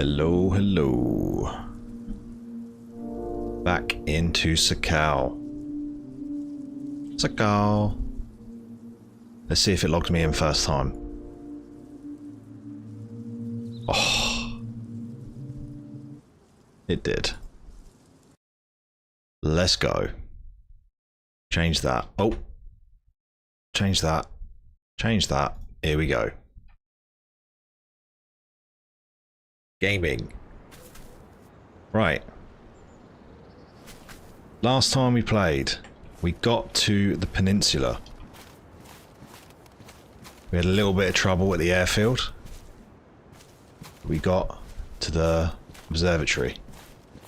Hello, hello. Back into Sakhal. Sakhal. Let's see if it logged me in first time. Oh. It did. Let's go. Change that. Oh. Change that. Change that. Here we go. Gaming. Right. Last time we played, we got to the peninsula. We had a little bit of trouble at the airfield. We got to the observatory,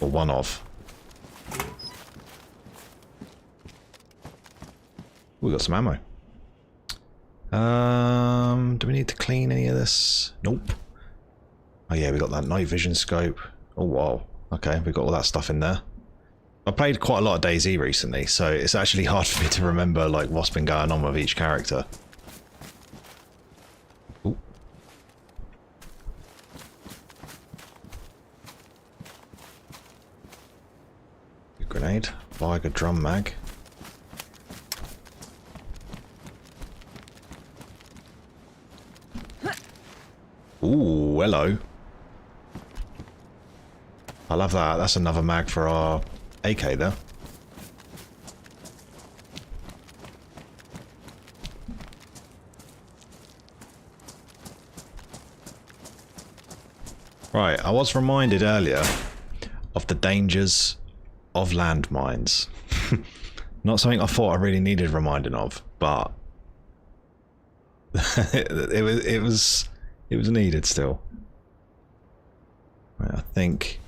or one of. We got some ammo. Do we need to clean any of this? Nope. Oh yeah, we got that night vision scope. Oh wow. Okay, we got all that stuff in there. I played quite a lot of DayZ recently, so it's actually hard for me to remember like what's been going on with each character. Ooh. Good grenade. Viger drum mag. Ooh, hello. I love that. That's another mag for our AK there. Right, I was reminded earlier of the dangers of landmines. Not something I thought I really needed reminding of, but it was needed still. Right, I think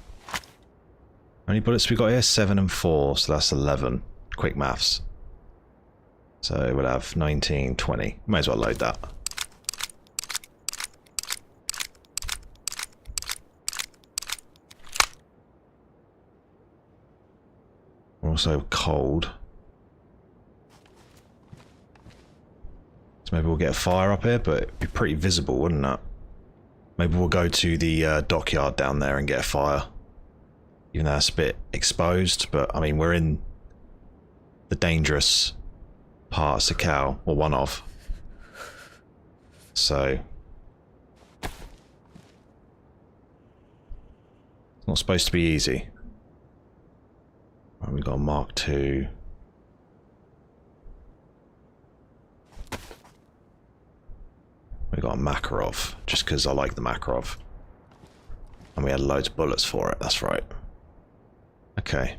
how many bullets we got here? 7 and 4, so that's 11. Quick maths. So we'll have 19, 20. Might as well load that. We're also cold. So maybe we'll get a fire up here, but it'd be pretty visible, wouldn't it? Maybe we'll go to the dockyard down there and get a fire. Even though it's a bit exposed, but I mean, we're in the dangerous part of Sakhal, or one of. So it's not supposed to be easy. Right, we've got a Mark II. We got a Makarov, just because I like the Makarov. And we had loads of bullets for it, that's right. Okay.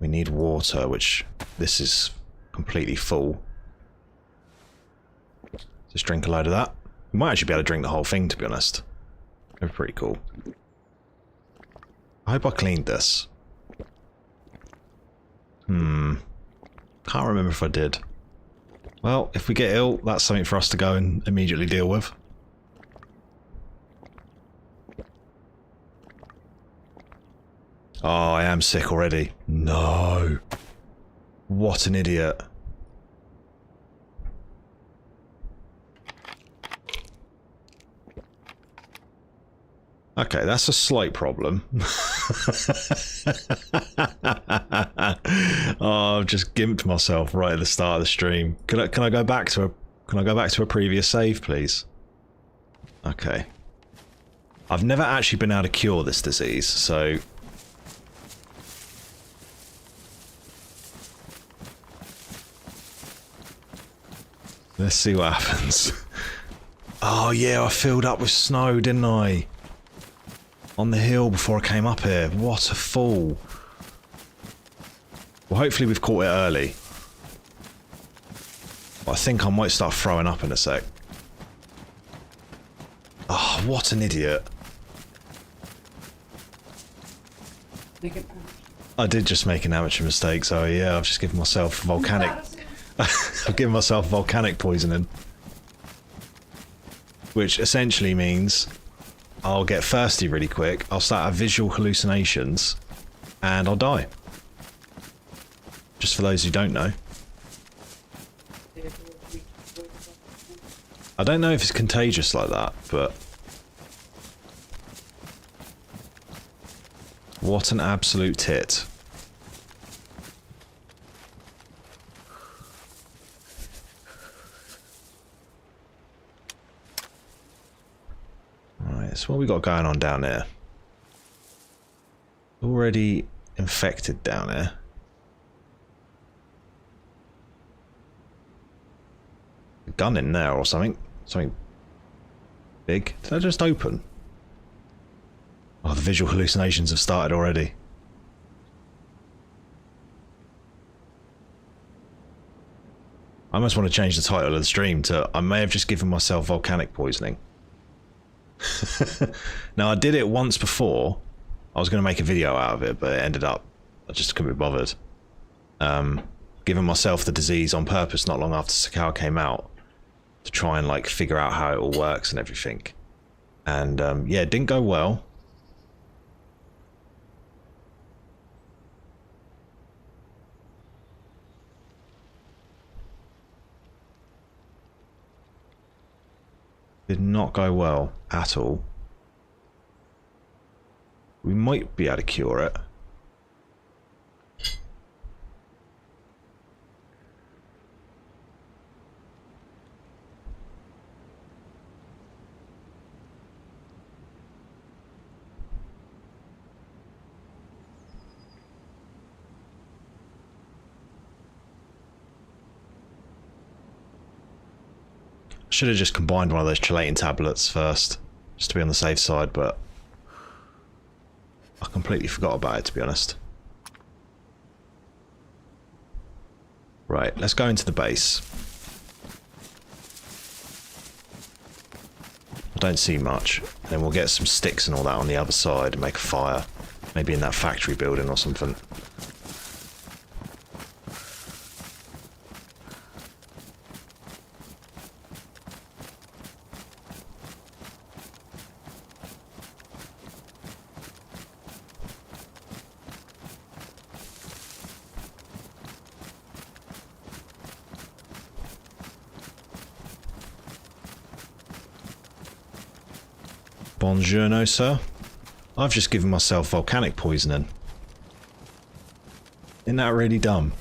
We need water, which this is completely full. Just drink a load of that. We might actually be able to drink the whole thing, to be honest. That'd be pretty cool. I hope I cleaned this. Can't remember if I did. Well, if we get ill, that's something for us to go and immediately deal with. Oh, I am sick already. No. What an idiot. Okay, that's a slight problem. Oh, I've just gimped myself right at the start of the stream. Can I go back to a previous save, please? Okay. I've never actually been able to cure this disease, so let's see what happens. Oh yeah, I filled up with snow, didn't I? On the hill before I came up here. What a fool. Well, hopefully we've caught it early. But I think I might start throwing up in a sec. Oh, what an idiot. I did just make an amateur mistake, so yeah, I've just given myself volcanic... I've given myself volcanic poisoning. Which essentially means I'll get thirsty really quick, I'll start having visual hallucinations, and I'll die. Just for those who don't know. I don't know if it's contagious like that, but What an absolute tit. Right, so what we got going on down there? Already infected down there. A gun in there or something. Something big. Did I just open? Oh, the visual hallucinations have started already. I almost want to change the title of the stream to I may have just given myself volcanic poisoning. Now, I did it once before. I was going to make a video out of it, but it ended up I just couldn't be bothered. Giving myself the disease on purpose not long after Sakhal came out to try and like figure out how it all works and everything. And yeah, it didn't go well. Did not go well at all. We might be able to cure it. Should have just combined one of those chelating tablets first, just to be on the safe side, but I completely forgot about it, to be honest. Right, let's go into the base. I don't see much. Then we'll get some sticks and all that on the other side and make a fire. Maybe in that factory building or something. Buongiorno, sir. I've just given myself volcanic poisoning. Isn't that really dumb?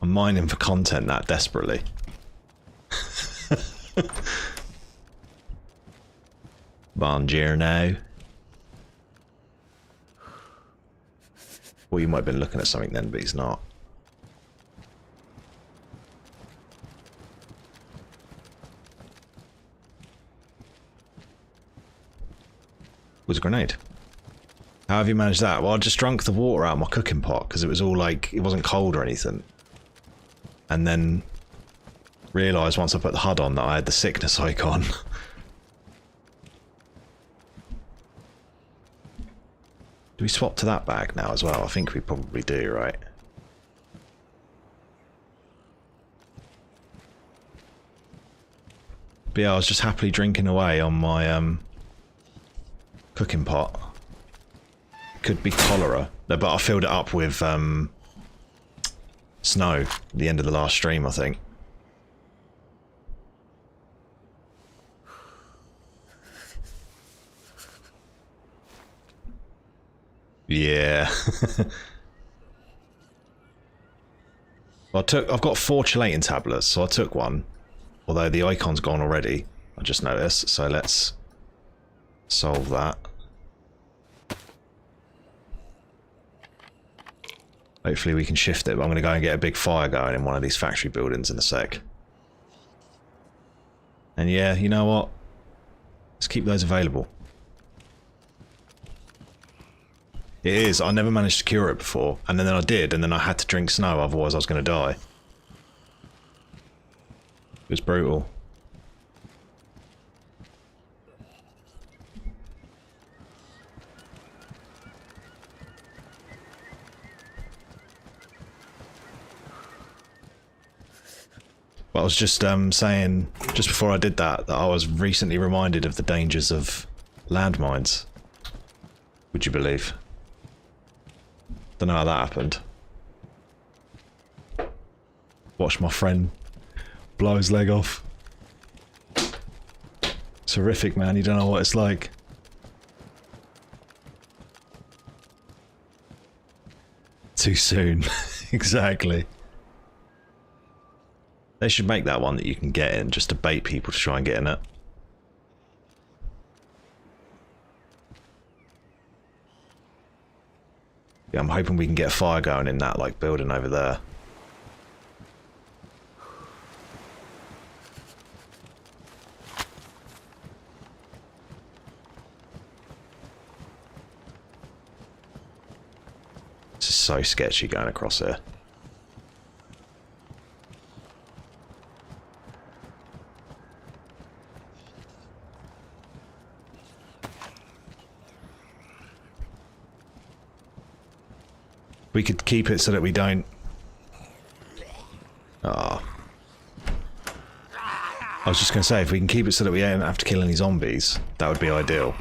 I'm mining for content that desperately. Buongiorno. Well, you might have been looking at something then, but he's not. Was a grenade. How have you managed that? Well, I just drank the water out of my cooking pot because it was all like, it wasn't cold or anything. And then realised once I put the HUD on that I had the sickness icon. Do we swap to that bag now as well? I think we probably do, right? But yeah, I was just happily drinking away on my cooking pot. Could be cholera, but I filled it up with snow at the end of the last stream, I think. Yeah. Well, I've got 4 chelating tablets, so I took one. Although the icon's gone already, I just noticed, so let's solve that. Hopefully we can shift it, but I'm going to go and get a big fire going in one of these factory buildings in a sec. And yeah, you know what? Let's keep those available. It is, I never managed to cure it before, and then I did, and then I had to drink snow, otherwise I was going to die. It was brutal. But I was just saying, just before I did that, that I was recently reminded of the dangers of landmines. Would you believe? Don't know how that happened. Watched my friend blow his leg off. It's horrific, man. You don't know what it's like. too soon. Exactly. They should make that one that you can get in, just to bait people to try and get in it. Yeah, I'm hoping we can get a fire going in that, like, building over there. This is so sketchy going across here. We could keep it so that we don't... Ah. I was just going to say, if we can keep it so that we don't have to kill any zombies, that would be ideal.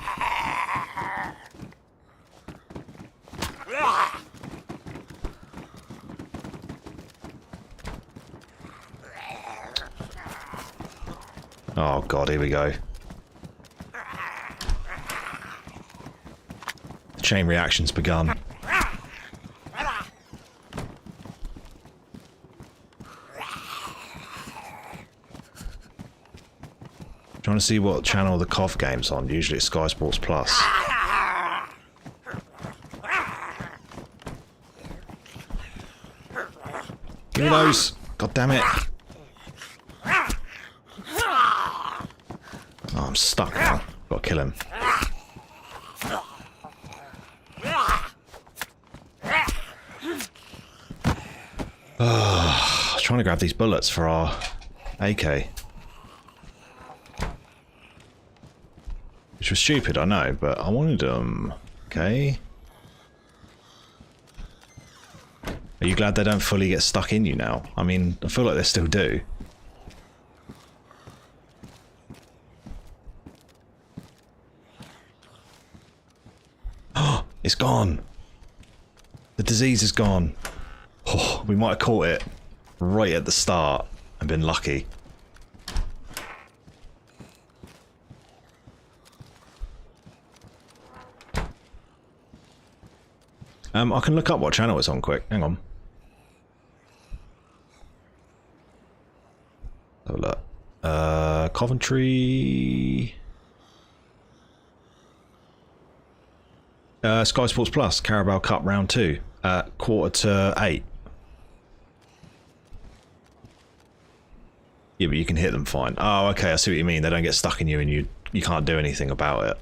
Oh god, here we go. The chain reaction's begun. Trying to see what channel the cough game's on. Usually it's Sky Sports Plus. Give me those! God damn it! Oh, I'm stuck now. Gotta kill him. I was trying to grab these bullets for our AK. Which was stupid, I know, but I wanted them. Okay. Are you glad they don't fully get stuck in you now? I mean, I feel like they still do. Oh, it's gone. The disease is gone. Oh, we might have caught it right at the start and been lucky. I can look up what channel it's on quick. Hang on. Have a look. Coventry. Sky Sports Plus, Carabao Cup Round 2 at 7:45. Yeah, but you can hit them fine. Oh, okay, I see what you mean. They don't get stuck in you and you can't do anything about it.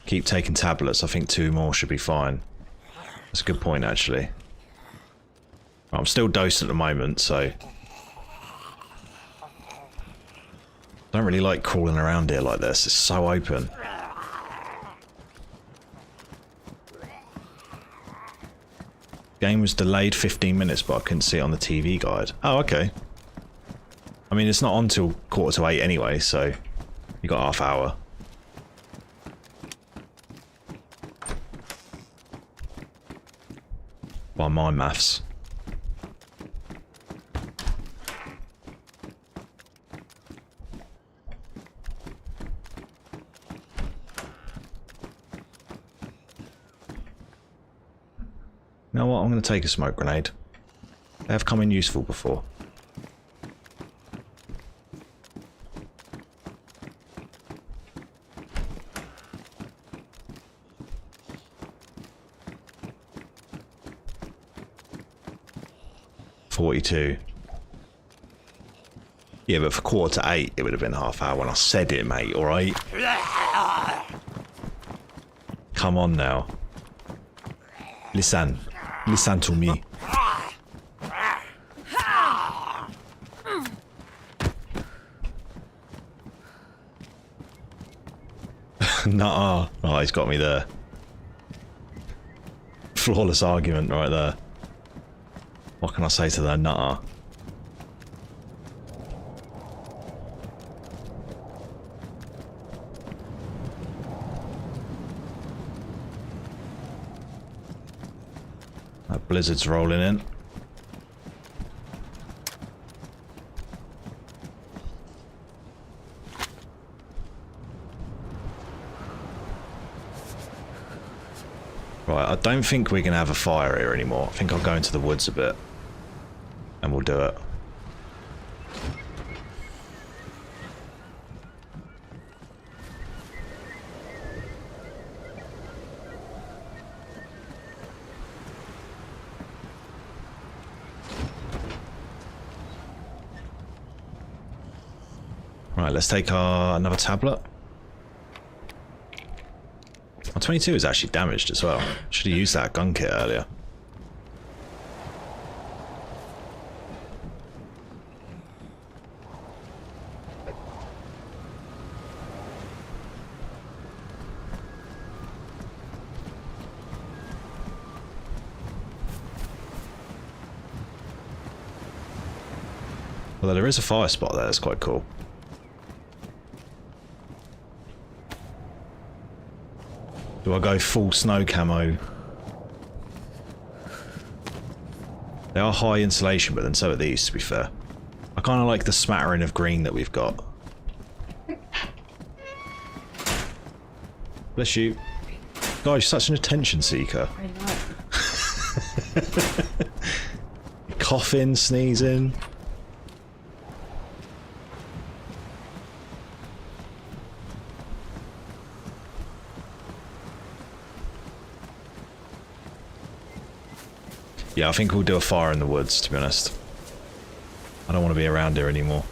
Keep taking tablets. I think 2 more should be fine. That's a good point, actually. I'm still dosed at the moment, so... I don't really like crawling around here like this. It's so open. Game was delayed 15 minutes, but I couldn't see it on the TV guide. Oh, okay. I mean, it's not on till 7:45 anyway, so... You got half hour. By my maths. You know what? I'm going to take a smoke grenade. They have come in useful before. .42. Yeah, but for 7:45 it would have been half hour when I said it, mate, alright? Come on now. Listen. Listen to me. Nuh-uh. Oh, he's got me there. Flawless argument right there. What can I say to that nutter? That blizzard's rolling in. Right, I don't think we're going to have a fire here anymore. I think I'll go into the woods a bit. And we'll do it. Right, let's take another tablet. My 22 is actually damaged as well. Should have used that gun kit earlier. Although there is a fire spot there, that's quite cool. Do I go full snow camo? They are high insulation, but then so are these, to be fair. I kind of like the smattering of green that we've got. Bless you. God, you're such an attention seeker. I know. Coughing, sneezing. Yeah, I think we'll do a fire in the woods, to be honest. I don't want to be around here anymore.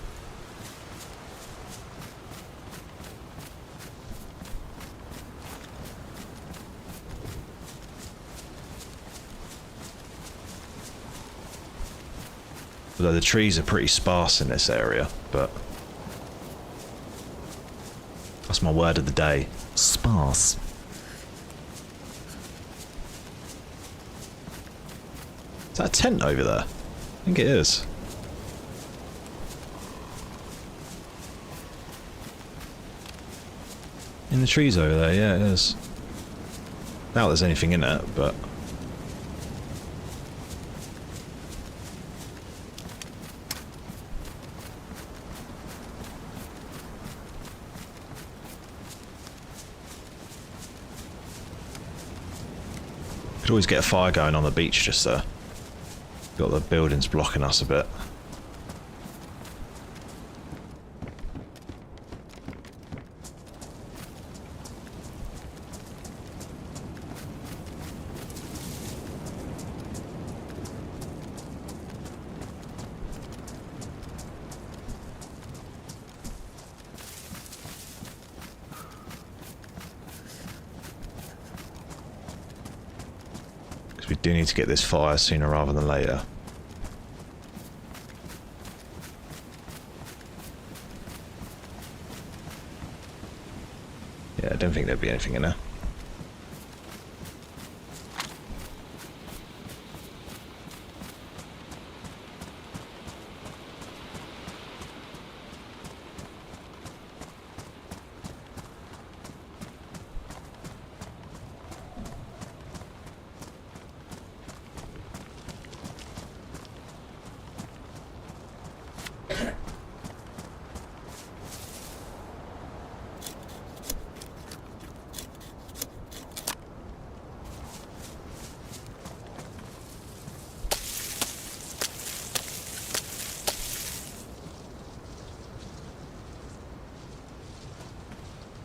Although the trees are pretty sparse in this area, but... that's my word of the day. Sparse. Is that a tent over there? I think it is. In the trees over there, yeah it is. Doubt there's anything in it, but... could always get a fire going on the beach just there. Got the buildings blocking us a bit. Because we do need to get this fire sooner rather than later. Yeah, I don't think there'd be anything in there.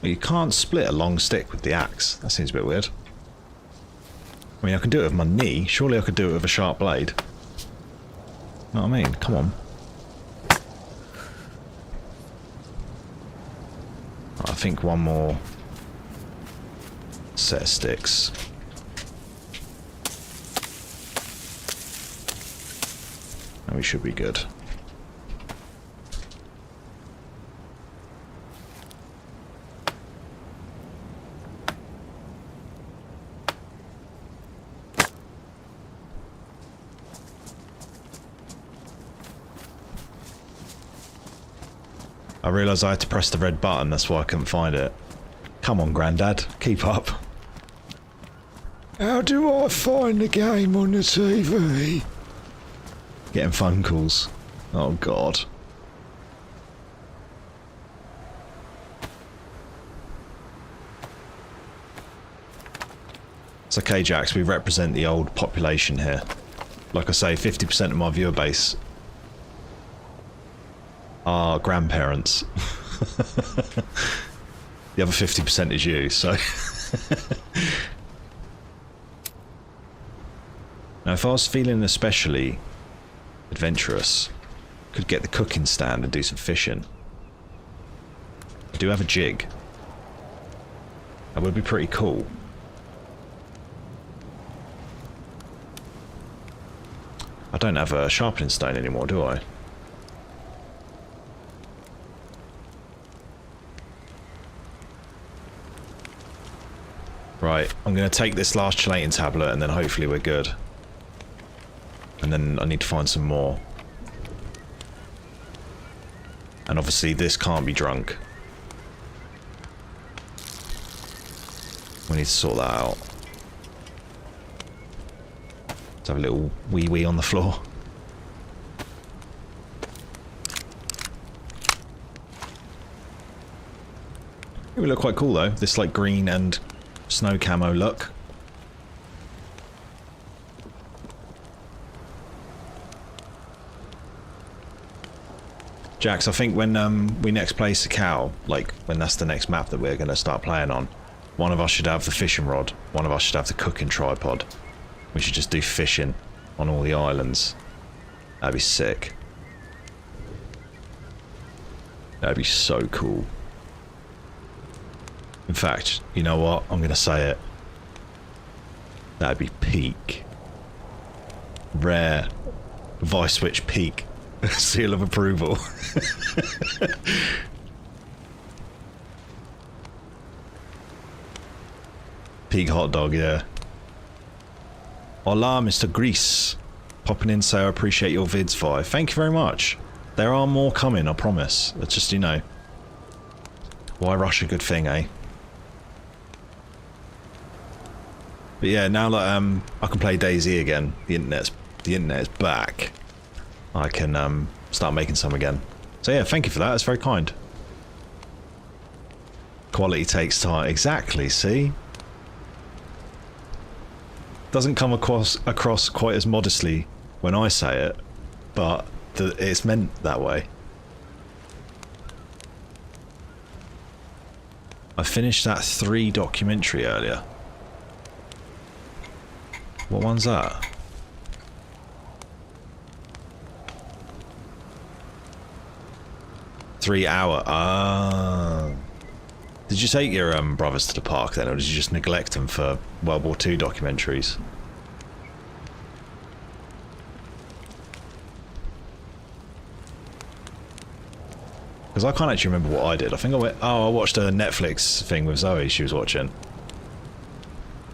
You can't split a long stick with the axe. That seems a bit weird. I mean, I can do it with my knee. Surely I could do it with a sharp blade. Know what I mean? Come on. I think one more set of sticks. And we should be good. I realised I had to press the red button, that's why I couldn't find it. Come on, Grandad, keep up. How do I find the game on the TV? Getting phone calls. Oh, God. okay, Jax, we represent the old population here. Like I say, 50% of my viewer base are grandparents. The other 50% is you, so... Now, if I was feeling especially adventurous, could get the cooking stand and do some fishing. I do have a jig. That would be pretty cool. I don't have a sharpening stone anymore, do I? Right, I'm going to take this last chelating tablet and then hopefully we're good. And then I need to find some more. And obviously this can't be drunk. We need to sort that out. Let's have a little wee on the floor. It would look quite cool though, this like green and snow camo look. Jax, I think when we next play Sakhal, like when that's the next map that we're going to start playing on, one of us should have the fishing rod, one of us should have the cooking tripod. We should just do fishing on all the islands. That'd be sick. That'd be so cool. In fact, you know what? I'm going to say it. That'd be peak. Rare. Vice switch peak. Seal of approval. Peak hot dog, yeah. Hola, Mr. Grease. Popping in, say I appreciate your vids, Vi. Thank you very much. There are more coming, I promise. It's just, you know. Why rush a good thing, eh? But yeah, now that I can play DayZ again, the internet is back. I can start making some again. So yeah, thank you for that. That's very kind. Quality takes time. Exactly. See, doesn't come across quite as modestly when I say it, but it's meant that way. I finished that 3 documentary earlier. What one's that? $3-hour. Ah. Did you take your brothers to the park then, or did you just neglect them for World War II documentaries? Because I can't actually remember what I did. I think I watched a Netflix thing with Zoe. She was watching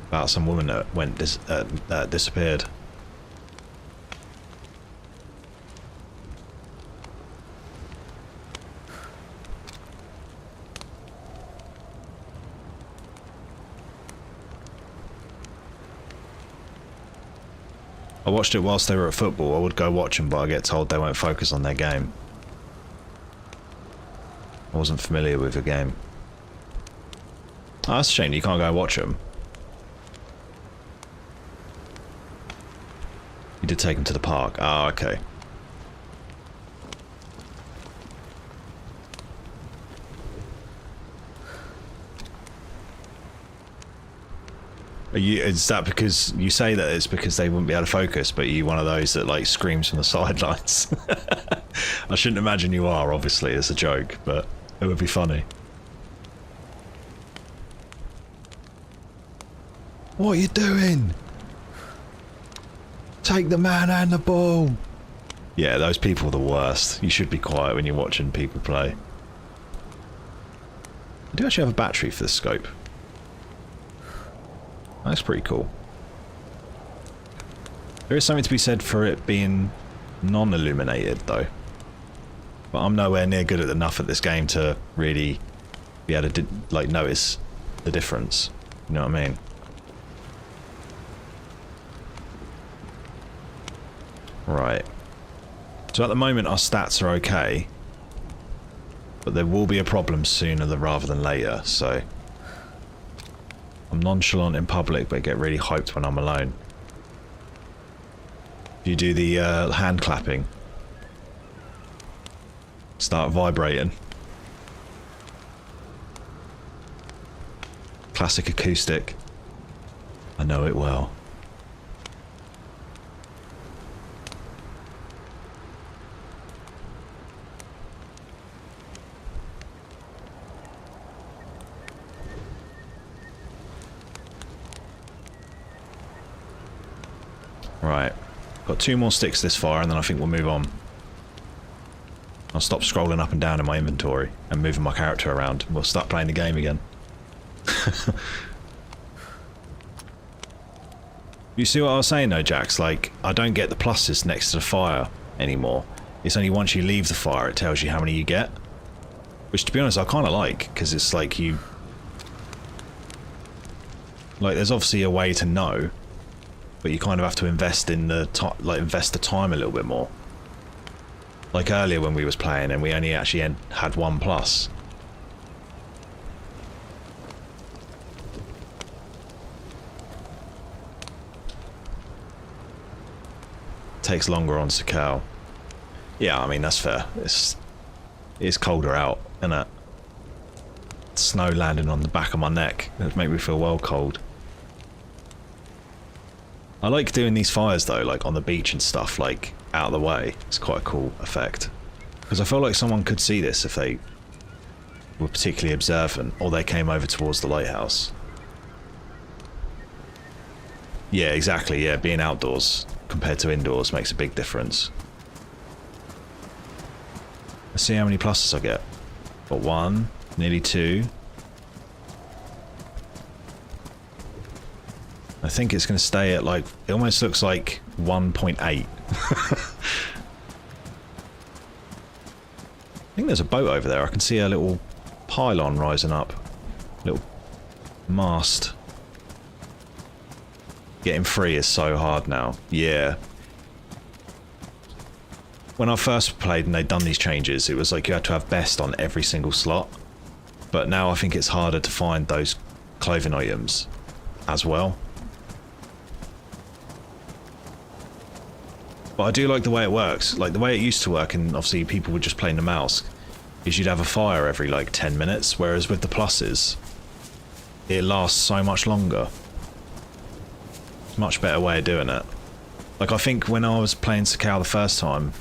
about some woman that went disappeared. I watched it whilst they were at football. I would go watch them, but I get told they won't focus on their game. I wasn't familiar with the game. Oh, that's a shame you can't go and watch them. You did take them to the park. Ah, okay. Is that because you say that it's because they wouldn't be able to focus, but you're one of those that like screams from the sidelines? I shouldn't imagine you are, obviously, it's a joke, but it would be funny. What are you doing? Take the man and the ball. Yeah, those people are the worst. You should be quiet when you're watching people play. I do actually have a battery for this scope. That's pretty cool. There is something to be said for it being non-illuminated, though. But I'm nowhere near good enough at this game to really be able to, like, notice the difference. You know what I mean? Right. So at the moment our stats are okay. But there will be a problem sooner rather than later, so... I'm nonchalant in public, but get really hyped when I'm alone. Do you do the hand clapping? Start vibrating. Classic acoustic. I know it well. Right. Got 2 more sticks this far and then I think we'll move on. I'll stop scrolling up and down in my inventory and moving my character around. We'll start playing the game again. You see what I was saying though, Jax? Like, I don't get the pluses next to the fire anymore. It's only once you leave the fire it tells you how many you get. Which, to be honest, I kind of like, because it's like you... Like, there's obviously a way to know, but you kind of have to invest in the invest the time a little bit more. Like earlier when we was playing and we only actually had 1 plus. Takes longer on Sakhal. Yeah, I mean that's fair. It's colder out, isn't it? Snow landing on the back of my neck. It make me feel well cold. I like doing these fires though, like on the beach and stuff, like out of the way. It's quite a cool effect. Because I feel like someone could see this if they were particularly observant, or they came over towards the lighthouse. Yeah, exactly, yeah, being outdoors compared to indoors makes a big difference. Let's see how many pluses I get. Got 1, nearly 2. I think it's going to stay at like, it almost looks like 1.8. I think there's a boat over there. I can see a little pylon rising up. Little mast. Getting free is so hard now. Yeah. When I first played and they'd done these changes, it was like you had to have best on every single slot. But now I think it's harder to find those clothing items as well. But I do like the way it works. Like the way it used to work, and obviously people would just play in the mouse, is you'd have a fire every like 10 minutes, whereas with the pluses, it lasts so much longer. It's a much better way of doing it. Like I think when I was playing Sakhal the first time,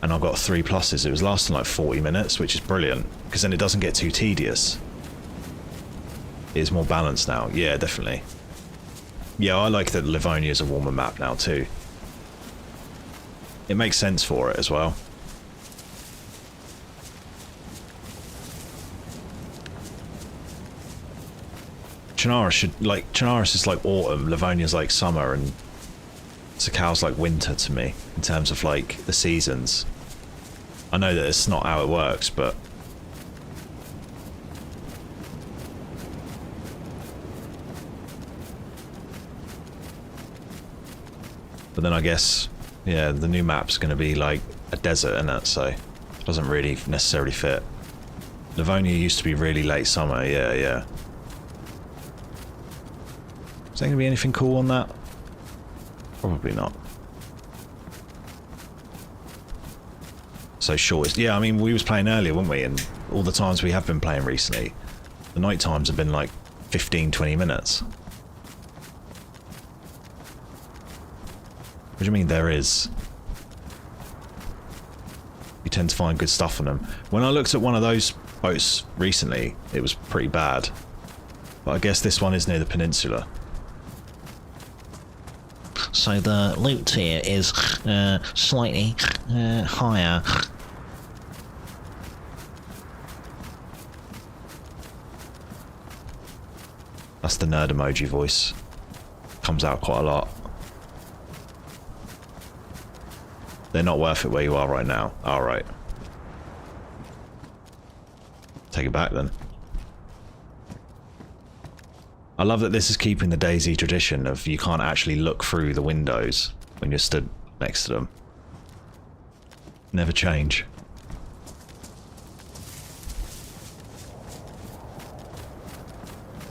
and I got 3 pluses, it was lasting like 40 minutes, which is brilliant, because then it doesn't get too tedious. It is more balanced now. Yeah, definitely. Yeah, I like that Livonia is a warmer map now too. It makes sense for it as well. Chernarus is like autumn, Livonia's like summer, and Sakhal's like winter to me, in terms of like the seasons. I know that it's not how it works, but... But then I guess... Yeah, the new map's going to be like a desert, isn't it? So it doesn't really necessarily fit. Livonia used to be really late summer, yeah, yeah. Is there going to be anything cool on that? Probably not. So short. Yeah, I mean, we was playing earlier, weren't we? And all the times we have been playing recently, the night times have been like 15, 20 minutes. What do you mean there is? You tend to find good stuff on them. When I looked at one of those boats recently, it was pretty bad. But I guess this one is near the peninsula. So the loot tier is slightly higher. That's the nerd emoji voice. Comes out quite a lot. They're not worth it where you are right now. Alright. Take it back then. I love that this is keeping the DayZ tradition of you can't actually look through the windows when you're stood next to them. Never change.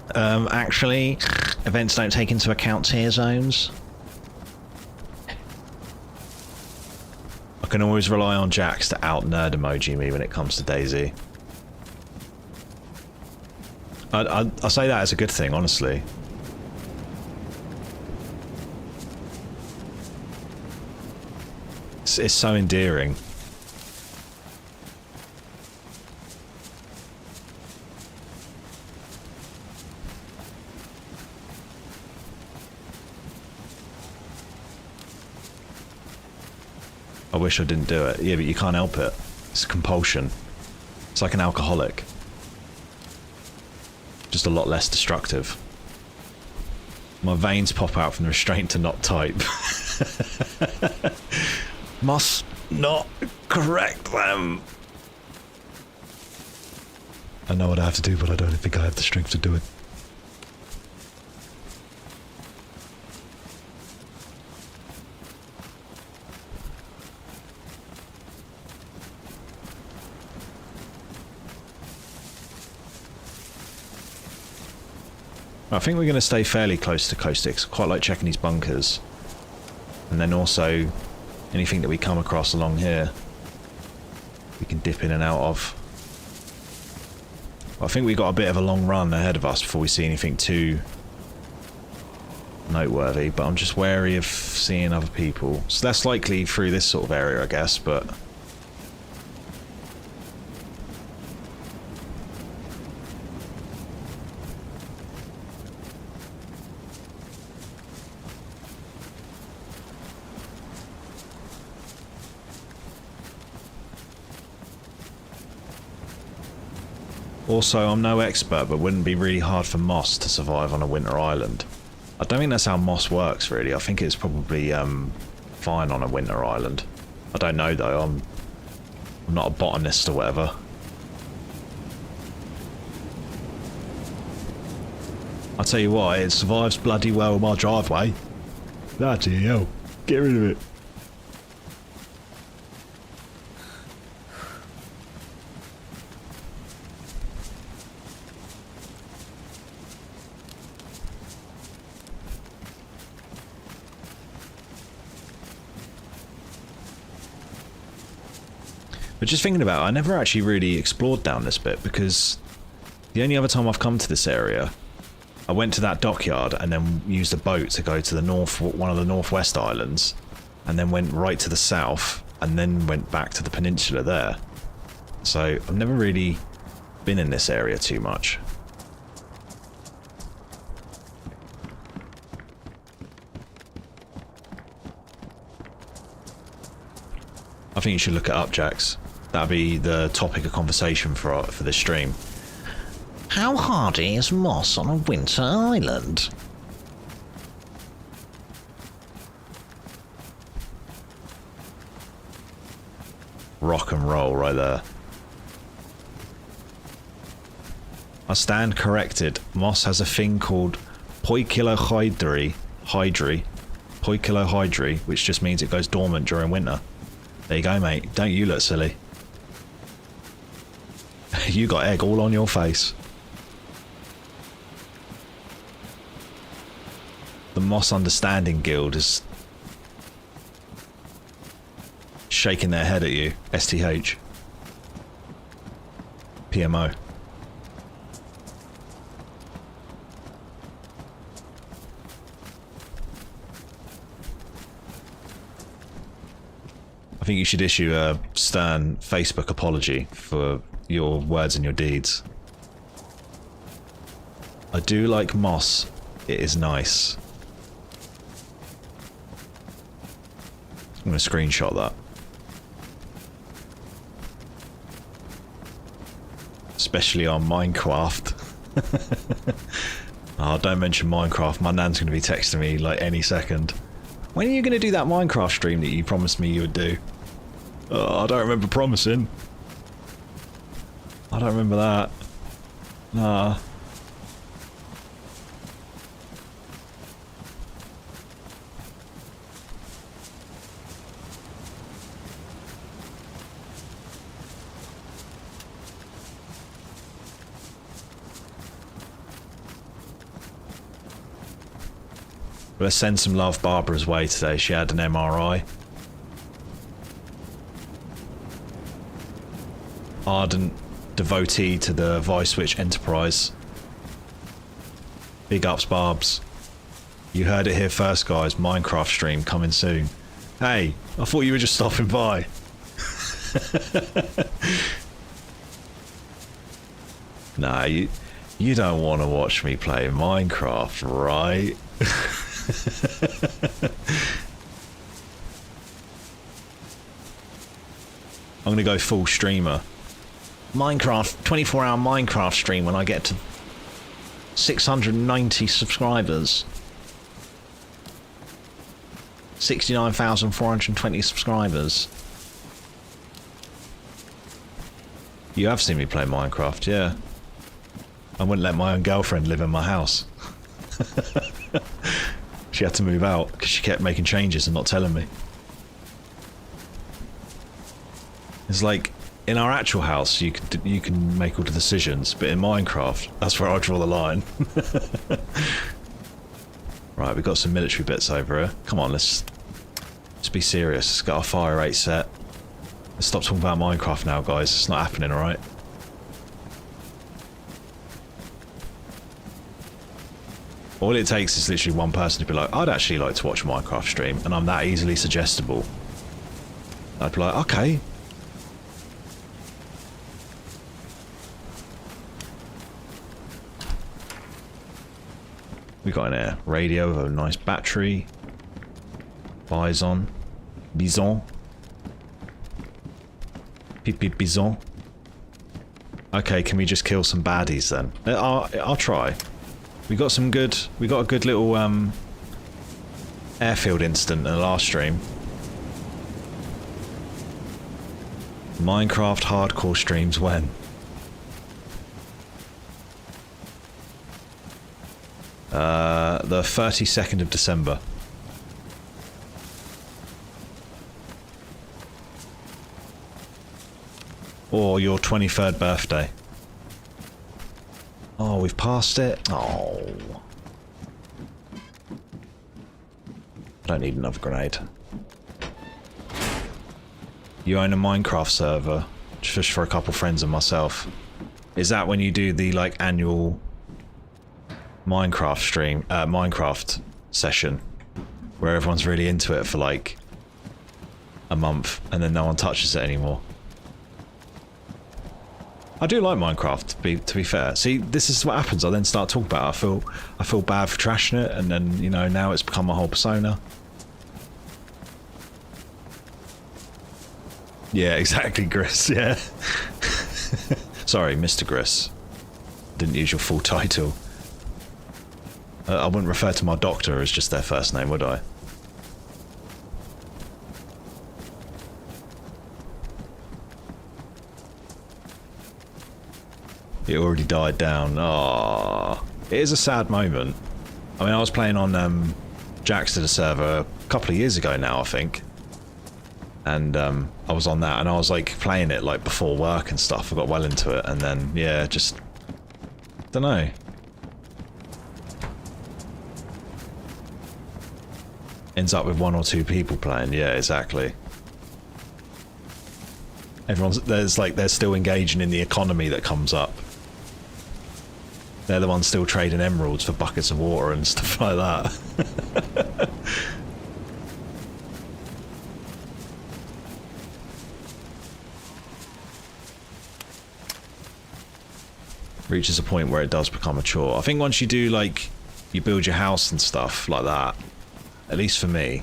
I Actually, events don't take into account tier zones. I can always rely on Jax to out-nerd emoji me when it comes to DayZ. I say that as a good thing, honestly. It's so endearing. I wish I didn't do it. Yeah, but you can't help it. It's a compulsion. It's like an alcoholic. Just a lot less destructive. My veins pop out from the restraint to not type. Must not correct them. I know what I have to do, but I don't think I have the strength to do it. I think we're going to stay fairly close to Caustic. I quite like checking these bunkers. And then also, anything that we come across along here, we can dip in and out of. Well, I think we've got a bit of a long run ahead of us before we see anything too noteworthy, but I'm just wary of seeing other people. So that's likely through this sort of area, I guess, but... Also, I'm no expert, but wouldn't be really hard for moss to survive on a winter island. I don't think that's how moss works, really. I think it's probably fine on a winter island. I don't know, though. I'm not a botanist or whatever. I'll tell you what, it survives bloody well in my driveway. Bloody hell. Get rid of it. But just thinking about it, I never actually really explored down this bit, because the only other time I've come to this area, I went to that dockyard and then used a boat to go to the one of the northwest islands, and then went right to the south, and then went back to the peninsula there. So I've never really been in this area too much. I think you should look it up, Jax. That'd be the topic of conversation for this stream. How hardy is moss on a winter island? Rock and roll right there. I stand corrected. Moss has a thing called poikilohydry, which just means it goes dormant during winter. There you go, mate. Don't you look silly. You got egg all on your face. The Moss Understanding Guild is shaking their head at you. STH. PMO. I think you should issue a stern Facebook apology for your words and your deeds. I do like moss. It is nice. I'm going to screenshot that. Especially on Minecraft. Oh, don't mention Minecraft. My nan's going to be texting me like any second. When are you going to do that Minecraft stream that you promised me you would do? Oh, I don't remember promising. I don't remember that. Nah. Let's send some love Barbara's way today. She had an MRI. Ardent devotee to the Vice-Witch Enterprise. Big ups, Barbs. You heard it here first, guys. Minecraft stream coming soon. Hey, I thought you were just stopping by. Nah, you don't want to watch me play Minecraft, right? I'm gonna go full streamer. Minecraft, 24-hour Minecraft stream when I get to 690 subscribers. 69,420 subscribers. You have seen me play Minecraft, yeah. I wouldn't let my own girlfriend live in my house. She had to move out because she kept making changes and not telling me. It's like, in our actual house, you can make all the decisions, but in Minecraft, that's where I draw the line. Right, we've got some military bits over here. Come on, let's be serious. Let's get our fire rate set. Let's stop talking about Minecraft now, guys. It's not happening, alright? All it takes is literally one person to be like, I'd actually like to watch a Minecraft stream, and I'm that easily suggestible. I'd be like, okay. We got an air radio with a nice battery. Bison. Pip bison. Okay, can we just kill some baddies then? I'll try. We got a good little airfield incident in the last stream. Minecraft hardcore streams when? The 32nd of December. Or your 23rd birthday. Oh, we've passed it. Oh. Don't need another grenade. You own a Minecraft server, just for a couple friends and myself. Is that when you do the, like, annual Minecraft stream, Minecraft session, where everyone's really into it for, like, a month, and then no one touches it anymore? I do like Minecraft, to be fair. See, this is what happens. I then start talking about it. I feel bad for trashing it, and then, you know, now it's become my whole persona. Yeah, exactly, Gris, yeah. Sorry, Mr. Gris. Didn't use your full title. I wouldn't refer to my doctor as just their first name, would I? It already died down. Ah, it is a sad moment. I mean, I was playing on Jack's to the server a couple of years ago now, I think. And I was on that, and I was like playing it like before work and stuff. I got well into it, and then yeah, just don't know. Ends up with 1 or 2 people playing. Yeah, exactly. They're still engaging in the economy that comes up. They're the ones still trading emeralds for buckets of water and stuff like that. Reaches a point where it does become a chore. I think once you do, like, you build your house and stuff like that, at least for me,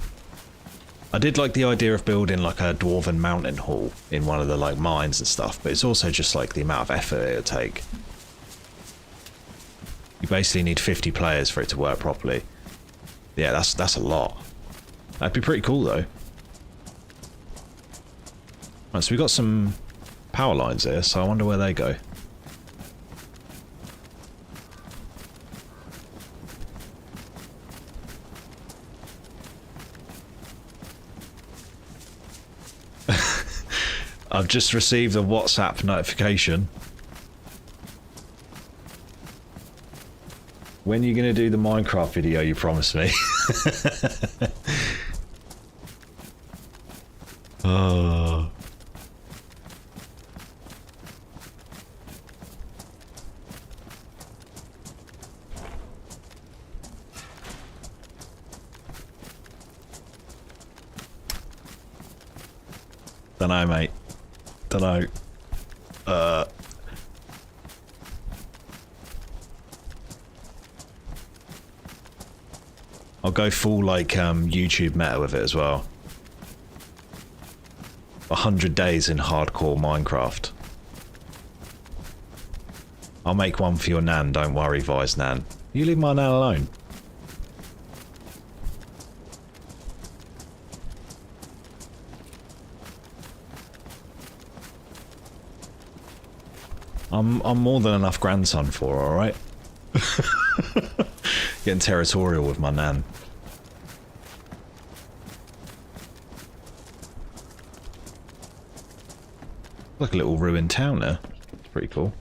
I did like the idea of building like a dwarven mountain hall in one of the like mines and stuff, but it's also just like the amount of effort it would take. You basically need 50 players for it to work properly. Yeah, that's a lot. That'd be pretty cool though. Right, so we got some power lines here, so I wonder where they go. I've just received a WhatsApp notification. When are you going to do the Minecraft video you promised me? Oh. Dunno, mate. Dunno. I'll go full, like, YouTube meta with it as well. 100 days in hardcore Minecraft. I'll make one for your nan, don't worry, Vice Nan. You leave my nan alone. I'm more than enough grandson for her, alright? Getting territorial with my nan. Like a little ruined town there. It's pretty cool.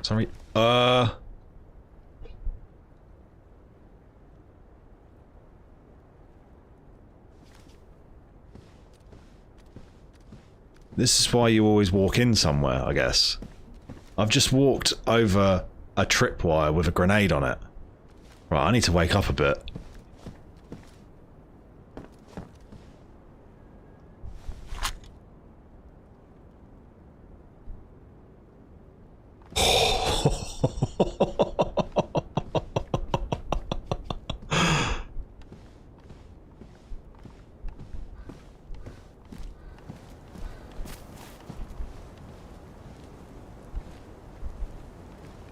Sorry. This is why you always walk in somewhere, I guess. I've just walked over a tripwire with a grenade on it. Right, I need to wake up a bit.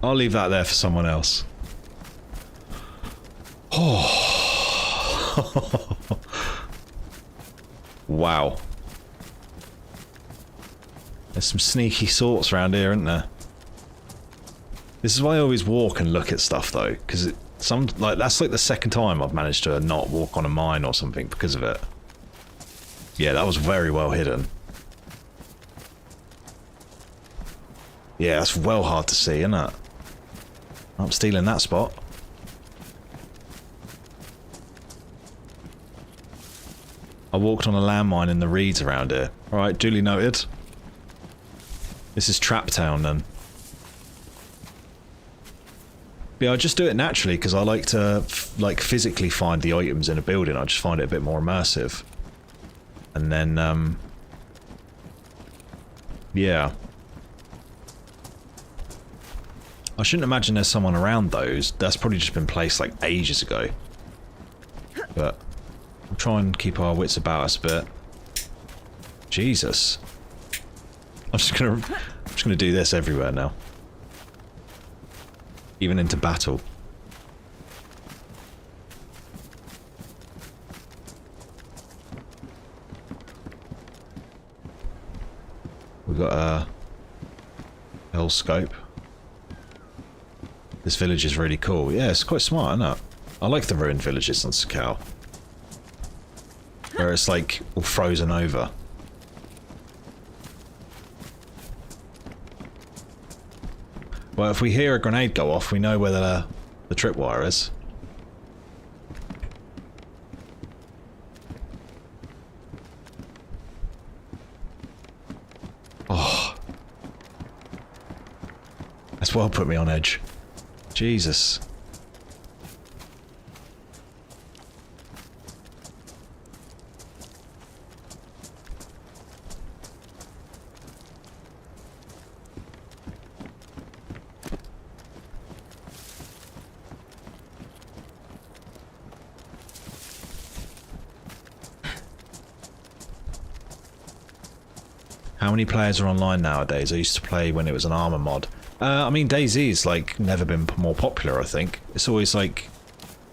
I'll leave that there for someone else. Oh. Wow. There's some sneaky sorts around here, isn't there? This is why I always walk and look at stuff, though, because that's like the second time I've managed to not walk on a mine or something because of it. Yeah, that was very well hidden. Yeah, that's well hard to see, isn't it? I'm stealing that spot. I walked on a landmine in the reeds around here. Alright, duly noted. This is Trap Town then. But yeah, I just do it naturally because I like to physically find the items in a building. I just find it a bit more immersive. And then yeah. I shouldn't imagine there's someone around those. That's probably just been placed like ages ago. But we'll try and keep our wits about us a bit. Jesus. I'm just gonna do this everywhere now. Even into battle. We've got a L scope. This village is really cool. Yeah, it's quite smart, isn't it? I like the ruined villages on Sakhal. Where it's like all frozen over. Well, if we hear a grenade go off, we know where the tripwire is. Oh. That's well put me on edge. Jesus. How many players are online nowadays? I used to play when it was an armor mod. I mean, DayZ's like never been more popular, I think. It's always like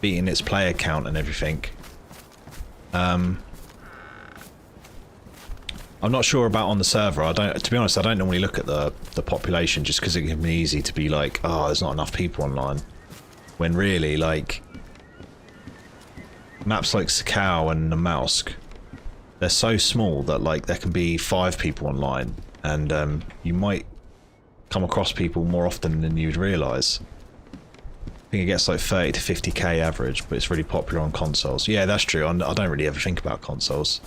beating its player count and everything. I'm not sure about on the server. To be honest, I don't normally look at the population just because it can be easy to be like, oh, there's not enough people online. When really, like, maps like Sakhal and Namausk, they're so small that like there can be 5 people online, and you might come across people more often than you'd realise. I think it gets like 30 to 50k average, but it's really popular on consoles. Yeah, that's true. I don't really ever think about consoles.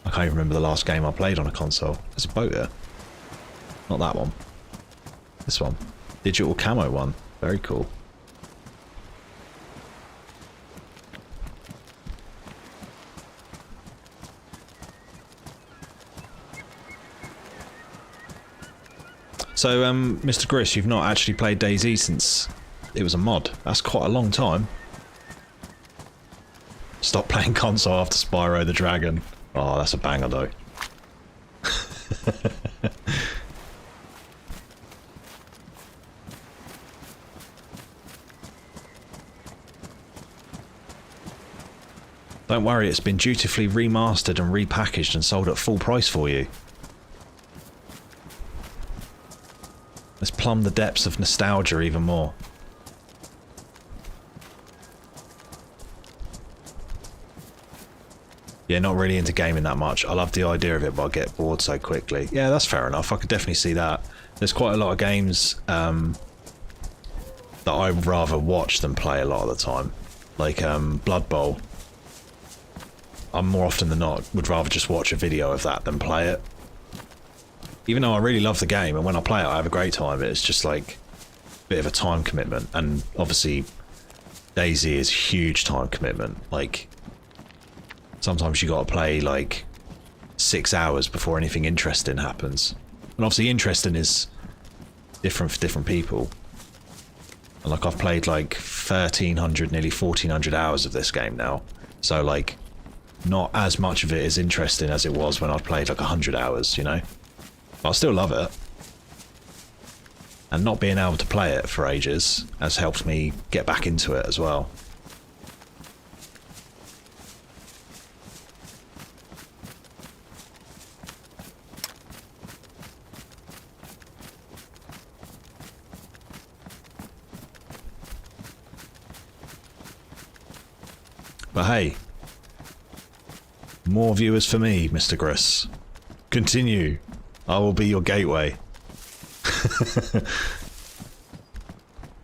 I can't even remember the last game I played on a console. There's a boat there. Not that one. This one. Digital camo one. Very cool. So, Mr. Griss, you've not actually played DayZ since it was a mod. That's quite a long time. Stop playing console after Spyro the Dragon. Oh, that's a banger though. Don't worry, it's been dutifully remastered and repackaged and sold at full price for you. Let's plumb the depths of nostalgia even more. Yeah, not really into gaming that much. I love the idea of it, but I get bored so quickly. Yeah, that's fair enough. I could definitely see that. There's quite a lot of games that I'd rather watch than play a lot of the time. Like Blood Bowl. I'm more often than not would rather just watch a video of that than play it. Even though I really love the game, and when I play it I have a great time, it's just like a bit of a time commitment. And obviously DayZ is a huge time commitment. Like, sometimes you gotta play like 6 hours before anything interesting happens. And obviously interesting is different for different people. And like, I've played like 1,300, nearly 1,400 hours of this game now. So like, not as much of it is interesting as it was when I played like 100 hours, you know? But I still love it. And not being able to play it for ages has helped me get back into it as well. But hey, more viewers for me, Mr. Griss. Continue. I will be your gateway.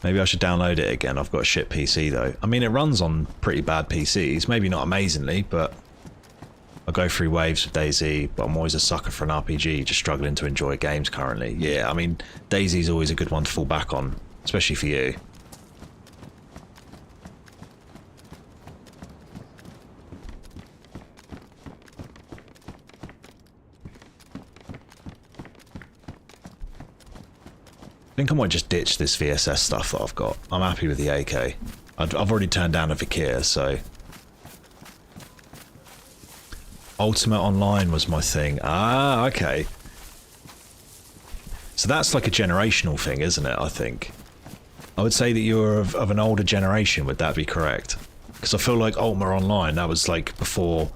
Maybe I should download it again. I've got a shit PC though. I mean, it runs on pretty bad PCs. Maybe not amazingly, but I go through waves with DayZ, but I'm always a sucker for an RPG, just struggling to enjoy games currently. Yeah, I mean, DayZ's always a good one to fall back on, especially for you. I think I might just ditch this VSS stuff that I've got. I'm happy with the AK. I've already turned down a Vikir, so... Ultimate Online was my thing. Ah, okay. So that's like a generational thing, isn't it, I think? I would say that you're of an older generation, would that be correct? Because I feel like Ultimate Online, that was like before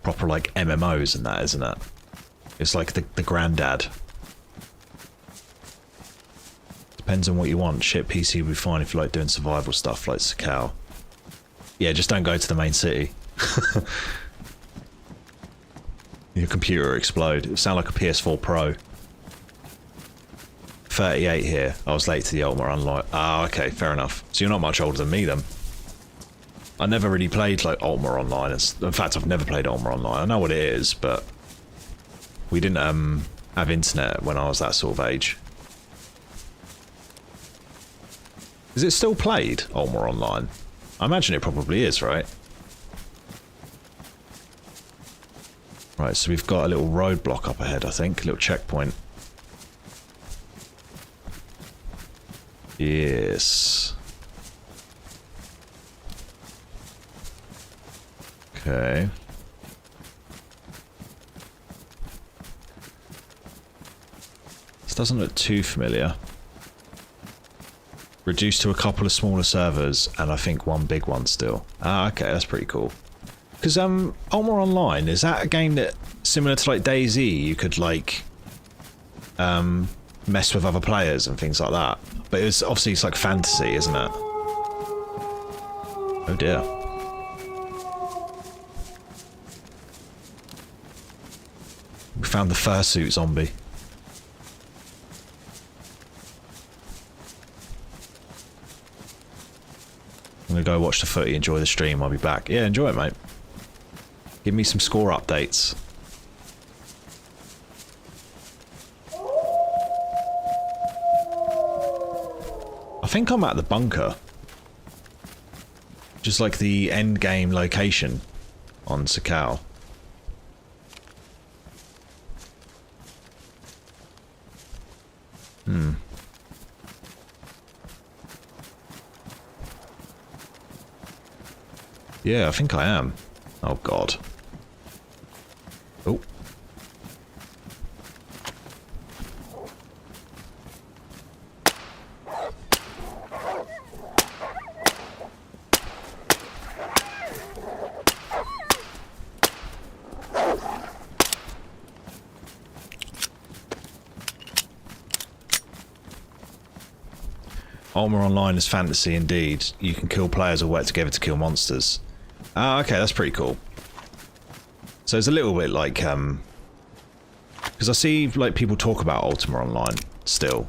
proper like MMOs and that, isn't it? It's like the granddad. Depends on what you want. Shit PC would be fine if you like doing survival stuff like Sakhal. Yeah, just don't go to the main city. Your computer will explode. It would sound like a PS4 Pro. 38 here. I was late to the Ultimate Online. Ah, okay, fair enough. So you're not much older than me then. I never really played like Ultimate Online. In fact, I've never played Ultimate Online. I know what it is, but we didn't have internet when I was that sort of age. Is it still played, Ultimate Online? I imagine it probably is, right? Right, so we've got a little roadblock up ahead, I think. A little checkpoint. Yes. Okay. This doesn't look too familiar. Reduced to a couple of smaller servers, and I think one big one still. Ah, okay, that's pretty cool. Because, Ultimate Online, is that a game that, similar to, like, DayZ, you could, like, mess with other players and things like that? But it's obviously, it's like fantasy, isn't it? Oh dear. We found the fursuit zombie. go watch the footy, enjoy the stream. I'll be back. Yeah, enjoy it, mate. Give me some score updates. I think I'm at the bunker. Just like the end game location on Sakhal. Yeah, I think I am. Oh god. Oh. Ultima Online is fantasy indeed. You can kill players or work together to kill monsters. Ah, okay, that's pretty cool. So it's a little bit like, because I see like people talk about Ultima Online still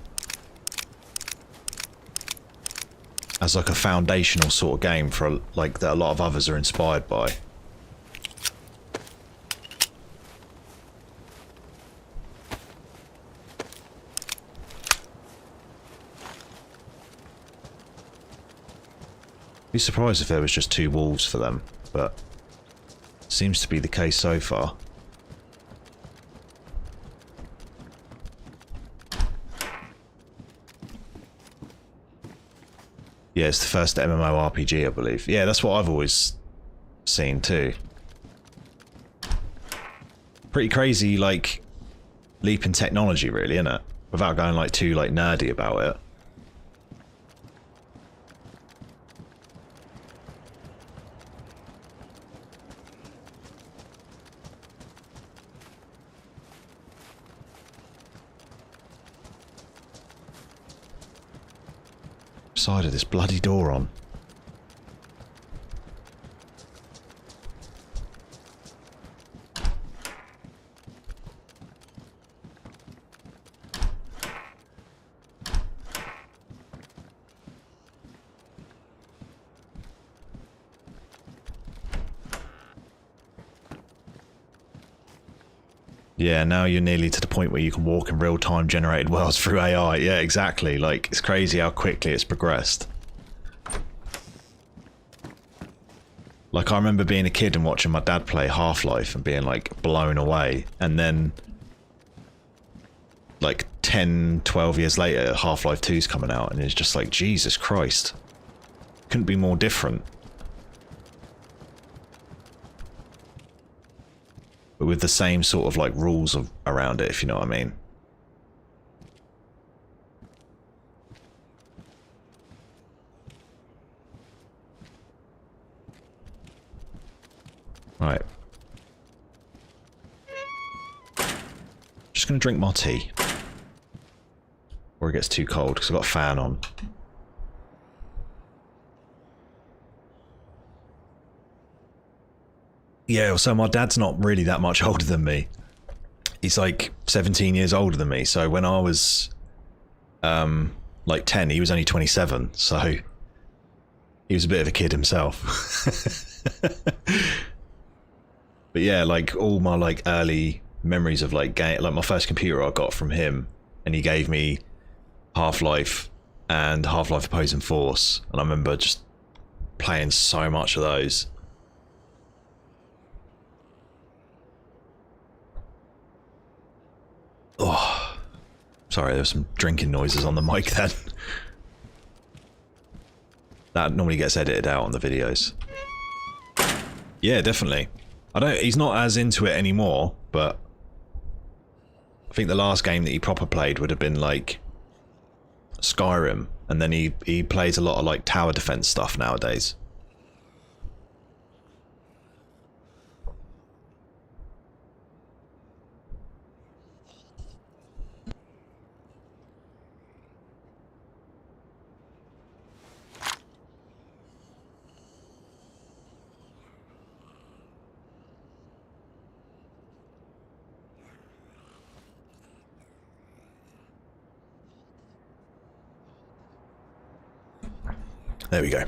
as like a foundational sort of game for like that a lot of others are inspired by. Be surprised if there was just 2 wolves for them, but seems to be the case so far. Yeah, it's the first MMORPG, I believe. Yeah, that's what I've always seen too. Pretty crazy, like, leap in technology, really, isn't it? Without going like too like nerdy about it. Side of this bloody door on. Yeah, now you're nearly to the point where you can walk in real-time generated worlds through AI. Yeah, exactly. Like, it's crazy how quickly it's progressed. Like, I remember being a kid and watching my dad play Half-Life and being, like, blown away. And then, like, 10, 12 years later, Half-Life 2's coming out, and it's just like, Jesus Christ. Couldn't be more different. But with the same sort of like rules around it, if you know what I mean. Right. Just gonna drink my tea. Or it gets too cold because I've got a fan on. Yeah, so my dad's not really that much older than me. He's like 17 years older than me. So when I was like 10, he was only 27. So he was a bit of a kid himself. But yeah, like all my like early memories of like game, like my first computer I got from him, and he gave me Half-Life and Half-Life Opposing Force, and I remember just playing so much of those. Oh, sorry, there were some drinking noises on the mic then. That normally gets edited out on the videos. Yeah, definitely. He's not as into it anymore, but I think the last game that he proper played would have been like Skyrim, and then he plays a lot of like tower defense stuff nowadays. There we go.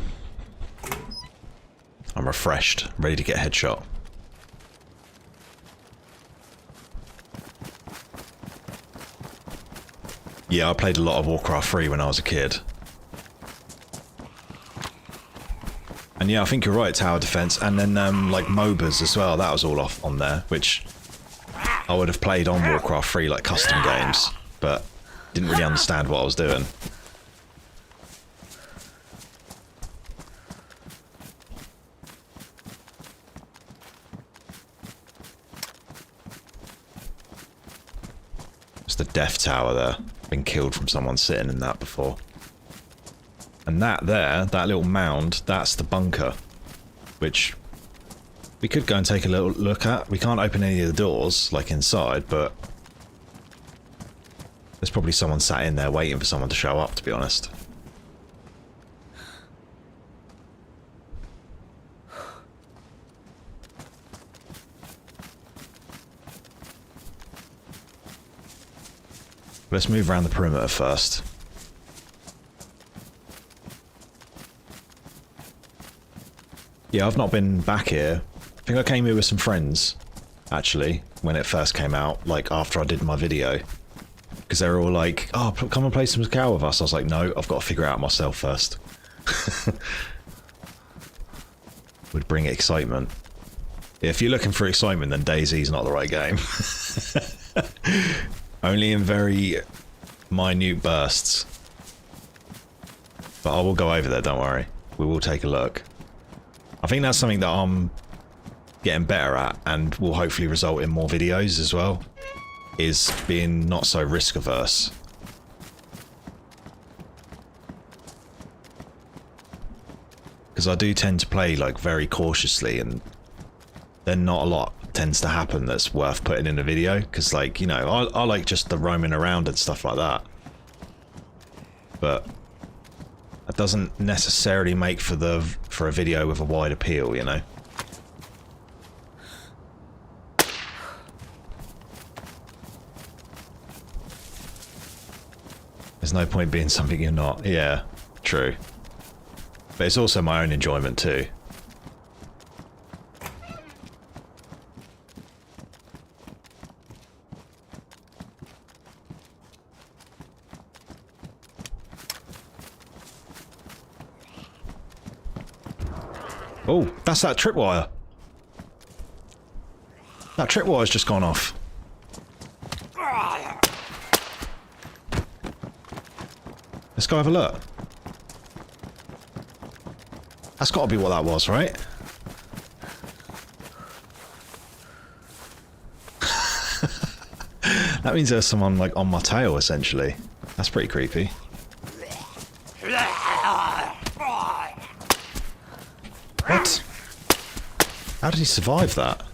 I'm refreshed, ready to get a headshot. Yeah, I played a lot of Warcraft 3 when I was a kid. And yeah, I think you're right, tower defense, and then like MOBAs as well, that was all off on there, which I would have played on Warcraft 3 like custom games, but didn't really understand what I was doing. It's the death tower there. Been killed from someone sitting in that before. And that there, that little mound, that's the bunker, which we could go and take a little look at. We can't open any of the doors, like inside, but there's probably someone sat in there waiting for someone to show up, to be honest. Let's move around the perimeter first. Yeah, I've not been back here. I think I came here with some friends, actually, when it first came out, like after I did my video. Because they were all like, oh, come and play some Sakhal with us. I was like, no, I've got to figure it out myself first. Would bring excitement. If you're looking for excitement, then DayZ's not the right game. Only in very minute bursts. But I will go over there, don't worry. We will take a look. I think that's something that I'm getting better at and will hopefully result in more videos as well, is being not so risk averse. Because I do tend to play like very cautiously, and then not a lot tends to happen that's worth putting in a video, because like, you know, I like just the roaming around and stuff like that. But that doesn't necessarily make for a video with a wide appeal, you know. There's no point being something you're not. Yeah, true. But it's also my own enjoyment too. Oh, that's that tripwire. That tripwire's just gone off. Let's go have a look. That's got to be what that was, right? That means there's someone like on my tail, essentially. That's pretty creepy. What? How did he survive that?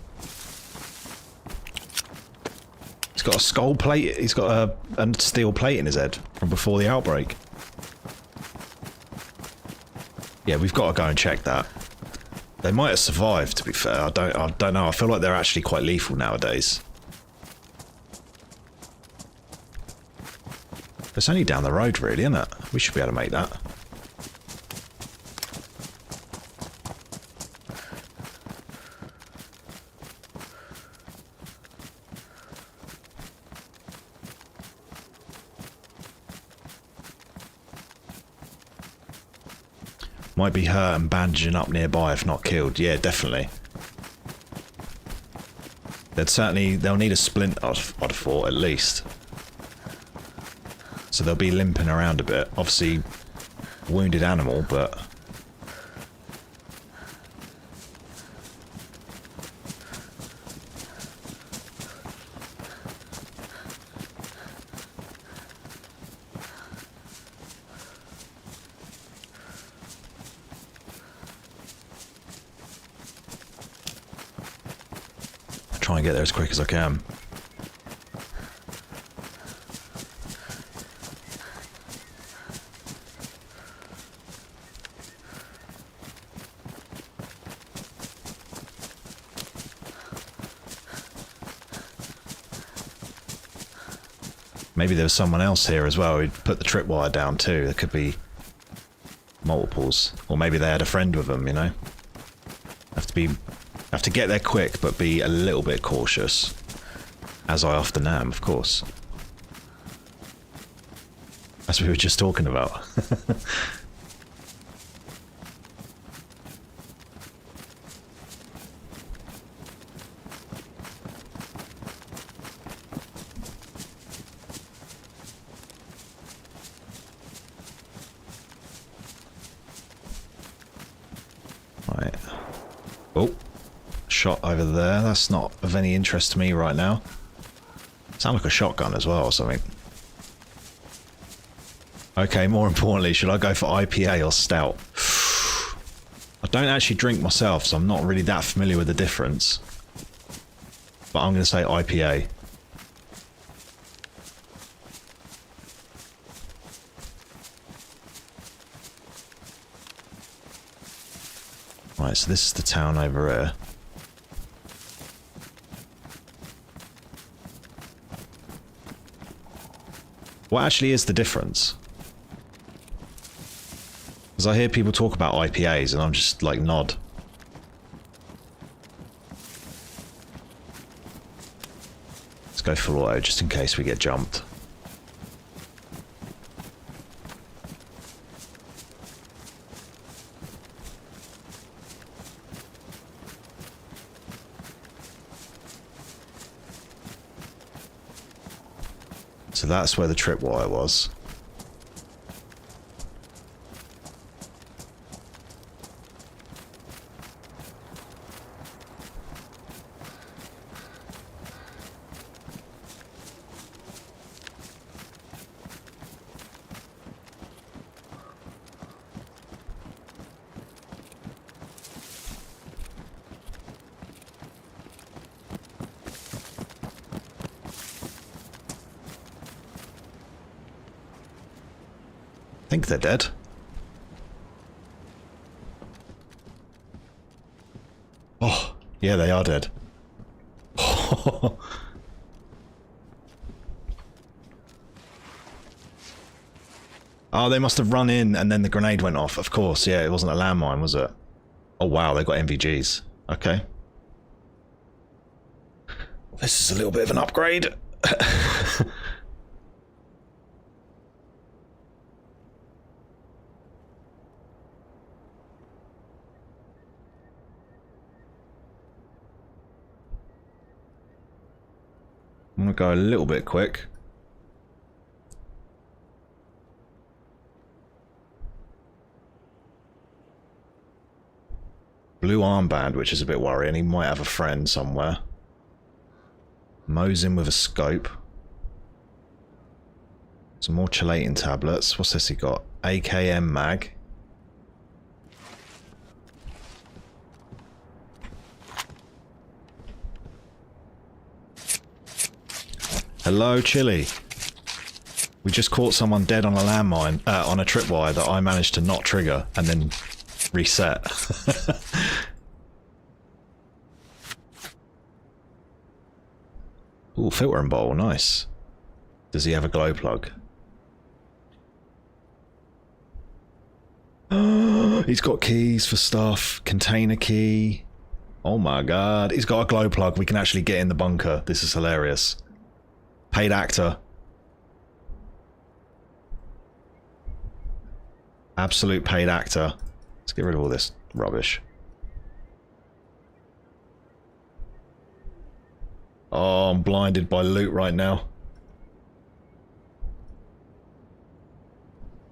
He's got a skull plate. He's got a steel plate in his head from before the outbreak. Yeah, we've got to go and check that. They might have survived, to be fair. I don't know. I feel like they're actually quite lethal nowadays. It's only down the road, really, isn't it? We should be able to make that. Might be hurt and bandaging up nearby if not killed. Yeah, definitely. They'll need a splint, I'd have thought, at least. So they'll be limping around a bit. Obviously, wounded animal, but... try and get there as quick as I can. Maybe there was someone else here as well who'd put the tripwire down too. There could be multiples. Or maybe they had a friend with them, you know? have to get there quick, but be a little bit cautious, as I often am, of course. As we were just talking about. Right. Oh, shot over there. That's not of any interest to me right now. Sound like a shotgun as well or something. Okay, more importantly, should I go for IPA or stout? I don't actually drink myself, so I'm not really that familiar with the difference. But I'm going to say IPA. Right, so this is the town over here. What actually is the difference? Because I hear people talk about IPAs and I'm just like, nod. Let's go full auto just in case we get jumped. So that's where the tripwire was. I think they're dead. Oh, yeah, they are dead. Oh, they must have run in and then the grenade went off. Of course, yeah, it wasn't a landmine, was it? Oh wow, they got MVGs. Okay. This is a little bit of an upgrade. I'm gonna go a little bit quick. Blue armband, which is a bit worrying. He might have a friend somewhere. Mows in with a scope. Some more chelating tablets. What's this he got? AKM mag. Hello, Chili. We just caught someone dead on a landmine, on a tripwire that I managed to not trigger and then reset. Ooh, filtering bowl, nice. Does he have a glow plug? He's got keys for stuff. Container key. Oh my god. He's got a glow plug. We can actually get in the bunker. This is hilarious. Paid actor. Absolute paid actor. Let's get rid of all this rubbish. Oh, I'm blinded by loot right now.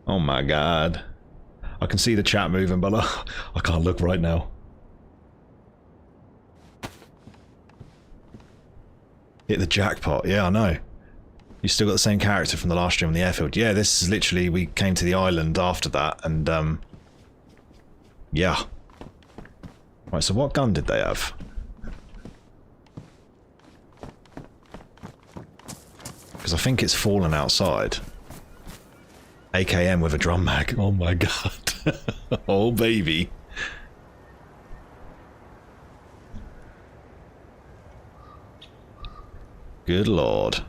Oh my god. I can see the chat moving, but I can't look right now. Hit the jackpot. Yeah, I know. You still got the same character from the last stream on the airfield. Yeah, this is literally, we came to the island after that, and yeah. Right, so what gun did they have? Because I think it's fallen outside. AKM with a drum mag. Oh my god. Oh baby. Good lord.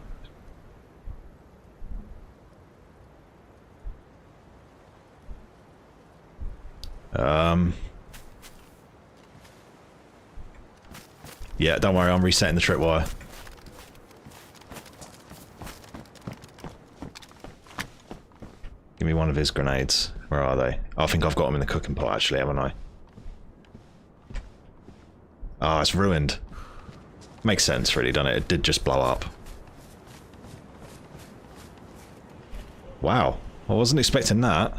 Yeah, don't worry, I'm resetting the tripwire. Give me one of his grenades. Where are they? Oh, I think I've got them in the cooking pot, actually, haven't I? Ah, oh, it's ruined. Makes sense, really, doesn't it? It did just blow up. Wow, I wasn't expecting that.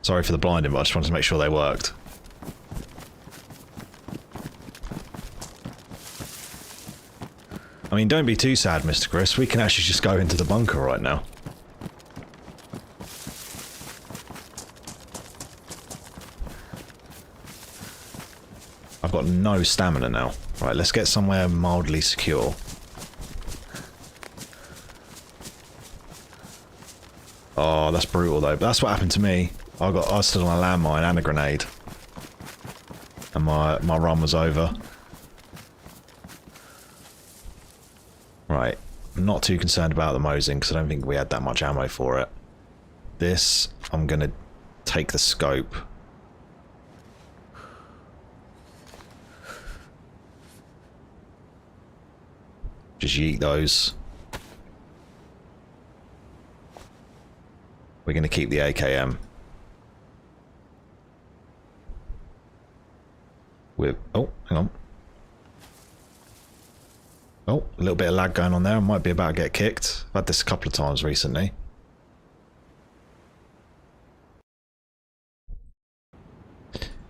Sorry for the blinding, but I just wanted to make sure they worked. I mean, don't be too sad, Mr. Chris. We can actually just go into the bunker right now. I've got no stamina now. Right, let's get somewhere mildly secure. Oh, that's brutal though. But that's what happened to me. I stood on a landmine and a grenade. And my run was over. Right. I'm not too concerned about the Mosing because I don't think we had that much ammo for it. This, I'm going to take the scope. Just yeet those. We're going to keep the AKM. With, oh, hang on. Oh, a little bit of lag going on there. I might be about to get kicked. I've had this a couple of times recently.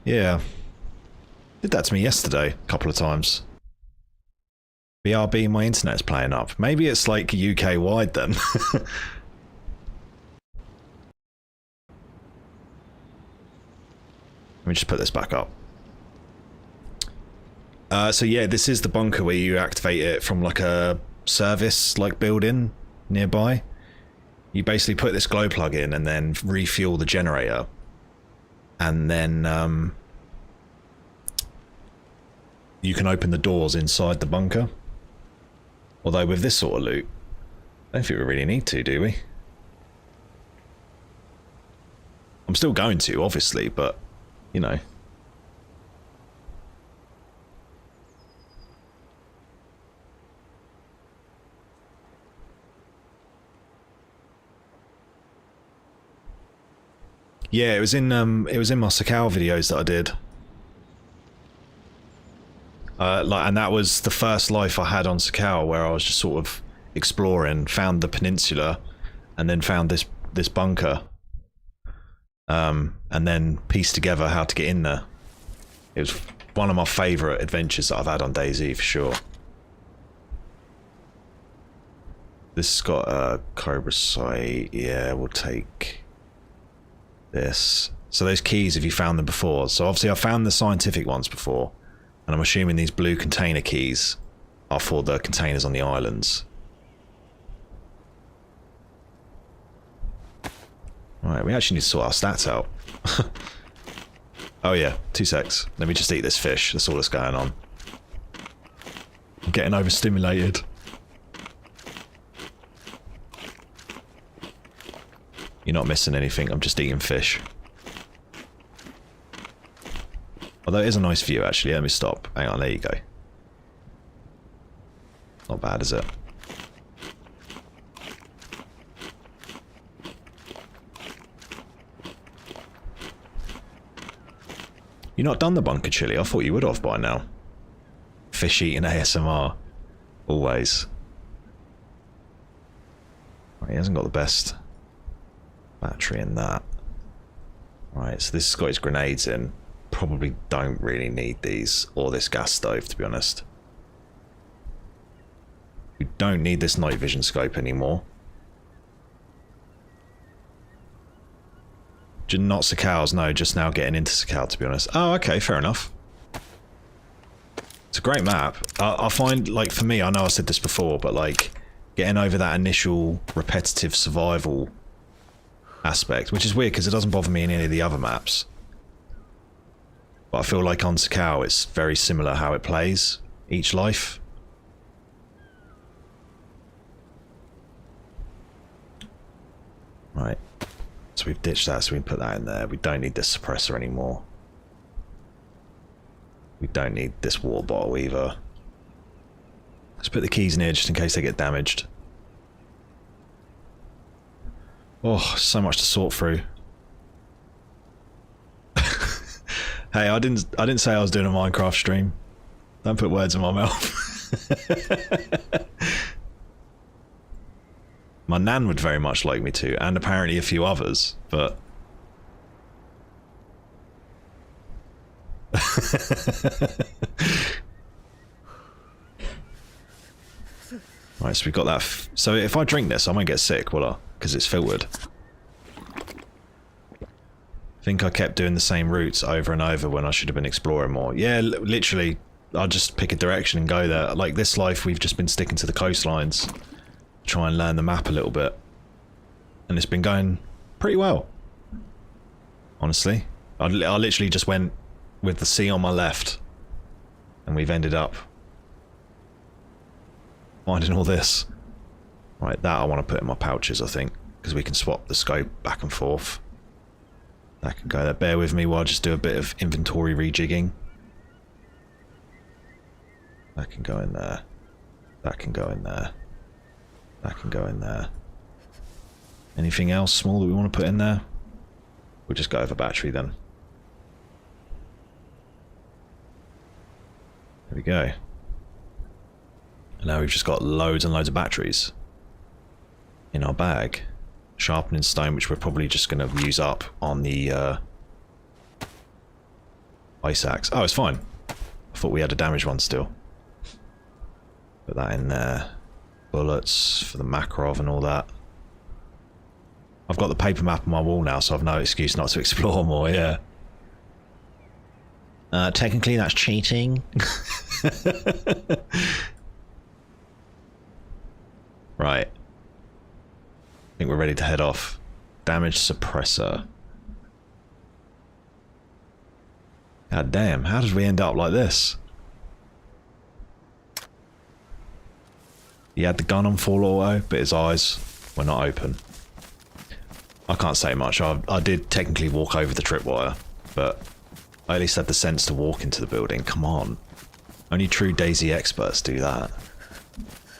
Yeah. Did that to me yesterday a couple of times. BRB, my internet's playing up. Maybe it's like UK wide then. Let me just put this back up. So yeah, this is the bunker where you activate it from like a service like building nearby. You basically put this glow plug in and then refuel the generator. And then you can open the doors inside the bunker. Although with this sort of loot, I don't think we really need to, do we? I'm still going to, obviously, but, you know. Yeah, it was in my Sakhal videos that I did. And that was the first life I had on Sakhal, where I was just sort of exploring, found the peninsula, and then found this bunker, and then pieced together how to get in there. It was one of my favourite adventures that I've had on DayZ for sure. This has got a Cobra sight. Yeah, we'll take this. So those keys, have you found them before? So obviously I found the scientific ones before, and I'm assuming these blue container keys are for the containers on the islands. Right, we actually need to sort our stats out. Oh yeah, 2 secs. Let me just eat this fish. That's all that's going on. I'm getting overstimulated. You're not missing anything, I'm just eating fish. Although it is a nice view actually, let me stop. Hang on, there you go. Not bad, is it? You're not done the bunker chili? I thought you would have by now. Fish eating ASMR. Always. Right, he hasn't got the best battery in that. Right, so this has got his grenades in. Probably don't really need these or this gas stove, to be honest. We don't need this night vision scope anymore. Not Sakhal's, no, just now getting into Sakhal, to be honest. Oh, okay, fair enough. It's a great map. I find, like, for me, I know I said this before, but, like, getting over that initial repetitive survival aspect, which is weird because it doesn't bother me in any of the other maps. But I feel like on Sakhal, it's very similar how it plays each life. Right. So we've ditched that, so we can put that in there. We don't need this suppressor anymore. We don't need this water bottle either. Let's put the keys in here just in case they get damaged. Oh, so much to sort through. Hey, I didn't say I was doing a Minecraft stream. Don't put words in my mouth. My nan would very much like me to, and apparently a few others, but... Right, so we've got that... so if I drink this, I won't get sick, will I? Because it's filtered. I think I kept doing the same routes over and over when I should have been exploring more. Yeah, literally, I'll just pick a direction and go there. Like this life, we've just been sticking to the coastlines. Try and learn the map a little bit. And it's been going pretty well. Honestly. I literally just went with the sea on my left. And we've ended up finding all this. Right, that I want to put in my pouches, I think. Because we can swap the scope back and forth. That can go there. Bear with me while I just do a bit of inventory rejigging. That can go in there. That can go in there. That can go in there. Anything else small that we want to put in there? We'll just go over battery then. There we go. And now we've just got loads and loads of batteries in our bag. Sharpening stone, which we're probably just going to use up on the ice axe. Oh, it's fine. I thought we had a damaged one still. Put that in there. Bullets for the Makarov and all that. I've got the paper map on my wall now, so I've no excuse not to explore more, yeah. Technically that's cheating. Right. I think we're ready to head off. Damage suppressor. God damn, how did we end up like this? He had the gun on full auto, but his eyes were not open. I can't say much. I did technically walk over the tripwire, but I at least had the sense to walk into the building. Come on. Only true DayZ experts do that.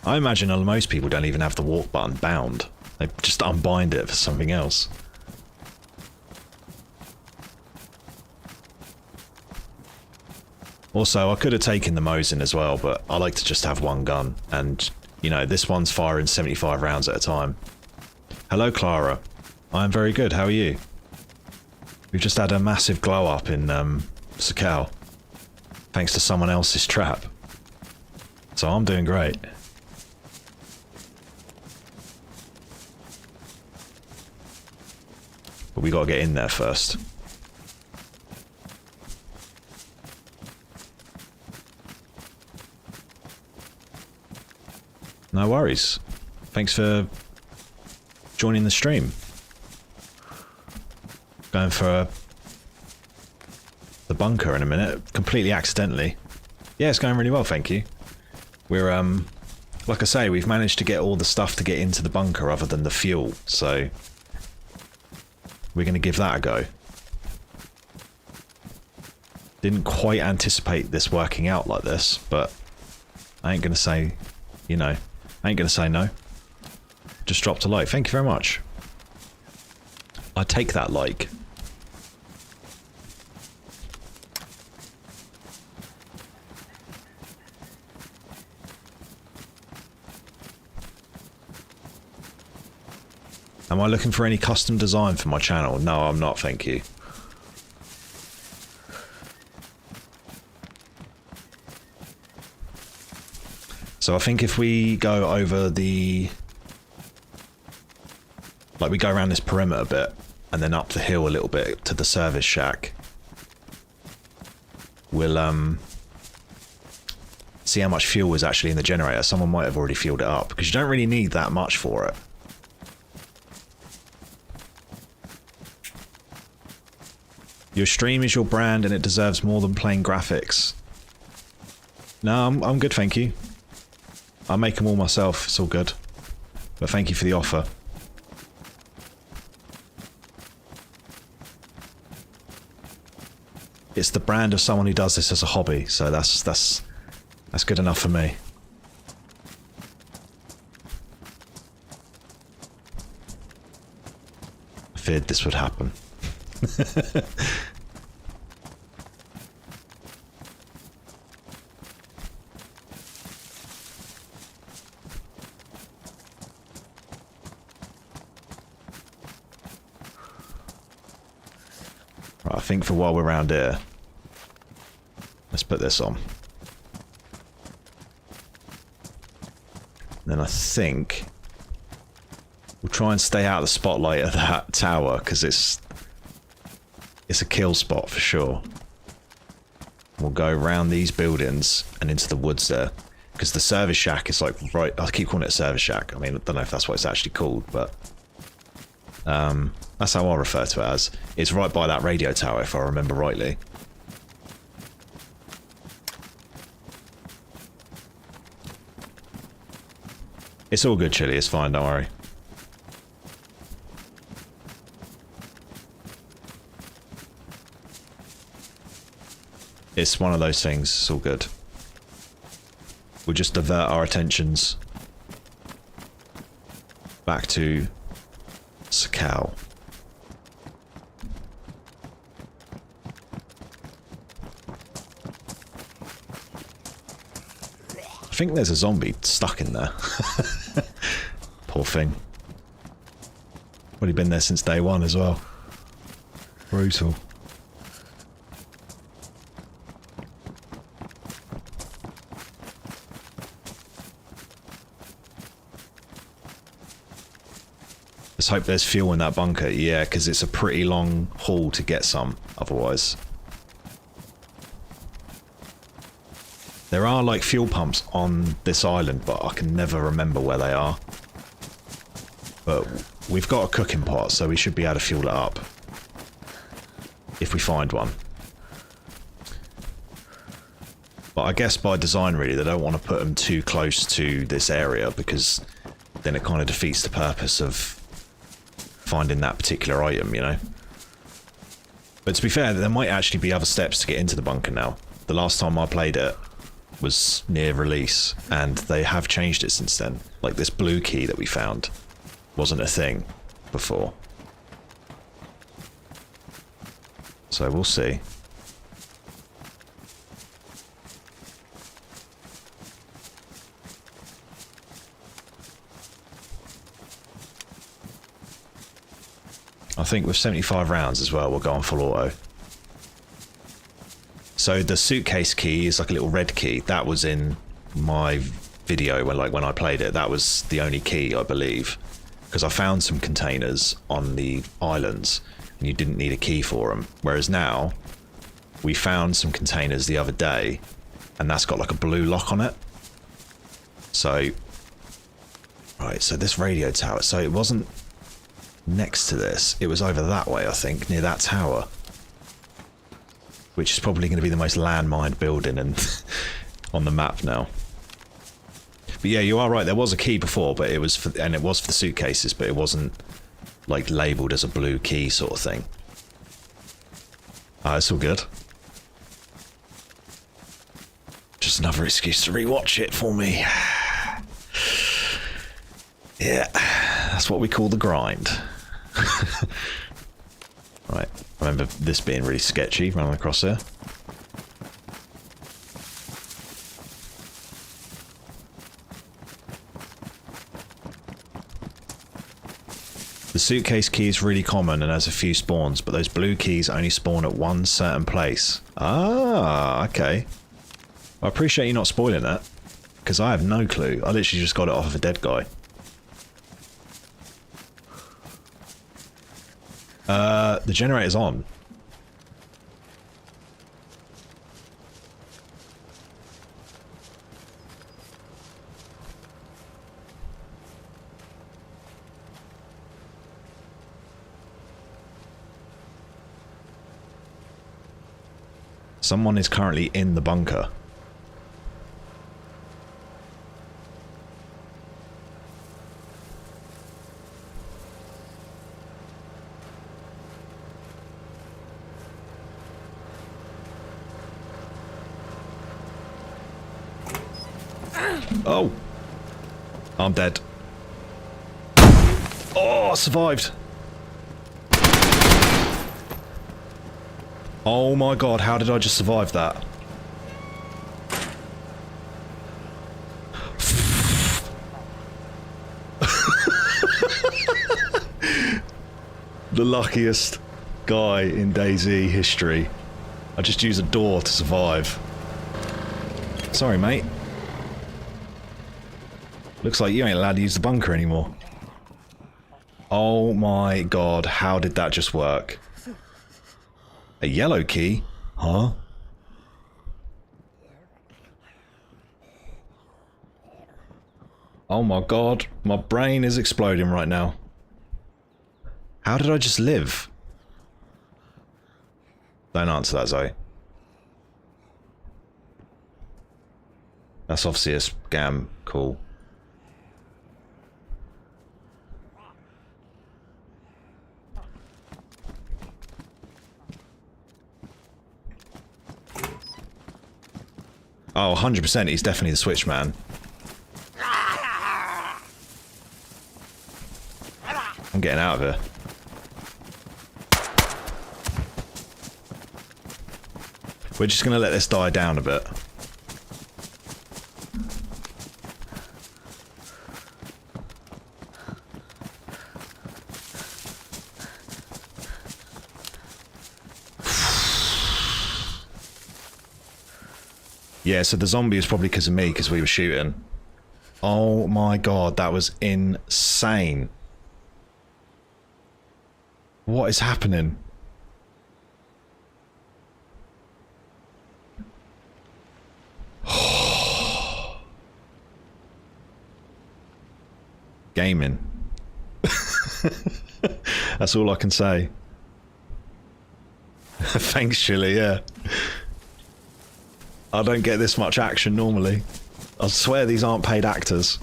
I imagine most people don't even have the walk button bound. They just unbind it for something else. Also, I could have taken the Mosin as well, but I like to just have one gun. And, you know, this one's firing 75 rounds at a time. Hello, Clara. I'm very good. How are you? We've just had a massive glow up in Sakhal. Thanks to someone else's trap. So I'm doing great. But we gotta get in there first. No worries. Thanks for joining the stream. Going for the bunker in a minute, completely accidentally. Yeah, it's going really well, thank you. We're, like I say, we've managed to get all the stuff to get into the bunker other than the fuel, so we're going to give that a go. Didn't quite anticipate this working out like this, but I ain't going to say, you know, I ain't going to say no. Just dropped a like. Thank you very much. I take that like. Am I looking for any custom design for my channel? No, I'm not, thank you. So I think if we go over the... like we go around this perimeter bit, and then up the hill a little bit to the service shack, we'll see how much fuel is actually in the generator. Someone might have already fueled it up, because you don't really need that much for it. Your stream is your brand and it deserves more than plain graphics. No, I'm good, thank you. I make them all myself, it's all good. But thank you for the offer. It it's the brand of someone who does this as a hobby, so that's good enough for me. I feared this would happen. Right, I think for while we're around here, let's put this on. Then I think we'll try and stay out of the spotlight of that tower, because it's a kill spot for sure. We'll go around these buildings and into the woods there, because the service shack is like right. I keep calling it a service shack. I mean, I don't know if that's what it's actually called, but that's how I refer to it as. It's right by that radio tower, if I remember rightly. It's all good, Chili. It's fine, don't worry. It's one of those things. It's all good. We'll just divert our attentions back to Sakhal. I think there's a zombie stuck in there. Poor thing. Well, he'd been there since day one as well. Brutal. Let's hope there's fuel in that bunker. Yeah, because it's a pretty long haul to get some, otherwise. There are like fuel pumps on this island, but I can never remember where they are. But we've got a cooking pot, so we should be able to fuel it up. If we find one. But I guess by design really, they don't want to put them too close to this area, because then it kind of defeats the purpose of finding that particular item, you know? But to be fair, there might actually be other steps to get into the bunker now. The last time I played it was near release, and they have changed it since then. Like this blue key that we found wasn't a thing before. So we'll see. I think with 75 rounds as well, we'll go on full auto. So the suitcase key is like a little red key. That was in my video when I played it. That was the only key, I believe, because I found some containers on the islands and you didn't need a key for them. Whereas now, we found some containers the other day and that's got like a blue lock on it. So, right, so this radio tower, so it wasn't next to this. It was over that way, I think, near that tower. Which is probably going to be the most landmined building on the map now. But yeah, you are right. There was a key before, but it was for the suitcases, but it wasn't like labelled as a blue key sort of thing. Ah, it's all good. Just another excuse to rewatch it for me. Yeah, that's what we call the grind. Right, I remember this being really sketchy running across there. The suitcase key is really common and has a few spawns, but those blue keys only spawn at one certain place. Ah, okay. I appreciate you not spoiling that, because I have no clue. I literally just got it off of a dead guy. The generator's on. Someone is currently in the bunker. Oh! I'm dead. Oh, I survived! Oh my god, how did I just survive that? The luckiest guy in DayZ history. I just used a door to survive. Sorry, mate. Looks like you ain't allowed to use the bunker anymore. Oh my god, how did that just work? A yellow key? Huh? Oh my god, my brain is exploding right now. How did I just live? Don't answer that, Zoe. That's obviously a scam. Cool. Oh, 100%, he's definitely the switch man. I'm getting out of here. We're just gonna let this die down a bit. Yeah, so the zombie was probably because of me, because we were shooting. Oh my god, that was insane. What is happening? Gaming. That's all I can say. Thanks, Chili, yeah. I don't get this much action normally. I swear these aren't paid actors.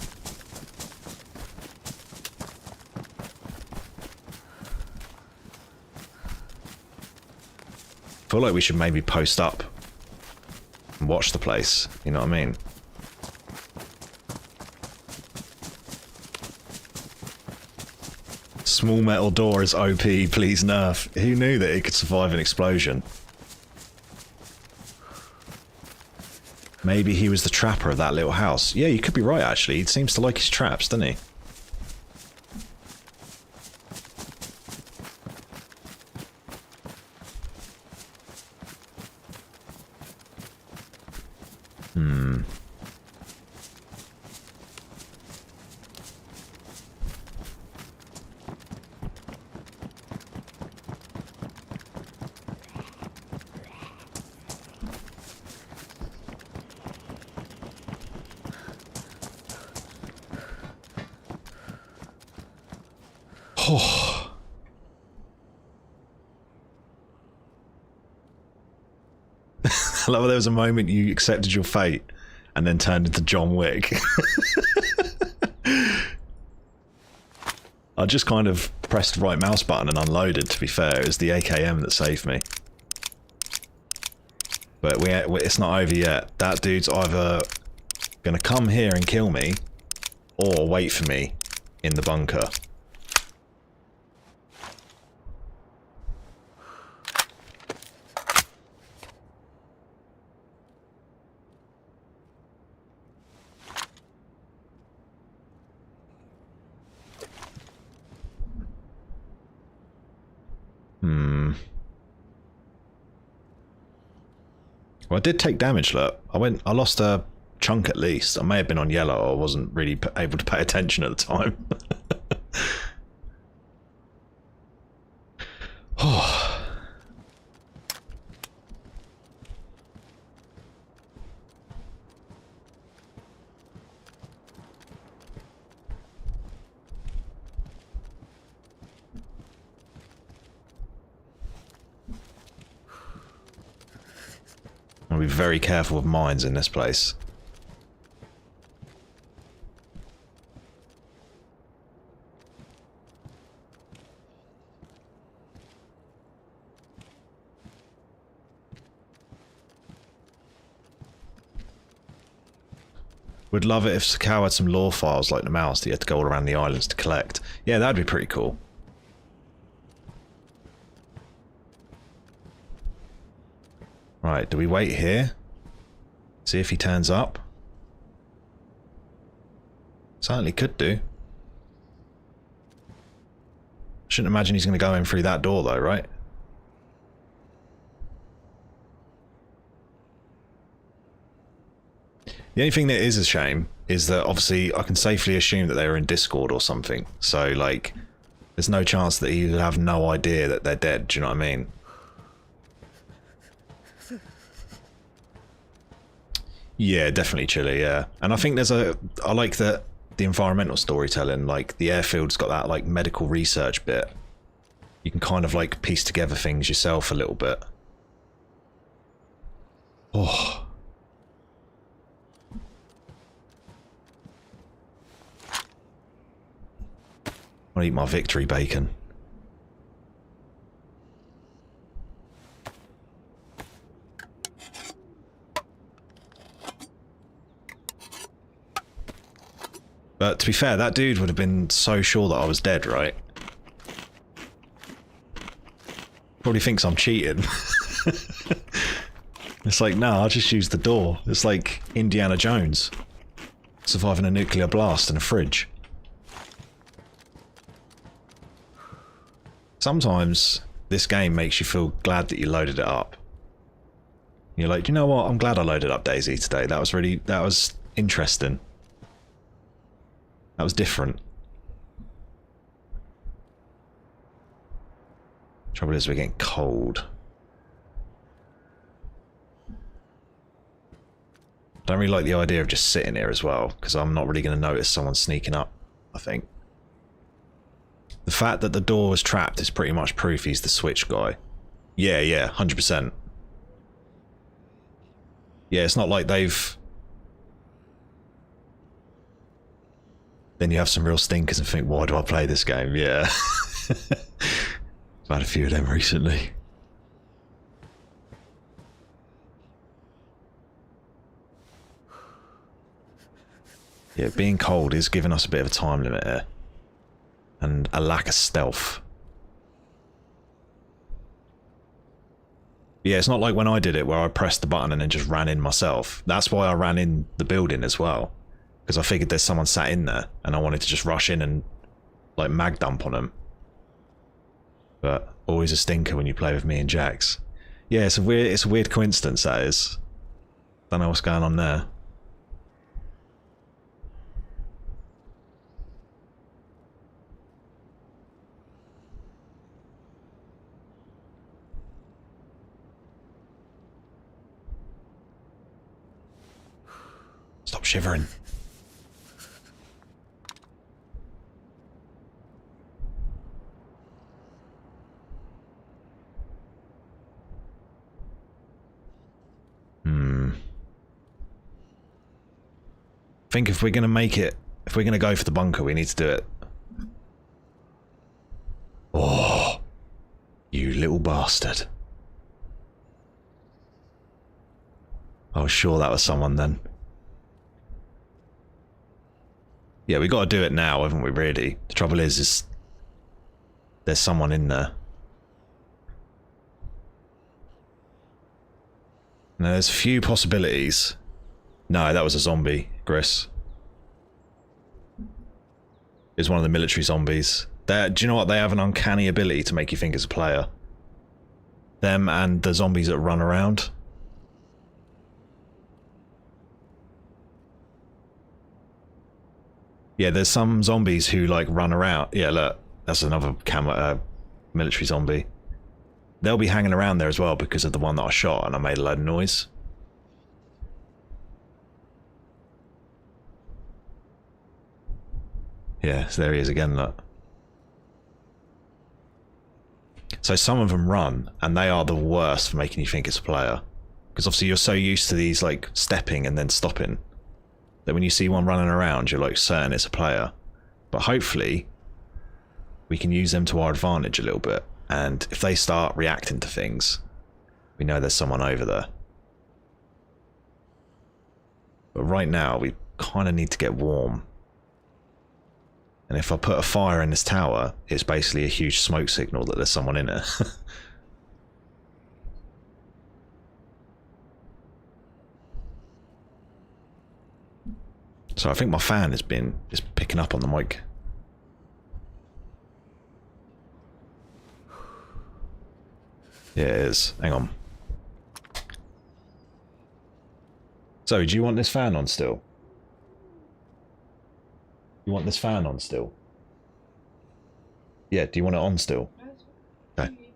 I feel like we should maybe post up and watch the place, you know what I mean? Small metal door is OP, please nerf. Who knew that it could survive an explosion? Maybe he was the trapper of that little house. Yeah, you could be right, actually. He seems to like his traps, doesn't he? Oh. I love how there was a moment you accepted your fate and then turned into John Wick. I just kind of pressed the right mouse button and unloaded, to be fair. It was the AKM that saved me. But it's not over yet. That dude's either gonna come here and kill me, or wait for me in the bunker. Well, I did take damage, look. I lost a chunk at least. I may have been on yellow, or I wasn't really able to pay attention at the time. Oh. I'll be very careful with mines in this place. Would love it if Sakhal had some lore files like the mouse that you had to go all around the islands to collect. Yeah, that'd be pretty cool. Right, do we wait here? See if he turns up? Certainly could do. Shouldn't imagine he's going to go in through that door though, right? The only thing that is a shame is that obviously I can safely assume that they were in Discord or something. So like, there's no chance that he would have no idea that they're dead, do you know what I mean? Yeah, definitely chilly, yeah. And I think I like that the environmental storytelling, like the airfield's got that like medical research bit. You can kind of like piece together things yourself a little bit. Oh. I'll eat my victory bacon. But to be fair, that dude would have been so sure that I was dead, right? Probably thinks I'm cheating. It's like, no, I'll just use the door. It's like Indiana Jones surviving a nuclear blast in a fridge. Sometimes this game makes you feel glad that you loaded it up. You're like, you know what? I'm glad I loaded up DayZ today. That was interesting. That was different. Trouble is we're getting cold. I don't really like the idea of just sitting here as well, because I'm not really going to notice someone sneaking up, I think. The fact that the door was trapped is pretty much proof he's the switch guy. Yeah, 100%. Yeah, it's not like they've... Then you have some real stinkers and think, why do I play this game? Yeah. I've had a few of them recently. Yeah, being cold is giving us a bit of a time limit here. And a lack of stealth. Yeah, it's not like when I did it where I pressed the button and then just ran in myself. That's why I ran in the building as well. Because I figured there's someone sat in there and I wanted to just rush in and like mag dump on them. But always a stinker when you play with me and Jax. Yeah, it's a weird coincidence, that is. Don't know what's going on there. Stop shivering. I think if we're going to make it, if we're going to go for the bunker, we need to do it. Oh, you little bastard. I was sure that was someone then. Yeah, we got to do it now, haven't we, really? The trouble is there's someone in there. Now, there's a few possibilities. No, that was a zombie, Gris. It's one of the military zombies. Do you know what? They have an uncanny ability to make you think it's a player. Them and the zombies that run around. Yeah, there's some zombies who like run around. Yeah, look, that's another military zombie. They'll be hanging around there as well because of the one that I shot and I made a load of noise. Yeah, so there he is again, look. So some of them run, and they are the worst for making you think it's a player. Because obviously you're so used to these like stepping and then stopping, that when you see one running around, you're like certain it's a player. But hopefully, we can use them to our advantage a little bit. And if they start reacting to things, we know there's someone over there. But right now, we've kind of need to get warm. And if I put a fire in this tower, it's basically a huge smoke signal that there's someone in it. So I think my fan is picking up on the mic. Yeah, it is. Hang on. So, do you want this fan on still? You want this fan on still? Yeah, do you want it on still? Okay.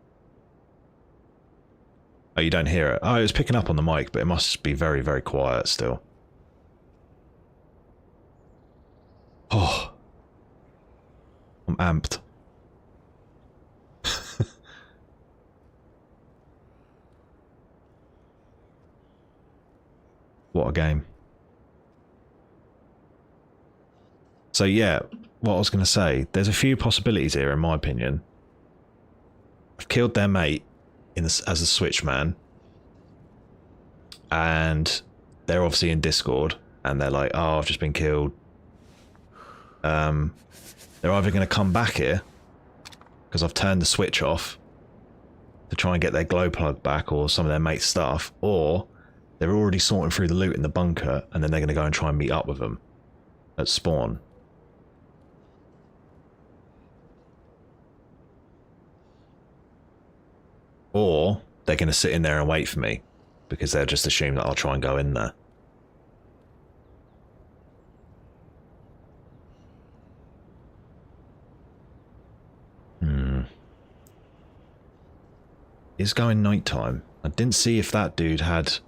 Oh, you don't hear it? Oh, it was picking up on the mic, but it must be very, very quiet still. Oh. I'm amped. What a game. So yeah, what I was going to say, there's a few possibilities here in my opinion. I've killed their mate as a switchman. And they're obviously in Discord and they're like, oh, I've just been killed. They're either going to come back here because I've turned the switch off to try and get their glow plug back or some of their mate's stuff, or they're already sorting through the loot in the bunker and then they're going to go and try and meet up with them at spawn. Or they're going to sit in there and wait for me because they'll just assume that I'll try and go in there. It's going nighttime. I didn't see if that dude had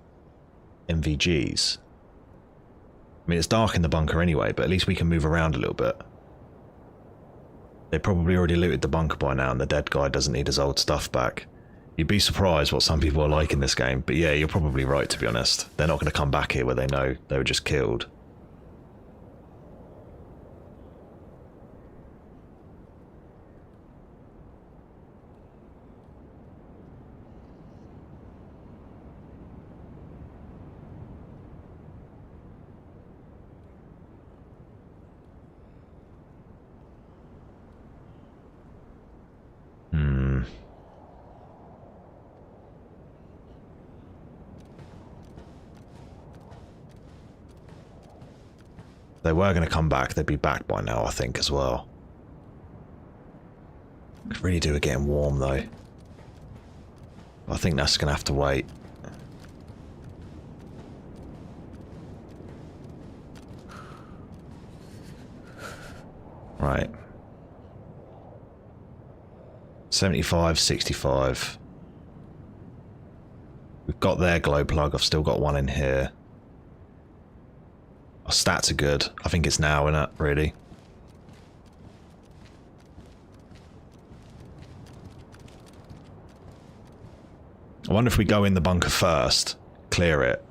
MVGs. I mean, it's dark in the bunker anyway, but at least we can move around a little bit. They probably already looted the bunker by now and the dead guy doesn't need his old stuff back. You'd be surprised what some people are like in this game, but yeah, you're probably right to be honest. They're not going to come back here where they know they were just killed. They were going to come back, they'd be back by now, I think, as well. Could really do with getting warm, though. I think that's going to have to wait. Right. 75, 65. We've got their glow plug, I've still got one in here. Our stats are good. I think it's now, innit, really? I wonder if we go in the bunker first, clear it,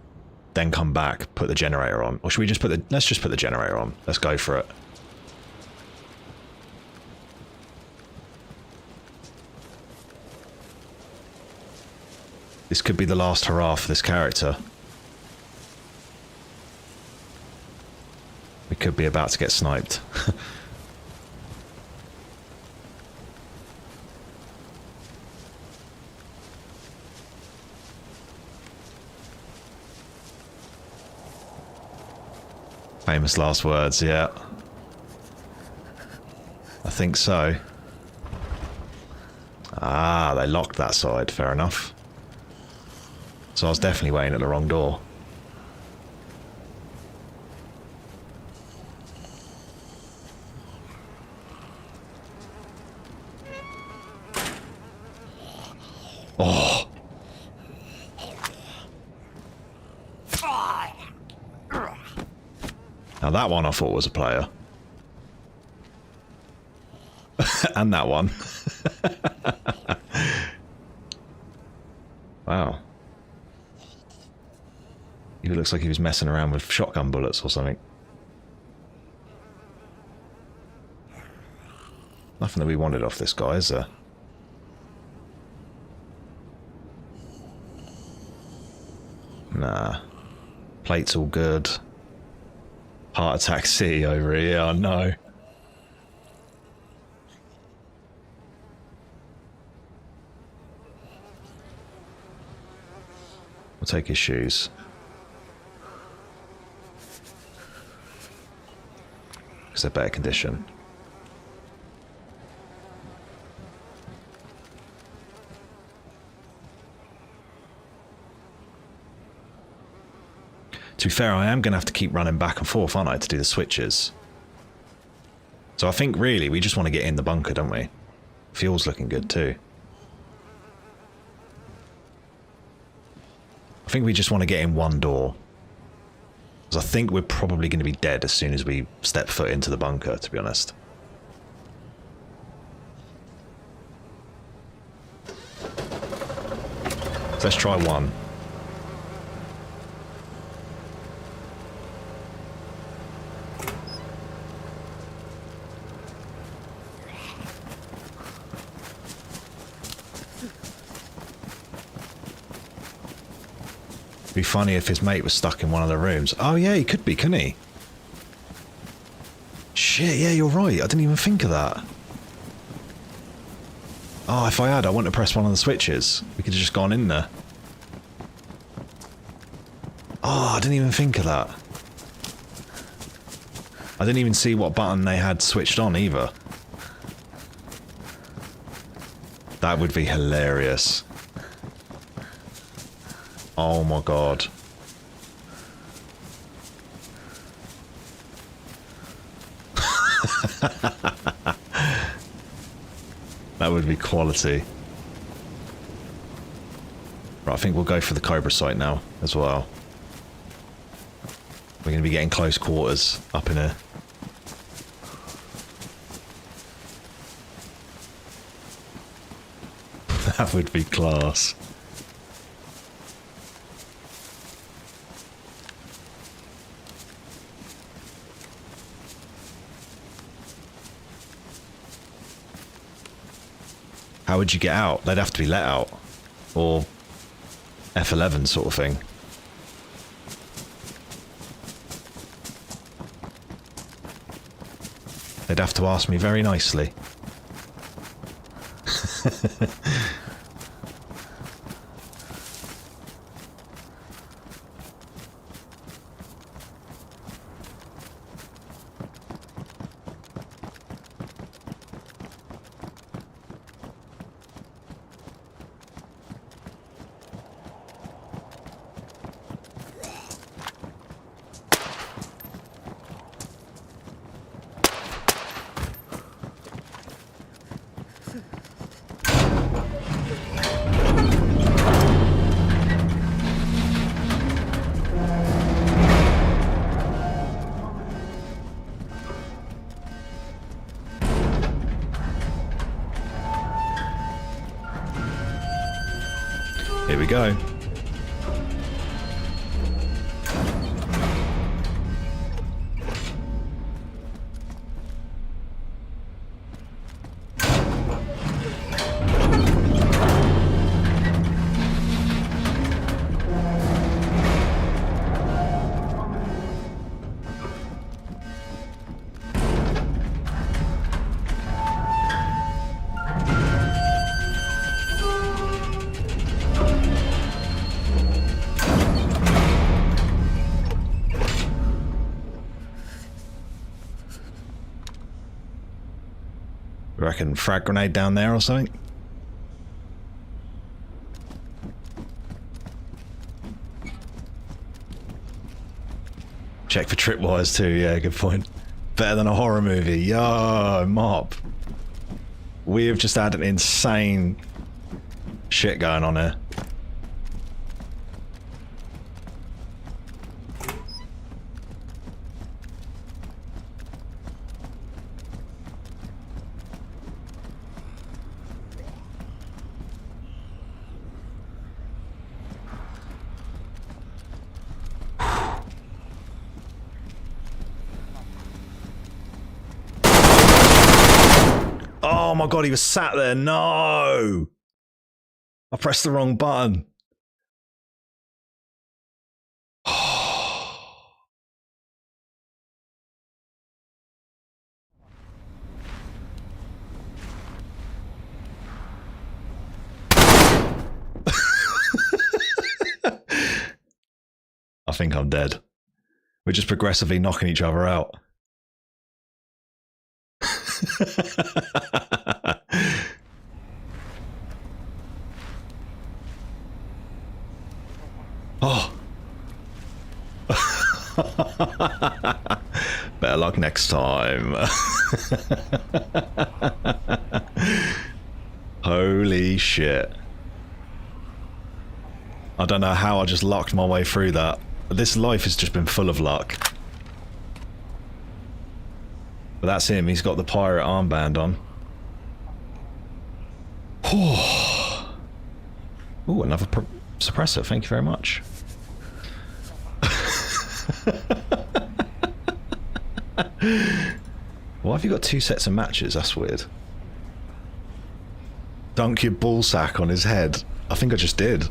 then come back, put the generator on. Or should we just put the... Let's just put the generator on. Let's go for it. This could be the last hurrah for this character. We could be about to get sniped. Famous last words, yeah. I think so. Ah, they locked that side, fair enough. So I was definitely waiting at the wrong door. Oh. Now that one I thought was a player. And that one. Wow. He looks like he was messing around with shotgun bullets or something. Nothing that we wanted off this guy, is there? Nah. Plate's all good. Heart attack city over here, yeah, I know. We'll take his shoes. Because they're better condition. To be fair, I am going to have to keep running back and forth, aren't I, to do the switches. So I think really we just want to get in the bunker, don't we? Fuel's looking good too. I think we just want to get in one door. Because I think we're probably going to be dead as soon as we step foot into the bunker, to be honest. So let's try one. Be funny if his mate was stuck in one of the rooms. Oh yeah, he could be, couldn't he? Shit, yeah, you're right. I didn't even think of that. Oh, if I had, I wouldn't have pressed one of the switches. We could have just gone in there. Oh, I didn't even think of that. I didn't even see what button they had switched on either. That would be hilarious. Oh my god. That would be quality. Right, I think we'll go for the Cobra site now as well. We're going to be getting close quarters up in here. That would be class. How would you get out? They'd have to be let out. Or F11 sort of thing. They'd have to ask me very nicely. Here we go. Reckon frag grenade down there or something? Check for tripwires too, yeah, good point. Better than a horror movie. Yo, mop. We have just had an insane shit going on here. Oh my god, he was sat there. No! I pressed the wrong button. think I'm dead. We're just progressively knocking each other out. Oh. Better luck next time. Holy shit. I don't know how I just lucked my way through that. This life has just been full of luck. But that's him, he's got the pirate armband on. Ooh, another suppressor, thank you very much. Why have you got two sets of matches? That's weird. Dunk your ballsack on his head. I think I just did.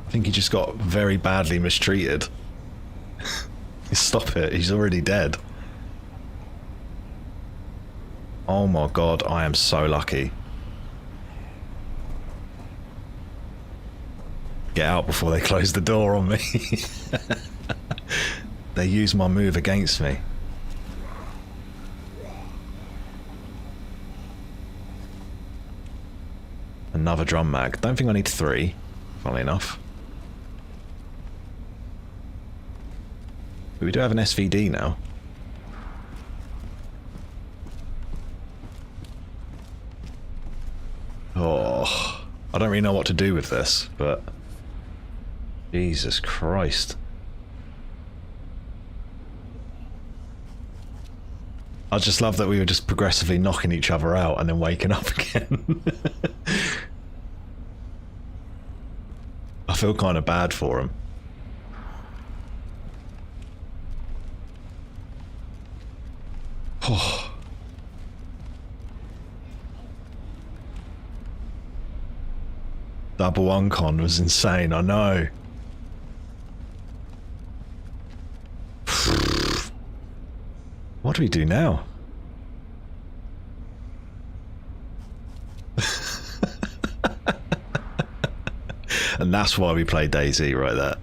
I think he just got very badly mistreated. Stop it, he's already dead. Oh my god, I am so lucky. Get out before they close the door on me. They use my move against me. Another drum mag. Don't think I need 3, funnily enough. But we do have an SVD now. Oh, I don't really know what to do with this, but... Jesus Christ. I just love that we were just progressively knocking each other out and then waking up again. I feel kind of bad for him. Oh. Double uncon was insane, I know. What do we do now? And that's why we play DayZ right there.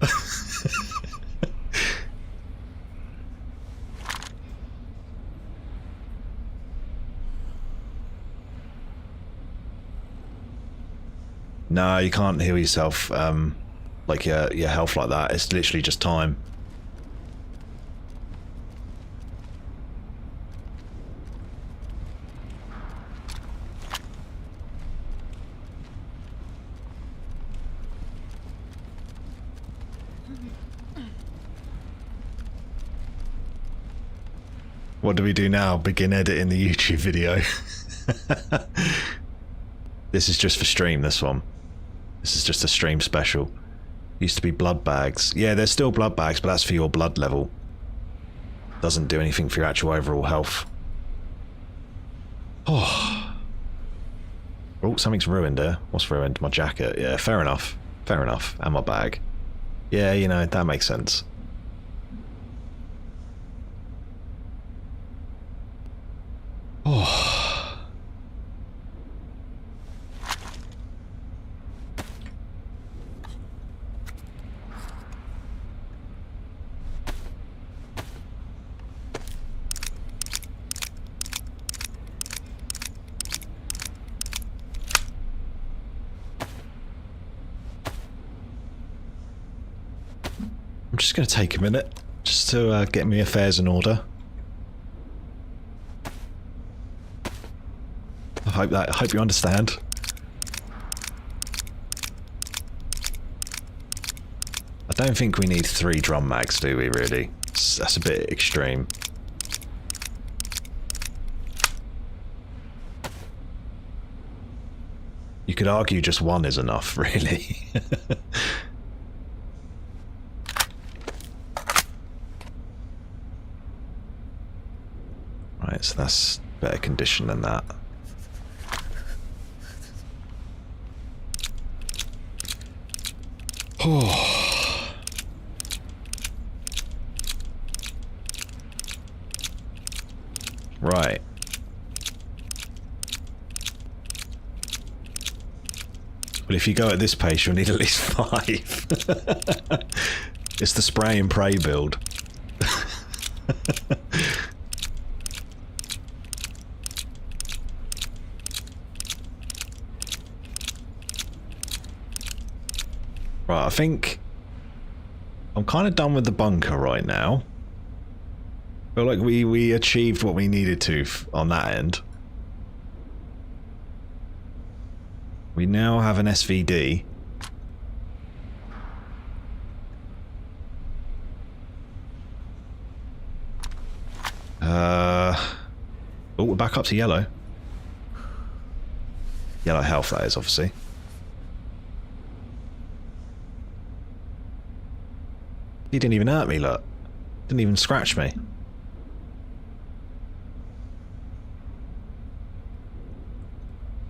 No, you can't heal yourself, like your health like that. It's literally just time. What do we do now? Begin editing the YouTube video. This is just for stream, this one. This is just a stream special. Used to be blood bags. Yeah, there's still blood bags, but that's for your blood level. Doesn't do anything for your actual overall health. Oh. Oh, something's ruined there. What's ruined? My jacket. Yeah, fair enough. Fair enough. And my bag. Yeah, you know, that makes sense. Oh. I'm just going to take a minute just to get my affairs in order. I hope you understand. I don't think we need 3 drum mags, do we, really? That's a bit extreme. You could argue just 1 is enough, really. Right, so that's better condition than that. Oh. Right. But if you go at this pace, you'll need at least 5. It's the spray and pray build. Right, I think I'm kind of done with the bunker right now. Feel like we achieved what we needed to on that end. We now have an SVD. Oh, we're back up to yellow. Yellow health, that is, obviously. He didn't even hurt me, look. Didn't even scratch me.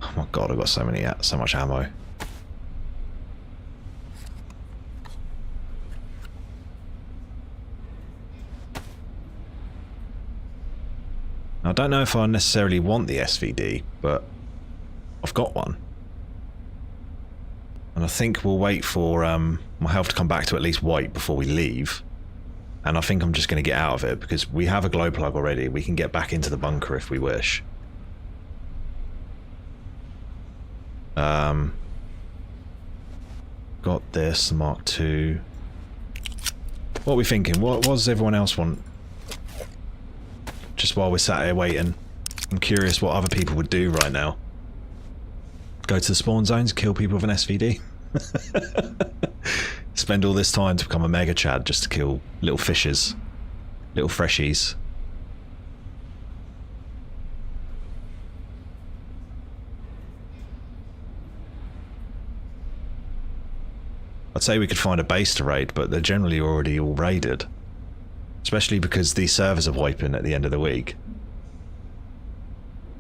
Oh my god, I've got so much ammo. Now, I don't know if I necessarily want the SVD, but I've got one. And I think we'll wait for my health to come back to at least white before we leave. And I think I'm just going to get out of it because we have a glow plug already. We can get back into the bunker if we wish. Got this, Mark II. What are we thinking? What does everyone else want? Just while we're sat here waiting. I'm curious what other people would do right now. Go to the spawn zones, kill people with an SVD. Spend all this time to become a mega chad just to kill little fishes. Little freshies. I'd say we could find a base to raid, but they're generally already all raided. Especially because these servers are wiping at the end of the week.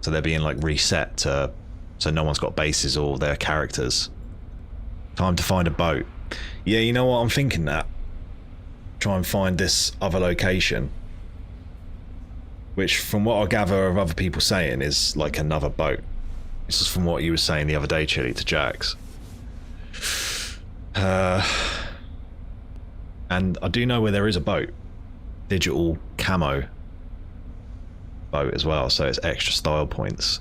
So they're being like reset to... so no one's got bases or their characters. Time to find a boat. Yeah, you know what? I'm thinking that. Try and find this other location. Which, from what I gather of other people saying, is like another boat. This is from what you were saying the other day, Chili, to Jax. And I do know where there is a boat. Digital camo boat as well, so it's extra style points.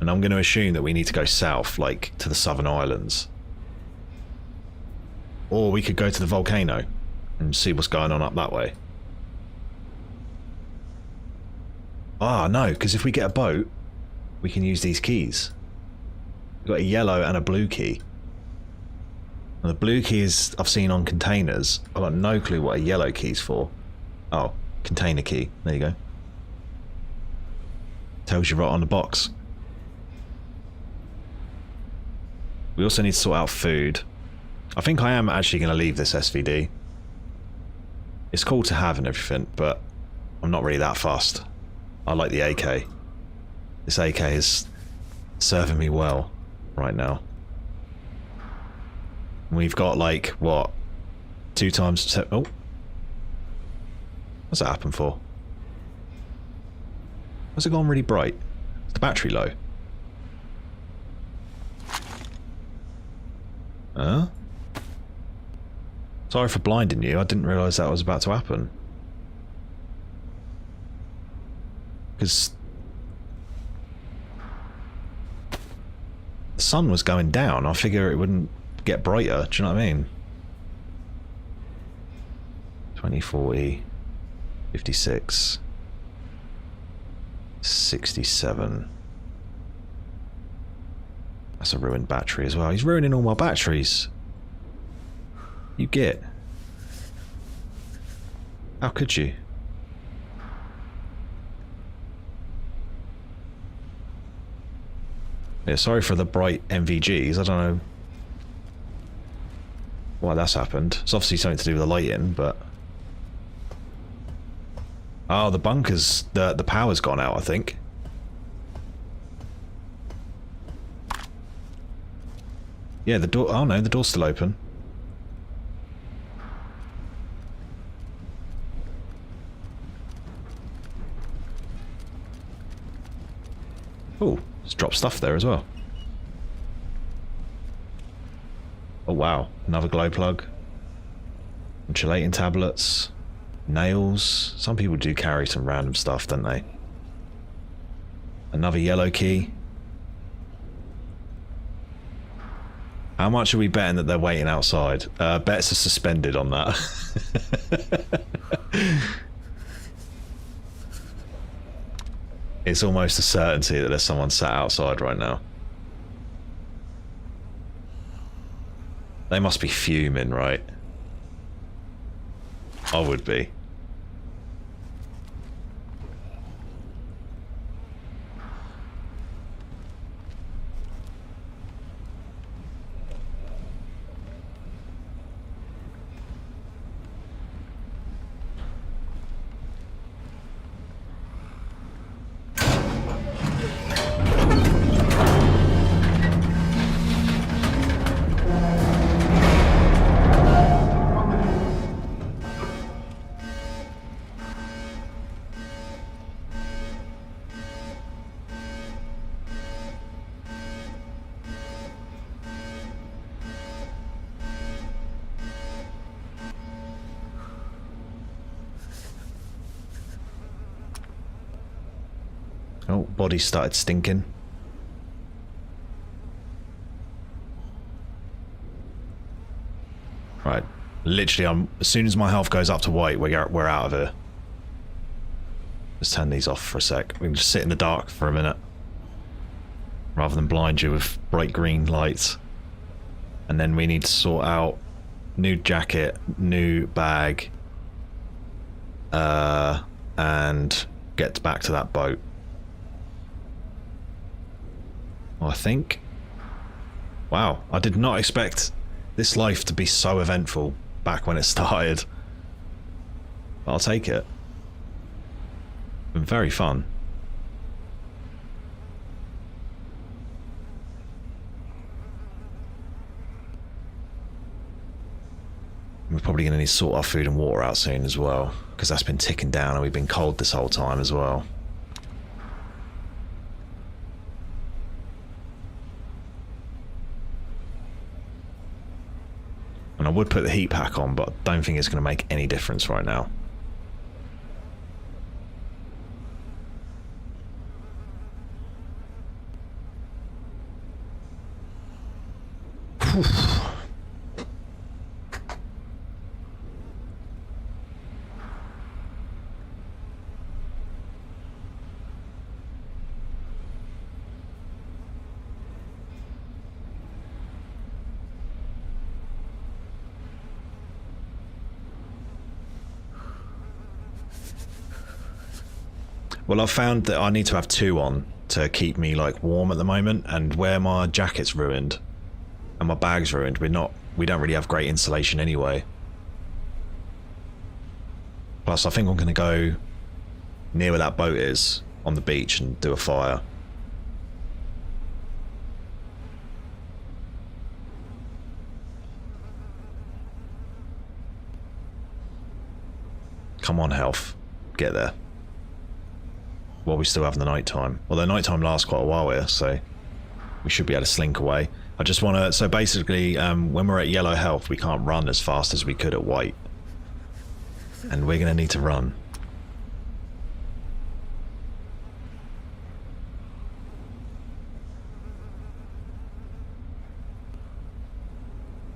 And I'm going to assume that we need to go south, like to the Southern Islands. Or we could go to the volcano and see what's going on up that way. Ah, no, because if we get a boat, we can use these keys. We've got a yellow and a blue key. And the blue key is I've seen on containers. I've got no clue what a yellow key's for. Oh, container key. There you go. Tells you right on the box. We also need to sort out food. I think I am actually going to leave this SVD. It's cool to have and everything, but I'm not really that fussed. I like the AK. This AK is serving me well right now. We've got like, what? 2 times... oh. What's that happen for? What's it gone really bright? Is the battery low? Huh? Sorry for blinding you, I didn't realise that was about to happen. Because... the sun was going down, I figure it wouldn't get brighter, do you know what I mean? 2040, 56, 67. That's a ruined battery as well. He's ruining all my batteries. You get. How could you? Yeah, sorry for the bright MVGs. I don't know why that's happened. It's obviously something to do with the lighting, but... oh, the bunker's... the power's gone out, I think. Yeah, the door... oh no, the door's still open. drop stuff there as well. Oh wow, another glow plug. Gelatin tablets. Nails. Some people do carry some random stuff, don't they? Another yellow key. How much are we betting that they're waiting outside? Bets are suspended on that. It's almost a certainty that there's someone sat outside right now. They must be fuming, right? I would be. Oh, body started stinking. Right, literally, as soon as my health goes up to white, we're out of here. Let's turn these off for a sec. We can just sit in the dark for a minute, rather than blind you with bright green lights. And then we need to sort out new jacket, new bag, and get back to that boat. I think. Wow, I did not expect this life to be so eventful back when it started. But I'll take it. Been very fun. We're probably going to need to sort our food and water out soon as well, because that's been ticking down and we've been cold this whole time as well. And I would put the heat pack on, but I don't think it's going to make any difference right now. Well, I've found that I need to have two on to keep me like warm at the moment, and where my jacket's ruined and my bag's ruined, we don't really have great insulation anyway. Plus, I think I'm going to go near where that boat is on the beach and do a fire. Come on, health. Get there. While we still have the night time. Although night time lasts quite a while here, so we should be able to slink away. I just want to... So basically, when we're at yellow health, we can't run as fast as we could at white. And we're going to need to run.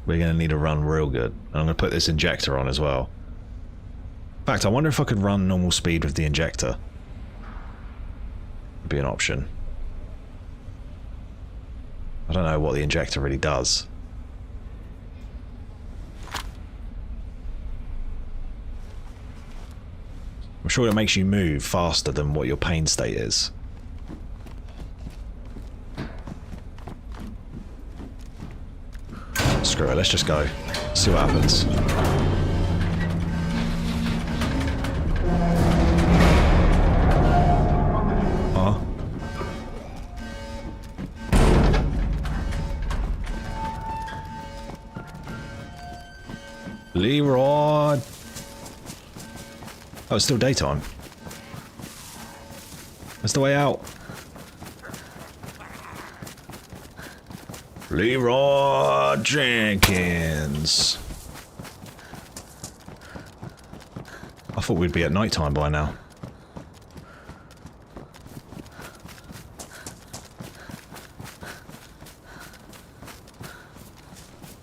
We're going to need to run real good. And I'm going to put this injector on as well. In fact, I wonder if I could run normal speed with the injector. Be an option. I don't know what the injector really does. I'm sure it makes you move faster than what your pain state is. Screw it, let's just go. See what happens. Leroy! Oh, it's still daytime. That's the way out. Leroy Jenkins. I thought we'd be at night time by now.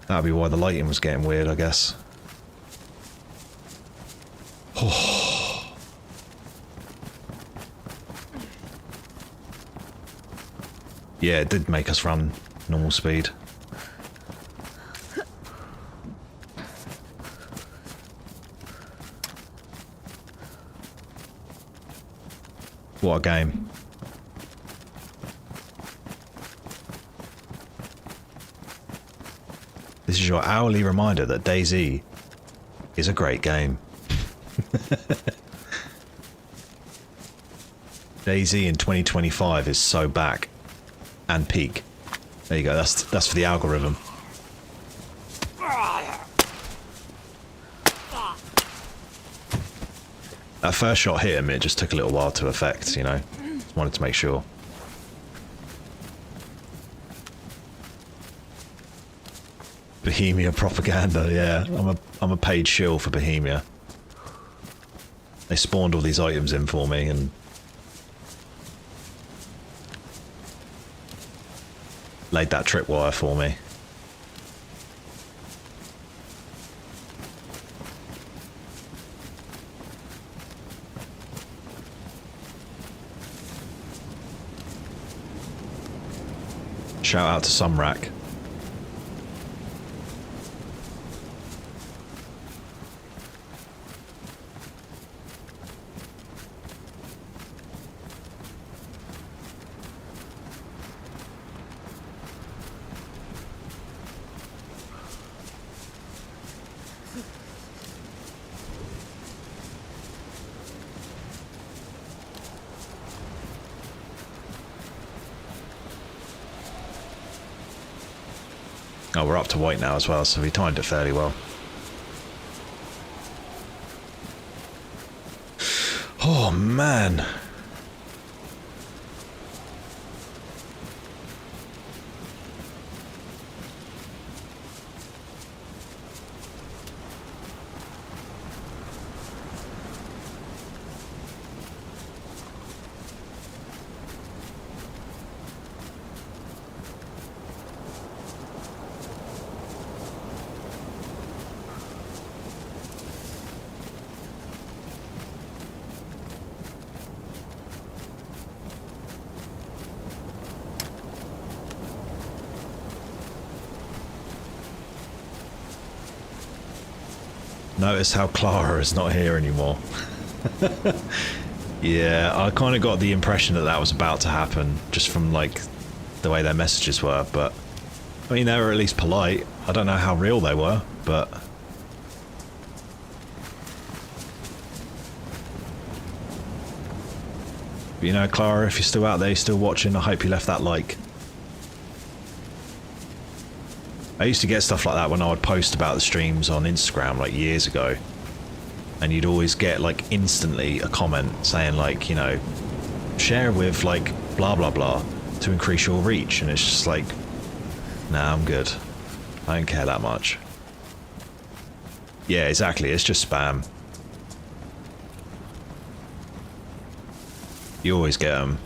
That'd be why the lighting was getting weird, I guess. Yeah, it did make us run normal speed. What a game. This is your hourly reminder that DayZ is a great game. DayZ in 2025 is so back. And peak. There you go, that's for the algorithm. That first shot hit him, it just took a little while to affect, you know. Just wanted to make sure. Bohemia propaganda, yeah. I'm a paid shill for Bohemia. They spawned all these items in for me and laid that tripwire for me. Shout out to Sumrack. Oh, we're up to white now as well, so we timed it fairly well. Oh, man. Notice how Clara is not here anymore. Yeah, I kind of got the impression that that was about to happen, just from, like, the way their messages were, but... I mean, they were at least polite. I don't know how real they were, but... But you know, Clara, if you're still out there, you're still watching, I hope you left that like. I used to get stuff like that when I would post about the streams on Instagram like years ago. And you'd always get like instantly a comment saying like, you know, share with like blah blah blah to increase your reach. And it's just like, nah, I'm good. I don't care that much. Yeah, exactly. It's just spam. You always get them.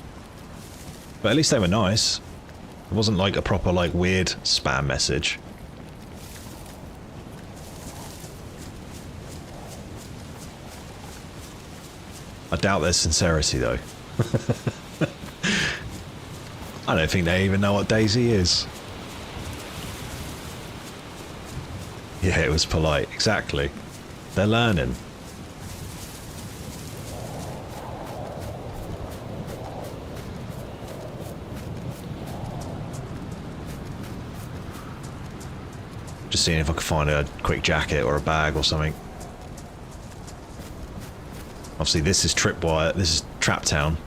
But at least they were nice. It wasn't like a proper like weird spam message. I doubt their sincerity though. I don't think they even know what DayZ is. Yeah, it was polite. Exactly. They're learning. Just seeing if I could find a quick jacket or a bag or something. Obviously this is Tripwire, this is Trap Town.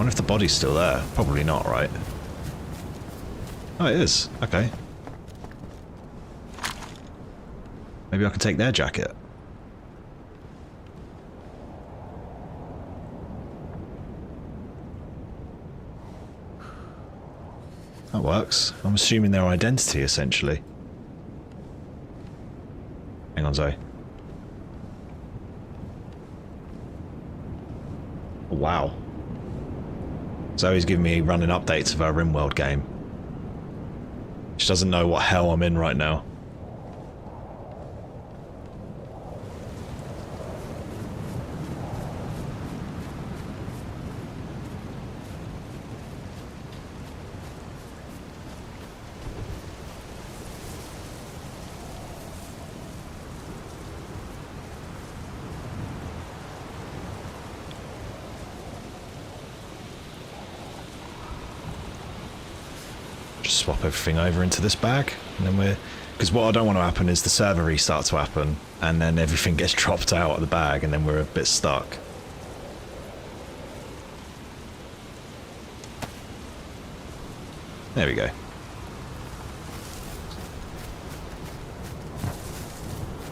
wonder if the body's still there. Probably not, right? Oh, it is. Okay. Maybe I can take their jacket. That works. I'm assuming their identity, essentially. Hang on, Zoe. Oh, wow. Zoe's giving me running updates of her RimWorld game. She doesn't know what hell I'm in right now. Swap everything over into this bag, and then we're... Because what I don't want to happen is the server restart to happen, and then everything gets dropped out of the bag, and then we're a bit stuck. There we go.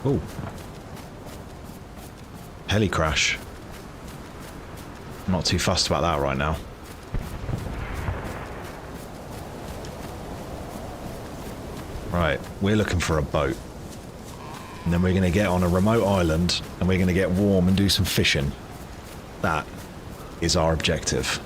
Ooh. Heli crash. I'm not too fussed about that right now. Right, we're looking for a boat. And then we're going to get on a remote island and we're going to get warm and do some fishing. That is our objective.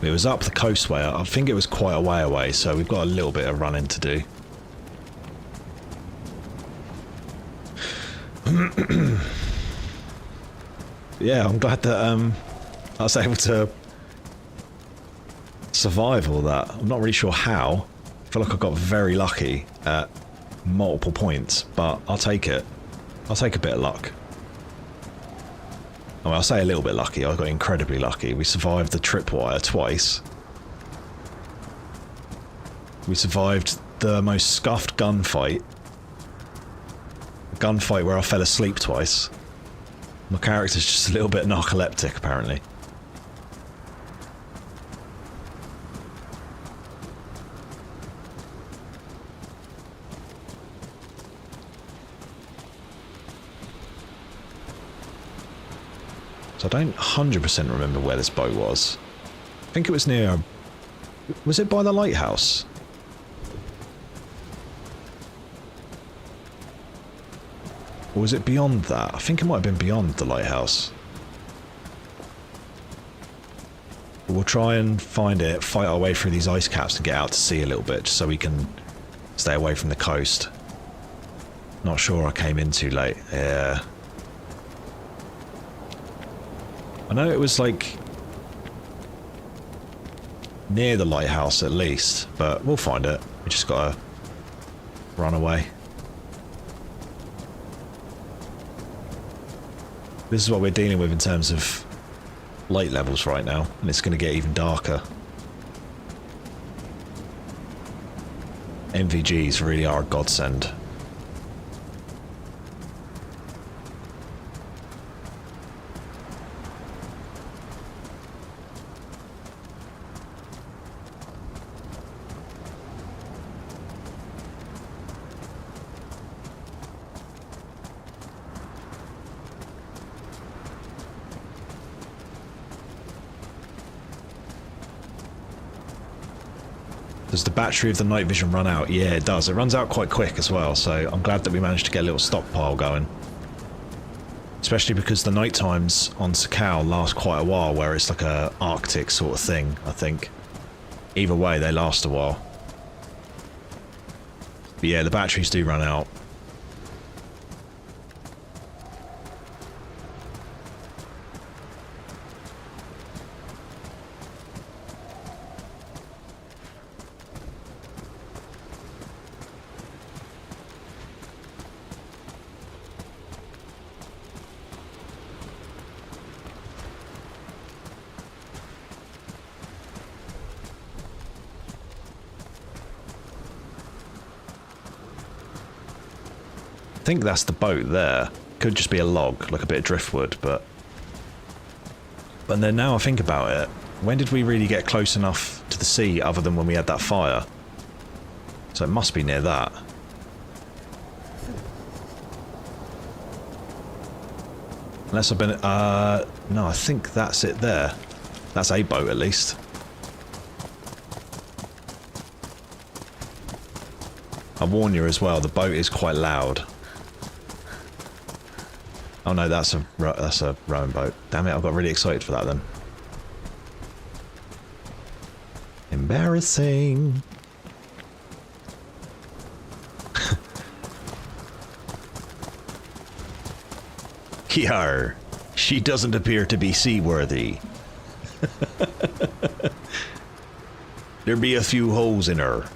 It was up the coastway. I think it was quite a way away, so we've got a little bit of running to do. Yeah, I'm glad that I was able to survive all that. I'm not really sure how. I feel like I got very lucky at multiple points, but I'll take it. I'll take a bit of luck. Well, I'll say a little bit lucky. I got incredibly lucky. We survived the tripwire twice. We survived the most scuffed gunfight. A gunfight where I fell asleep twice. My character's just a little bit narcoleptic, apparently. So I don't 100% remember where this boat was. I think it was near... Was it by the lighthouse? Or was it beyond that? I think it might have been beyond the lighthouse. But we'll try and find it, fight our way through these ice caps and get out to sea a little bit, just so we can stay away from the coast. Not sure I came in too late. Yeah. I know it was like near the lighthouse at least, but we'll find it. We just gotta run away. This is what we're dealing with in terms of light levels right now, and it's gonna get even darker. MVGs really are a godsend. Does the battery of the night vision run out? Yeah, it does. It runs out quite quick as well, so I'm glad that we managed to get a little stockpile going. Especially because the night times on Sakhal last quite a while, where it's like a Arctic sort of thing, I think. Either way, they last a while. But yeah, the batteries do run out. think that's the boat there. Could just be a log, like a bit of driftwood, but then now I think about it, when did we really get close enough to the sea other than when we had that fire? So it must be near that. Unless I've been... no, I think that's it there. That's a boat, at least. I warn you as well, the boat is quite loud. Oh no, that's a rowing boat. Damn it, I got really excited for that then. Embarrassing. Yar, she doesn't appear to be seaworthy. There be a few holes in her.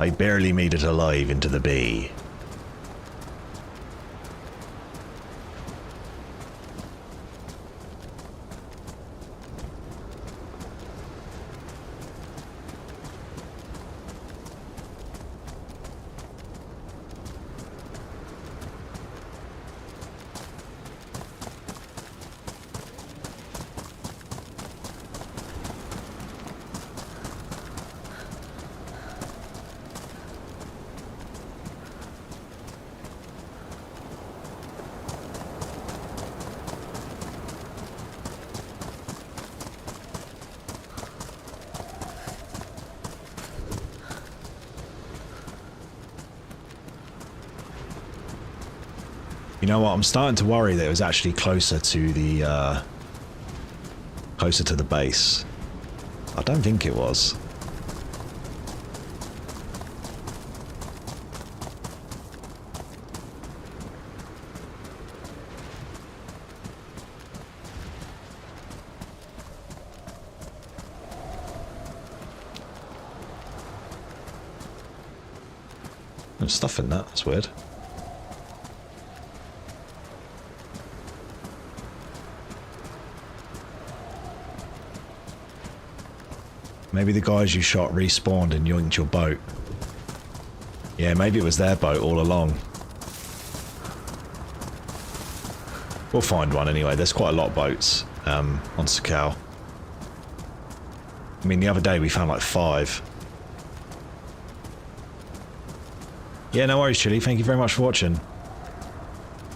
I barely made it alive into the bay. You know what? I'm starting to worry that it was actually closer to the base. I don't think it was. There's stuff in that. That's weird. Maybe the guys you shot respawned and yoinked your boat. Yeah, maybe it was their boat all along. We'll find one anyway. There's quite a lot of boats on Sakhal. I mean, the other day we found like 5. Yeah, no worries, Chili. Thank you very much for watching.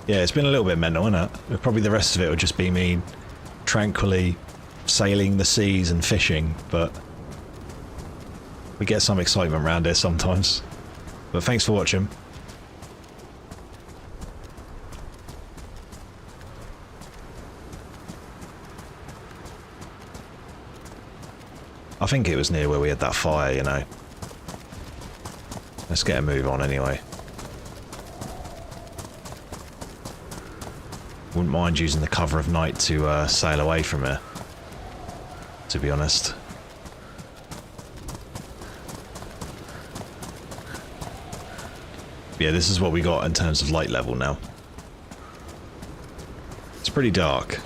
Yeah, it's been a little bit mental, isn't it? Probably the rest of it will just be me tranquilly sailing the seas and fishing, but we get some excitement around here sometimes. But thanks for watching. I think it was near where we had that fire, you know. Let's get a move on anyway. Wouldn't mind using the cover of night to sail away from here, to be honest. Yeah, this is what we got in terms of light level now. It's pretty dark.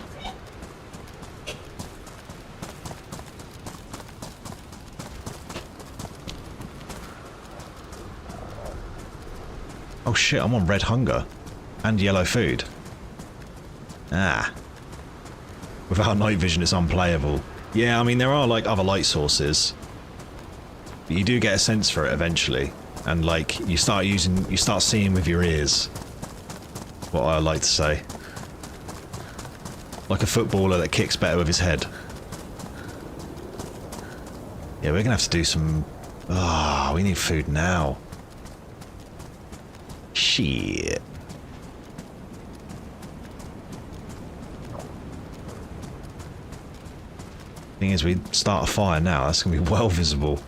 Oh shit, I'm on red hunger. And yellow food. Ah. Without night vision it's unplayable. Yeah, I mean there are like other light sources. But you do get a sense for it eventually. And like, you start seeing with your ears. What I like to say. Like a footballer that kicks better with his head. Yeah, we're gonna have to do some... Ah, we need food now. Shit. Thing is, we start a fire now, that's gonna be well visible.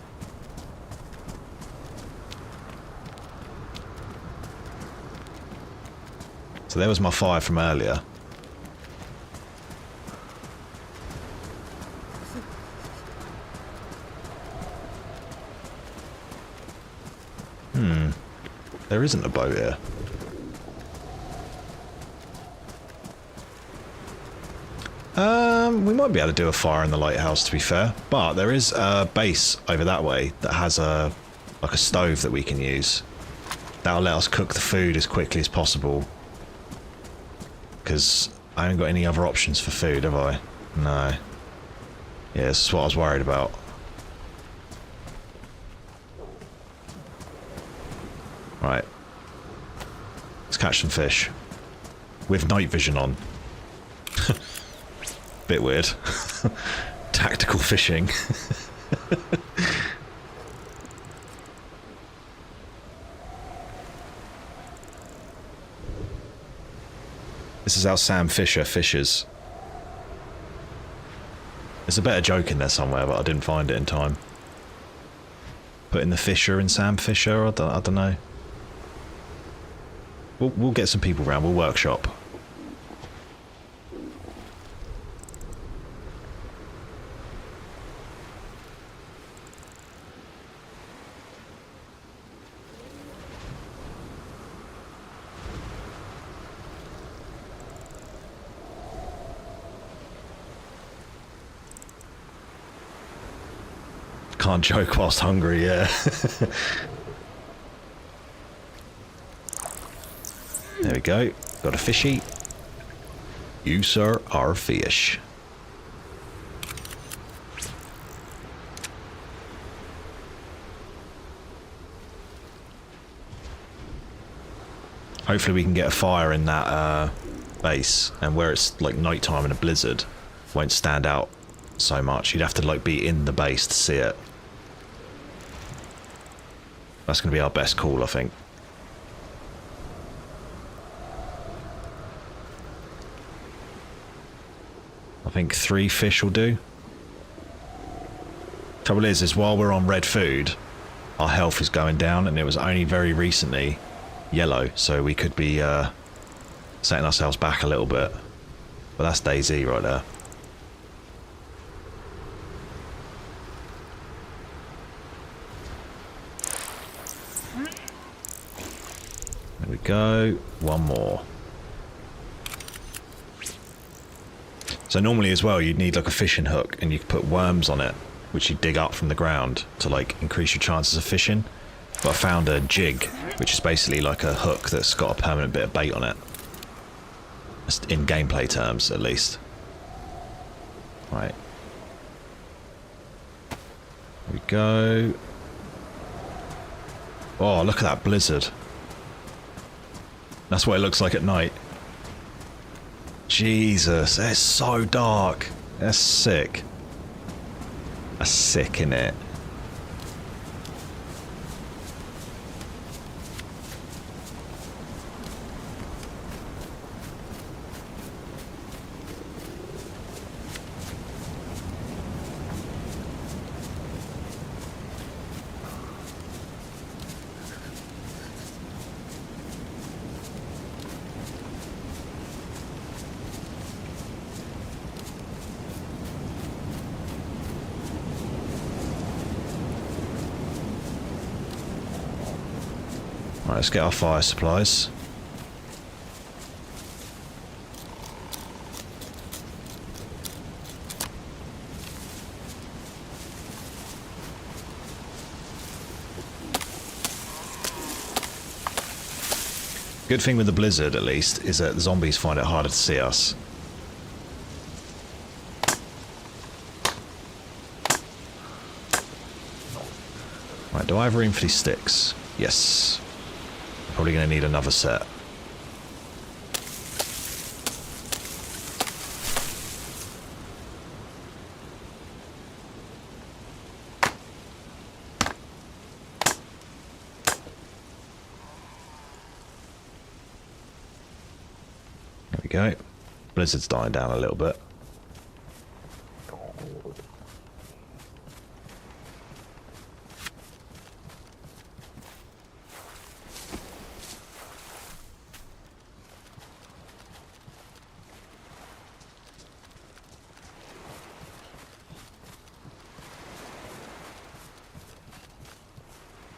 So there was my fire from earlier. There isn't a boat here. We might be able to do a fire in the lighthouse, to be fair. But there is a base over that way that has like a stove that we can use. That'll let us cook the food as quickly as possible. Because I haven't got any other options for food, have I? No. Yeah, this is what I was worried about. Right. Let's catch some fish. With night vision on. Bit weird. Tactical fishing. This is how Sam Fisher fishes. There's a better joke in there somewhere, but I didn't find it in time. Putting the Fisher in Sam Fisher, I don't know. We'll get some people around, we'll workshop. Can't joke whilst hungry, yeah. There we go. Got a fishy. You, sir, are a fish. Hopefully we can get a fire in that base, and where it's like nighttime in a blizzard, won't stand out so much. You'd have to like be in the base to see it. That's going to be our best call, I think. I think 3 fish will do. Trouble is while we're on red food, our health is going down, and it was only very recently yellow, so we could be setting ourselves back a little bit. But that's DayZ right there. There we go. One more. So normally as well, you'd need like a fishing hook, and you could put worms on it, which you dig up from the ground to like increase your chances of fishing. But I found a jig, which is basically like a hook that's got a permanent bit of bait on it. In gameplay terms, at least. Right. Here we go. Oh, look at that blizzard. That's what it looks like at night. Jesus, it's so dark. That's sick. That's sick, innit? Right, let's get our fire supplies. Good thing with the blizzard, at least, is that the zombies find it harder to see us. Right, do I have room for these sticks? Yes. Probably going to need another set. There we go. Blizzard's dying down a little bit.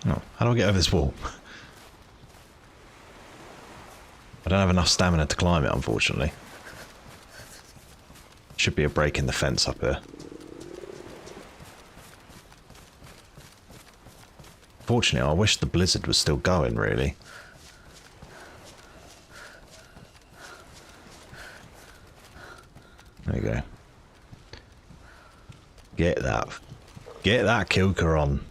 Oh, how do I get over this wall? I don't have enough stamina to climb it, unfortunately. should be a break in the fence up here. Fortunately, I wish the blizzard was still going, really. There you go. Get that kilker on.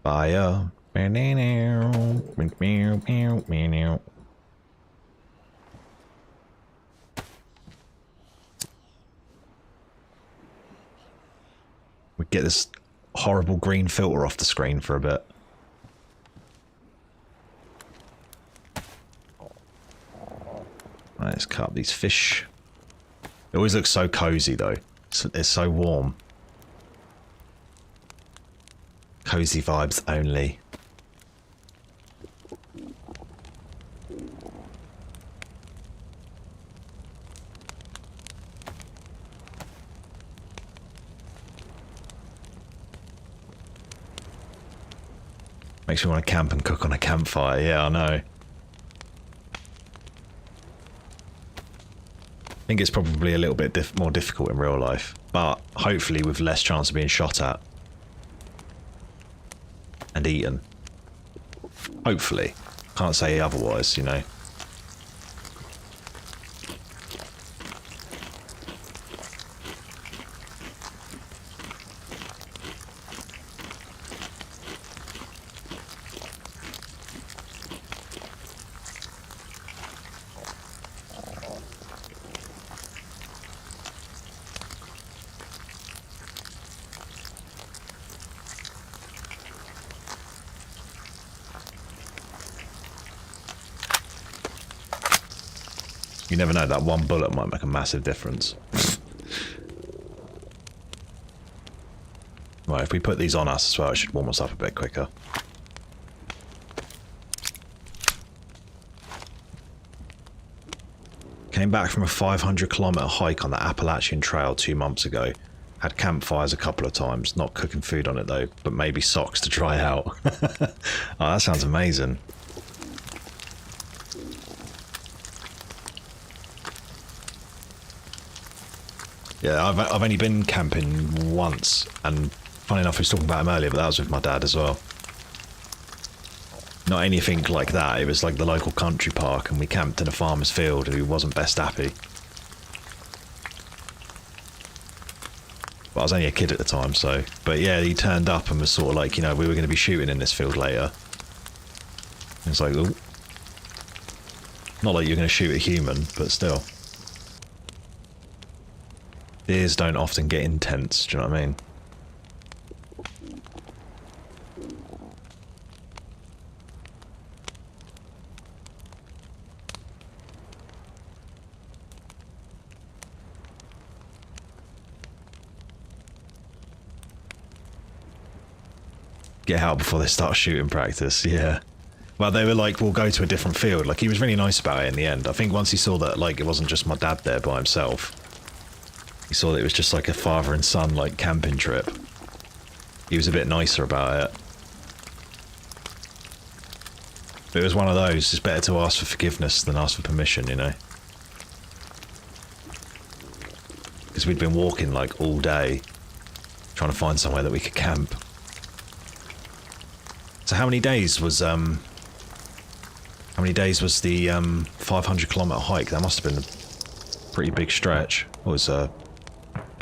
Fire. We get this horrible green filter off the screen for a bit. Right, let's cut up these fish. It always looks so cozy though. It's so warm. Cozy vibes only. Makes me want to camp and cook on a campfire. Yeah, I know. I think it's probably a little bit more difficult in real life, but hopefully with less chance of being shot at. And eaten. Hopefully. Can't say otherwise, you know. You never know, that one bullet might make a massive difference. Right, if we put these on us as well, it should warm us up a bit quicker. Came back from a 500-kilometre hike on the Appalachian Trail 2 months ago. Had campfires a couple of times, not cooking food on it though, but maybe socks to try out. Oh, that sounds amazing. Yeah, I've only been camping once, and funny enough, I was talking about him earlier, but that was with my dad as well. Not anything like that, it was like the local country park, and we camped in a farmer's field who wasn't best happy. But I was only a kid at the time, so... But yeah, he turned up and was sort of like, you know, we were going to be shooting in this field later. And it's like, ooh. Not like you're going to shoot a human, but still. Deers don't often get intense, do you know what I mean? Get out before they start shooting practice, yeah. Well, they were like, we'll go to a different field. Like, he was really nice about it in the end. I think once he saw that, like, it wasn't just my dad there by himself. He saw that it was just like a father and son, like, camping trip. He was a bit nicer about it. But it was one of those, it's better to ask for forgiveness than ask for permission, you know? Because we'd been walking, like, all day, trying to find somewhere that we could camp. So how many days was the 500-kilometre hike? That must have been a pretty big stretch. What was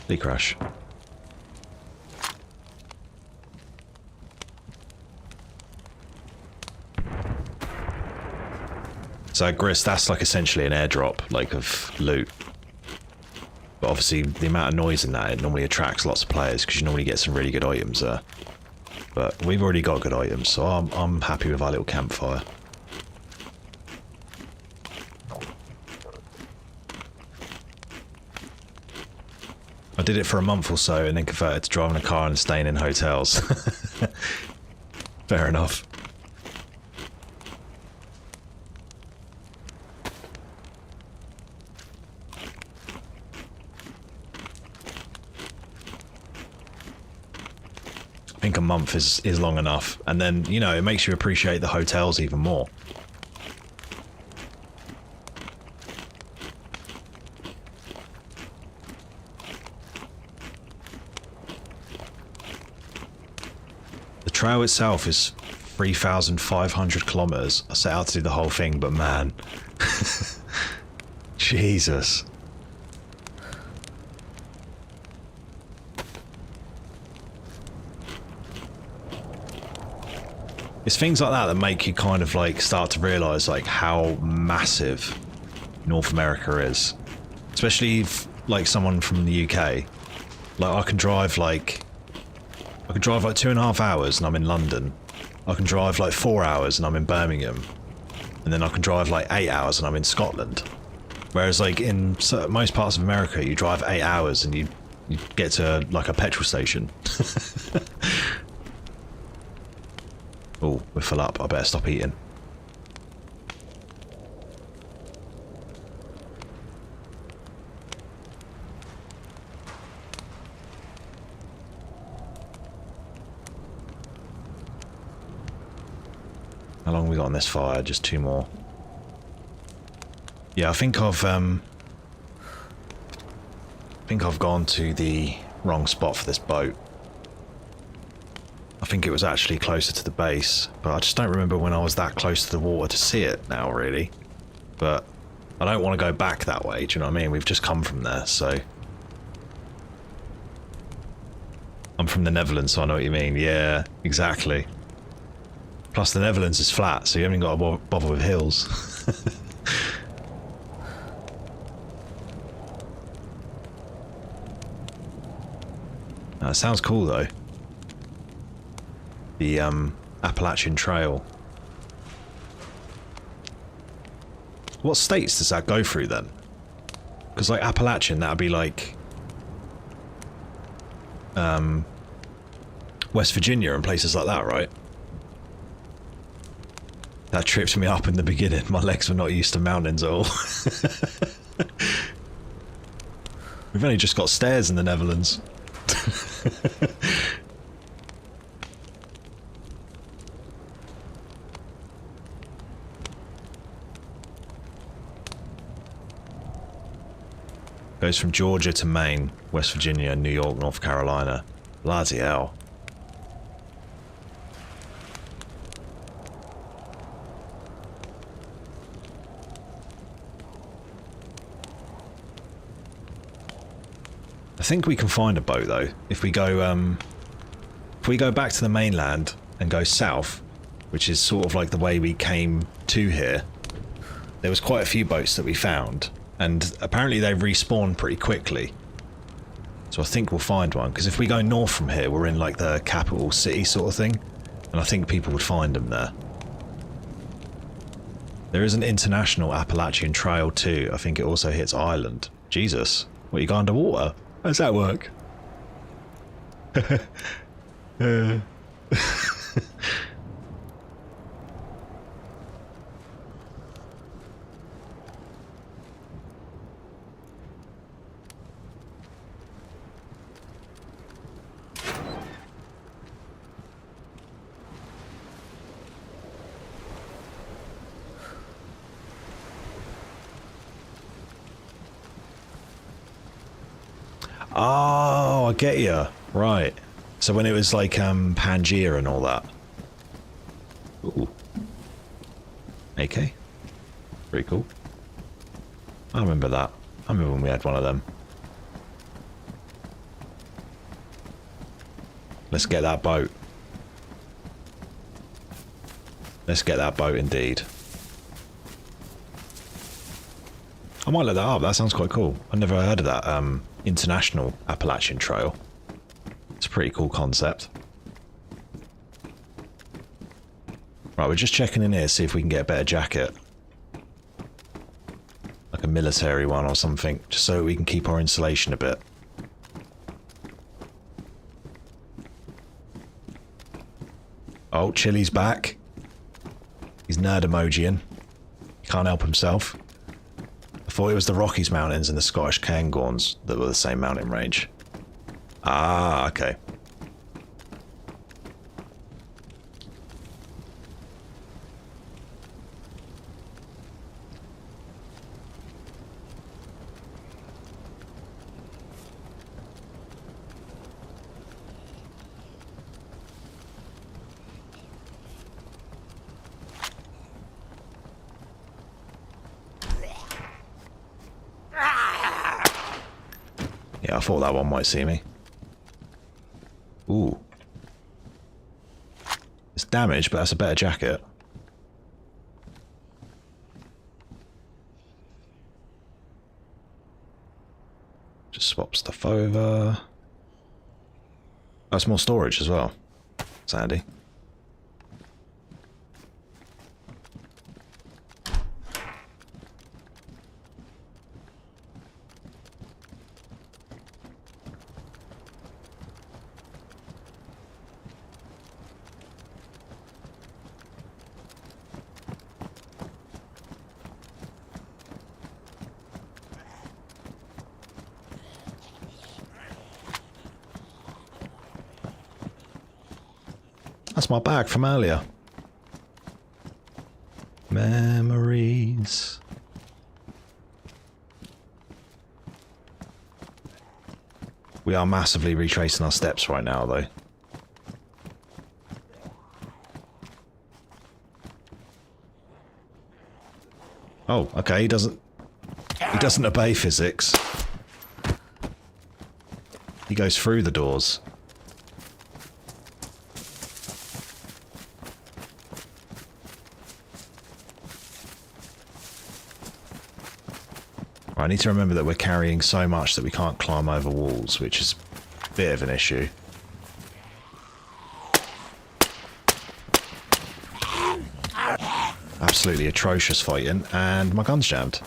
big crash? So Gris, that's like essentially an airdrop, like, of loot. But obviously the amount of noise in that, it normally attracts lots of players because you normally get some really good items there. But we've already got good items, so I'm happy with our little campfire. I did it for a month or so and then converted to driving a car and staying in hotels. Fair enough. think a month is long enough. And then, you know, it makes you appreciate the hotels even more. The trail itself is 3,500 kilometers. I set out to do the whole thing, but man. Jesus. It's things like that that make you kind of like start to realize like how massive North America is. Especially if, like someone from the UK. Like I can drive like 2.5 hours and I'm in London. I can drive like 4 hours and I'm in Birmingham. And then I can drive like 8 hours and I'm in Scotland. Whereas like in most parts of America you drive 8 hours and you get to like a petrol station. Oh, we're full up. I better stop eating. How long have we got on this fire? Just 2 more. Yeah, I think I've gone to the wrong spot for this boat. I think it was actually closer to the base, but I just don't remember when I was that close to the water to see it now, really. But I don't want to go back that way, do you know what I mean? We've just come from there, so... I'm from the Netherlands, so I know what you mean. Yeah, exactly. Plus the Netherlands is flat, so you haven't got to bother with hills. That sounds cool, though. The Appalachian Trail. What states does that go through then? Because like Appalachian, that would be like West Virginia and places like that, right? That tripped me up in the beginning. My legs were not used to mountains at all. We've only just got stairs in the Netherlands. Goes from Georgia to Maine, West Virginia, New York, North Carolina. Bloody hell. I think we can find a boat though. If we go back to the mainland and go south, which is sort of like the way we came to here, there was quite a few boats that we found. And apparently they respawn pretty quickly. So I think we'll find one. Because if we go north from here, we're in like the capital city sort of thing. And I think people would find them there. There is an international Appalachian Trail too. I think it also hits Ireland. Jesus. What, you go underwater? How does that work? Oh, I get you. Right. So when it was like Pangea and all that. Ooh. AK. Pretty cool. I remember that. I remember when we had one of them. Let's get that boat. Let's get that boat indeed. I might look that up. That sounds quite cool. I've never heard of that international Appalachian Trail. It's a pretty cool concept. Right, we're just checking in here, see if we can get a better jacket. Like a military one or something, just so we can keep our insulation a bit. Oh, Chili's back. He's nerd emojiing. He can't help himself. I thought it was the Rockies Mountains and the Scottish Cairngorms that were the same mountain range. Ah, okay. Yeah, I thought that one might see me. Ooh. It's damaged, but that's a better jacket. Just swap stuff over. That's more storage as well. That's handy. That's my bag from earlier. Memories. We are massively retracing our steps right now, though. Oh, okay, he doesn't obey physics. He goes through the doors. I need to remember that we're carrying so much that we can't climb over walls, which is a bit of an issue. Absolutely atrocious fighting, and my gun's jammed.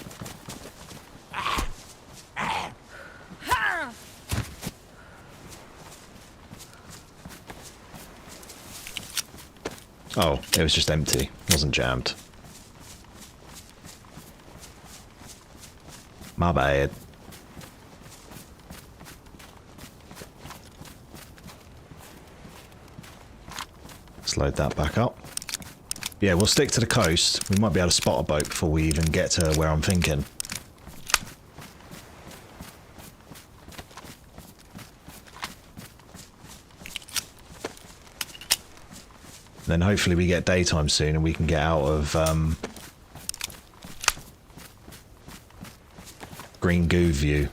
Oh, it was just empty. It wasn't jammed. My bad. Let's load that back up. Yeah, we'll stick to the coast. We might be able to spot a boat before we even get to where I'm thinking. Then hopefully we get daytime soon and we can get out of green goo view.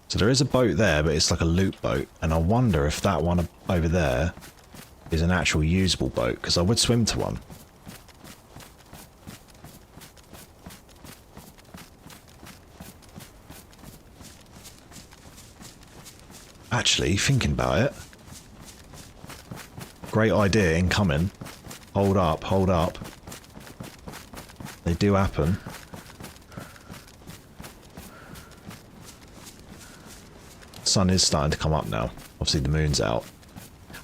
So there is a boat there, but it's like a loot boat, and I wonder if that one over there is an actual usable boat, because I would swim to one. Actually, thinking about it, great idea incoming. Hold up, hold up. They do happen. Sun is starting to come up now. Obviously the moon's out.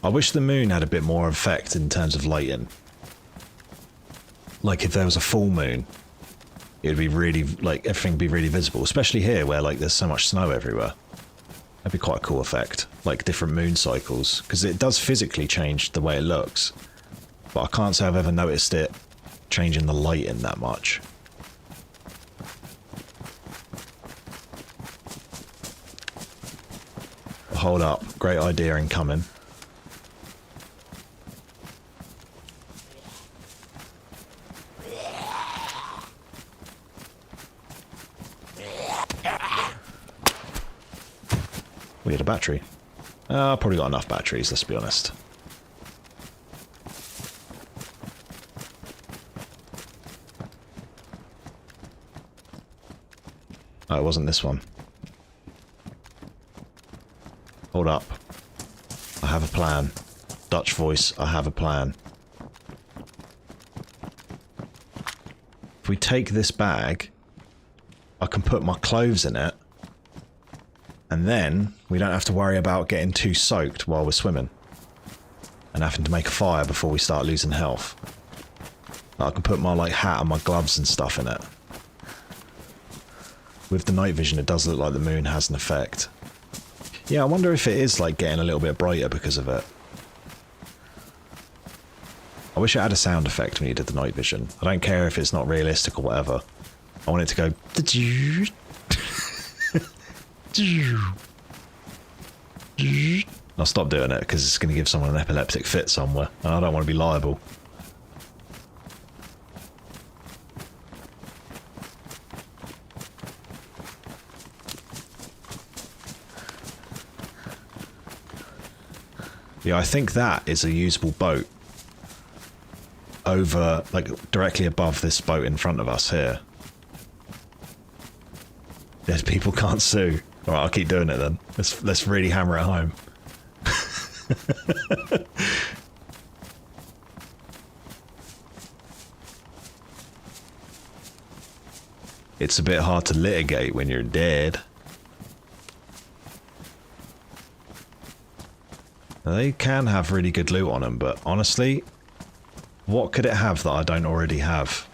I wish the moon had a bit more effect in terms of lighting. Like if there was a full moon, it would be really, like, everything would be really visible, especially here where like there's so much snow everywhere. That'd be quite a cool effect, like different moon cycles, because it does physically change the way it looks, but I can't say I've ever noticed it changing the lighting that much. Hold up, great idea incoming. We had a battery. Probably got enough batteries, let's be honest. Oh, it wasn't this one. Hold up. I have a plan. Dutch voice, I have a plan. If we take this bag, I can put my clothes in it, and then we don't have to worry about getting too soaked while we're swimming and having to make a fire before we start losing health. I can put my like hat and my gloves and stuff in it. With the night vision, it does look like the moon has an effect. Yeah, I wonder if it is like getting a little bit brighter because of it. I wish it had a sound effect when you did the night vision. I don't care if it's not realistic or whatever. I want it to go... I'll stop doing it because it's going to give someone an epileptic fit somewhere, and I don't want to be liable. Yeah, I think that is a usable boat. Over, like, directly above this boat in front of us here. Yes, people can't sue. Alright, I'll keep doing it then. Let's really hammer it home. It's a bit hard to litigate when you're dead. Now, they can have really good loot on them, but honestly, what could it have that I don't already have?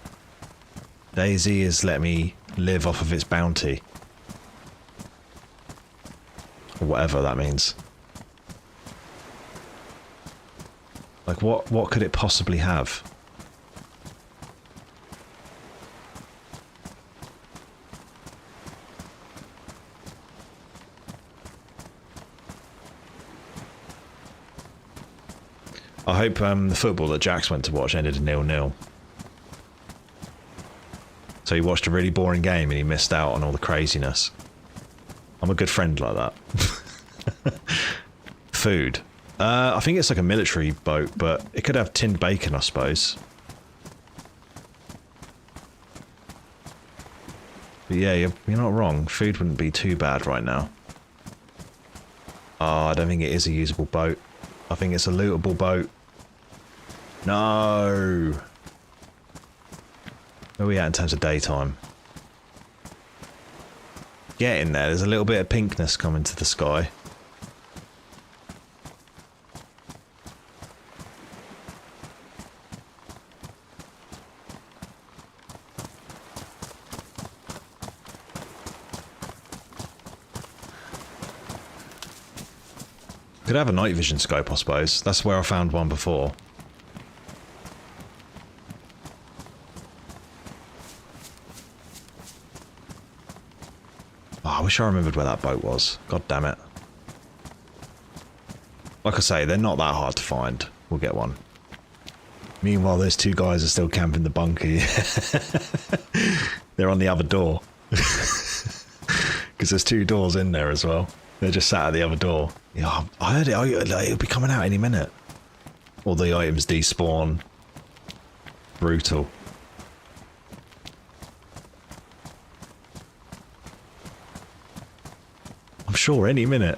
DayZ has let me live off of its bounty. Or whatever that means. Like, what could it possibly have? I hope the football that Jax went to watch ended in 0-0. So he watched a really boring game and he missed out on all the craziness. I'm a good friend like that. Food. I think it's like a military boat, but it could have tinned bacon, I suppose. But yeah, you're not wrong. Food wouldn't be too bad right now. Oh, I don't think it is a usable boat. I think it's a lootable boat. No! Where are we at in terms of daytime? Get in there, there's a little bit of pinkness coming to the sky. Could have a night vision scope, I suppose. That's where I found one before. Oh, I wish I remembered where that boat was. God damn it. Like I say, they're not that hard to find. We'll get one. Meanwhile, those two guys are still camping the bunker. They're on the other door. Because there's two doors in there as well. They're just sat at the other door. Yeah, I heard it. It'll be coming out any minute. All the items despawn. Brutal. I'm sure any minute.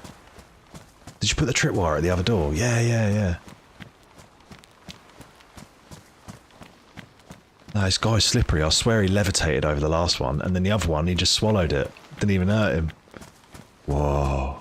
Did you put the tripwire at the other door? Yeah. No, this guy's slippery. I swear he levitated over the last one, and then the other one, he just swallowed it. Didn't even hurt him. Whoa.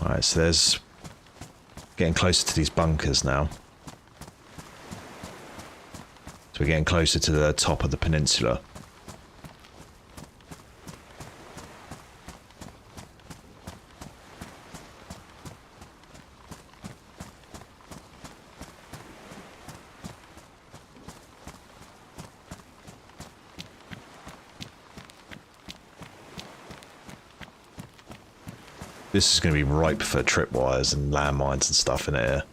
Alright, so there's getting closer to these bunkers now. So we're getting closer to the top of the peninsula. This is going to be ripe for tripwires and landmines and stuff in here.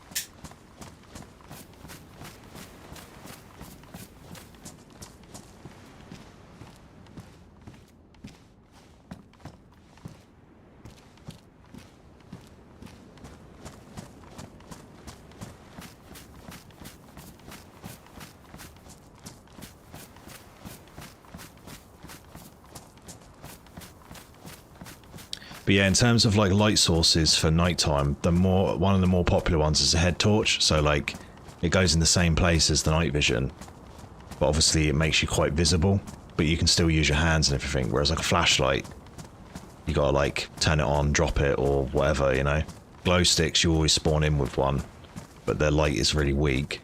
But yeah, in terms of like light sources for nighttime, one of the more popular ones is a head torch. So like, it goes in the same place as the night vision, but obviously it makes you quite visible. But you can still use your hands and everything. Whereas like a flashlight, you gotta like turn it on, drop it, or whatever. You know, glow sticks you always spawn in with one, but their light is really weak.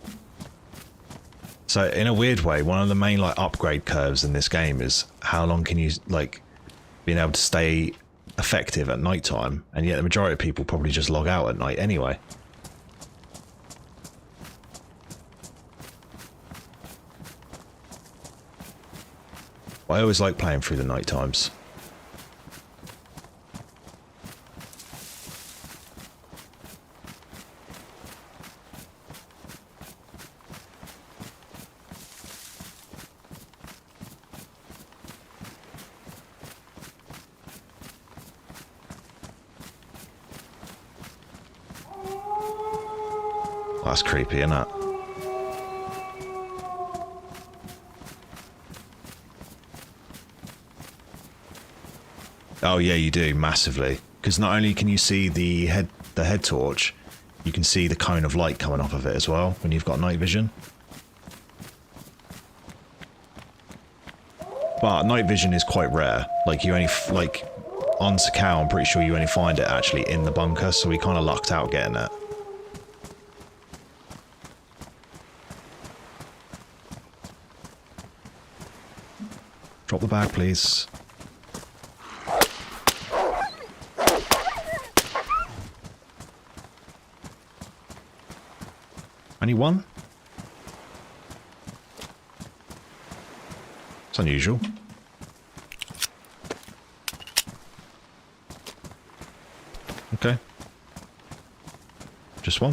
So in a weird way, one of the main like upgrade curves in this game is how long can you like being able to stay effective at nighttime, and yet the majority of people probably just log out at night anyway. I always like playing through the night times. That's creepy, isn't it? Oh yeah, you do, massively. Because not only can you see the head torch, you can see the cone of light coming off of it as well when you've got night vision. But night vision is quite rare. Like, you only, like, on Sakhal, I'm pretty sure you only find it actually in the bunker, so we kind of lucked out getting it. Drop the bag, please. Only one? It's unusual. Okay. Just one.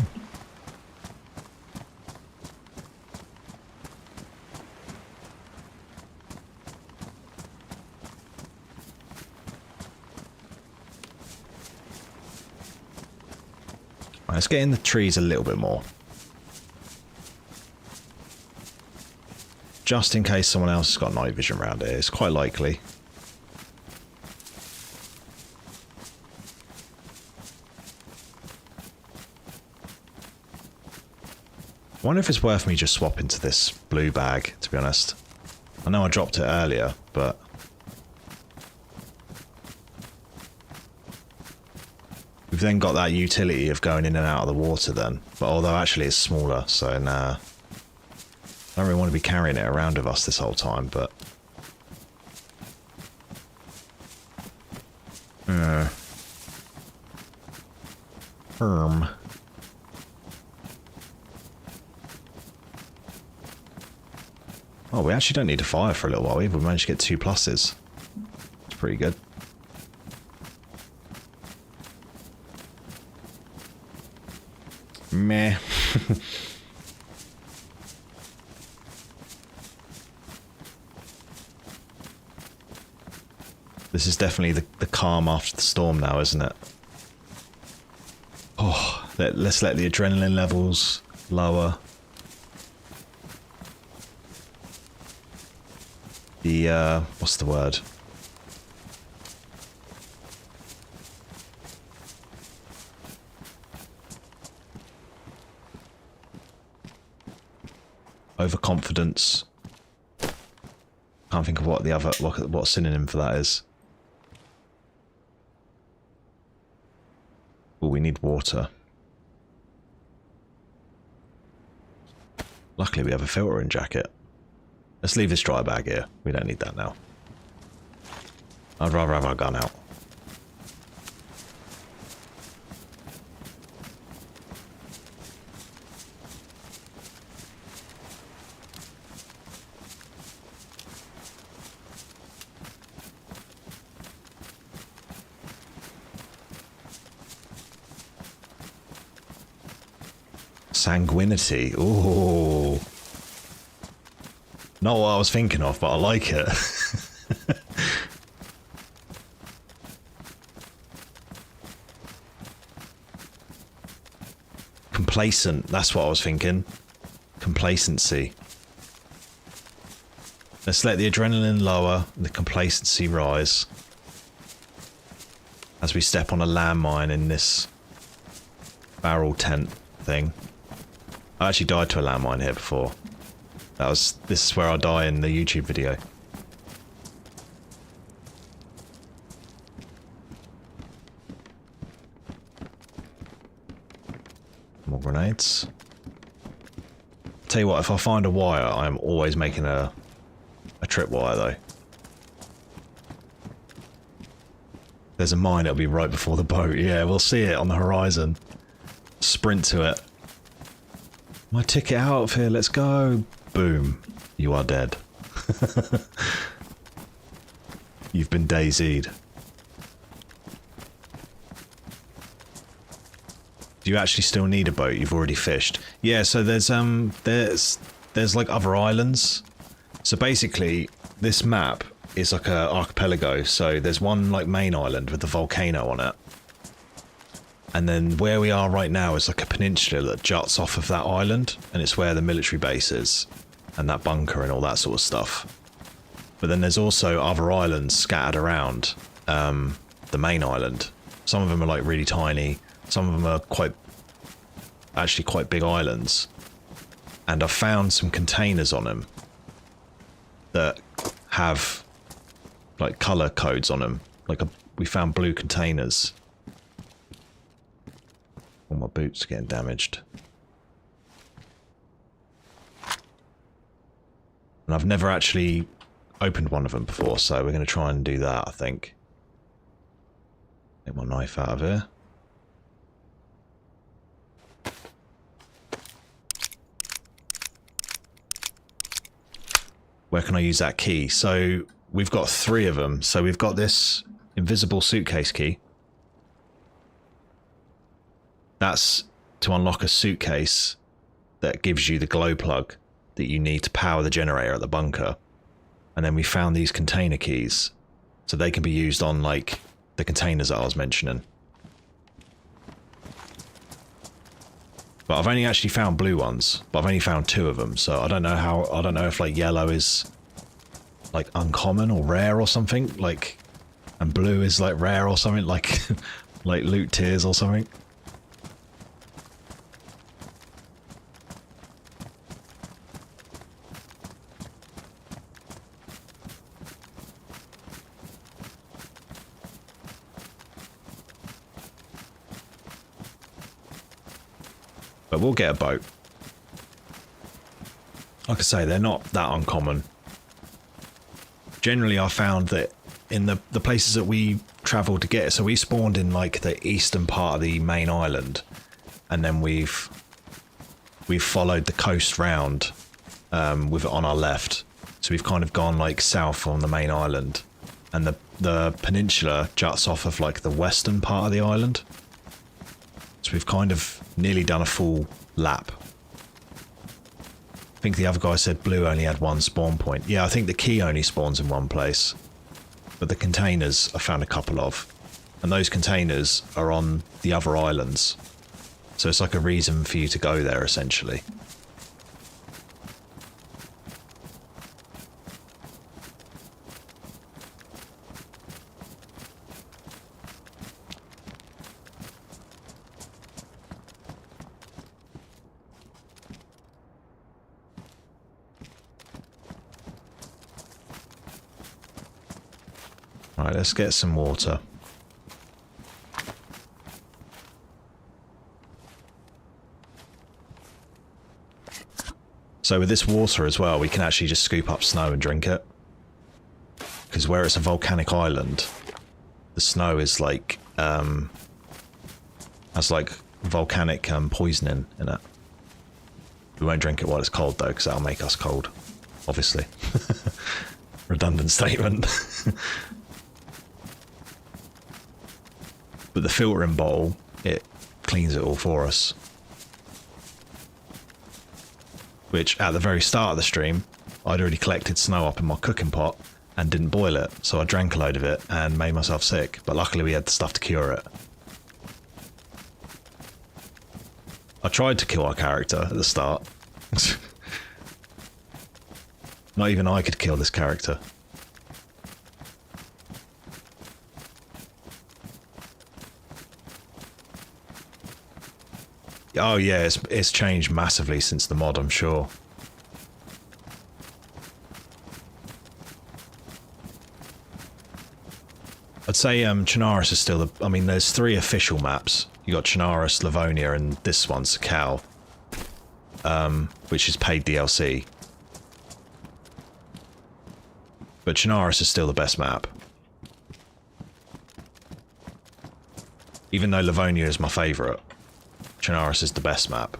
Right, let's get in the trees a little bit more. Just in case someone else has got night vision around here. It's quite likely. I wonder if it's worth me just swapping to this blue bag, to be honest. I know I dropped it earlier, but... we've then got that utility of going in and out of the water then. But although actually it's smaller, so nah. I don't really want to be carrying it around with us this whole time, but... Oh, we actually don't need to fire for a little while. We managed to get 2 pluses. It's pretty good. Meh. This is definitely the calm after the storm now, isn't it? Oh, let's let the adrenaline levels lower. The, what's the word? Overconfidence. Can't think of what the other, what synonym for that is. Oh, we need water. Luckily we have a filtering jacket. Let's leave this dry bag here. We don't need that now. I'd rather have our gun out. Sanguinity. Ooh. Not what I was thinking of, but I like it. Complacent. That's what I was thinking. Complacency. Let's let the adrenaline lower and the complacency rise. As we step on a landmine in this barrel tent thing. I actually died to a landmine here before. This is where I die in the YouTube video. More grenades. Tell you what, if I find a wire, I'm always making a tripwire though. There's a mine, it'll be right before the boat. Yeah, we'll see it on the horizon. Sprint to it. My ticket out of here, let's go. Boom. You are dead. You've been DayZ'd. Do you actually still need a boat? You've already fished. Yeah, so there's like other islands. So basically, this map is like a archipelago. So there's one like main island with the volcano on it. And then where we are right now is like a peninsula that juts off of that island, and it's where the military base is, and that bunker and all that sort of stuff. But then there's also other islands scattered around the main island. Some of them are like really tiny. Some of them are actually quite big islands. And I've found some containers on them that have like color codes on them. We found blue containers. All my boots are getting damaged. And I've never actually opened one of them before, so we're going to try and do that, I think. Get my knife out of here. Where can I use that key? So we've got 3 of them. So we've got this invisible suitcase key. That's to unlock a suitcase that gives you the glow plug that you need to power the generator at the bunker. And then we found these container keys, so they can be used on like the containers that I was mentioning. But I've only actually found blue ones, but I've only found 2 of them, so I don't know if like yellow is like uncommon or rare or something, like, and blue is like rare or something, like like loot tiers or something. But we'll get a boat. Like I say, they're not that uncommon. Generally, I found that in the places that we travelled to get, so we spawned in like the eastern part of the main island, and then we've followed the coast round with it on our left. So we've kind of gone like south on the main island, and the peninsula juts off of like the western part of the island. So we've kind of nearly done a full lap. I think the other guy said blue only had 1 spawn point. Yeah, I think the key only spawns in 1 place. But the containers I found a couple of. And those containers are on the other islands. So it's like a reason for you to go there, essentially. Right, let's get some water. So with this water as well, we can actually just scoop up snow and drink it. Because where it's a volcanic island, the snow is like, has like volcanic poisoning in it. We won't drink it while it's cold though, because that'll make us cold. Obviously. Redundant statement. But the filtering bowl, it cleans it all for us. Which, at the very start of the stream, I'd already collected snow up in my cooking pot and didn't boil it, so I drank a load of it and made myself sick, but luckily we had the stuff to cure it. I tried to kill our character at the start. Not even I could kill this character. Oh yeah, it's changed massively since the mod, I'm sure. I'd say Chernarus is still the... I mean, there's 3 official maps. You got Chernarus, Livonia, and this one, Sakhal, which is paid DLC. But Chernarus is still the best map. Even though Livonia is my favourite, Chernarus is the best map.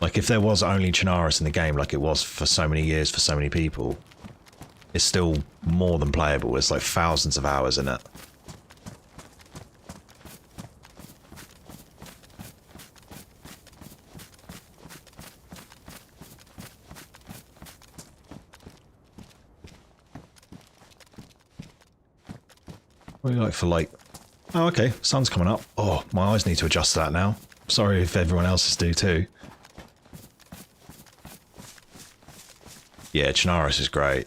Like, if there was only Chernarus in the game, like it was for so many years for so many people, it's still more than playable. It's like thousands of hours in it. What do you like for like... Oh, okay. Sun's coming up. Oh, my eyes need to adjust to that now. Sorry if everyone else's do too. Yeah, Chinaris is great.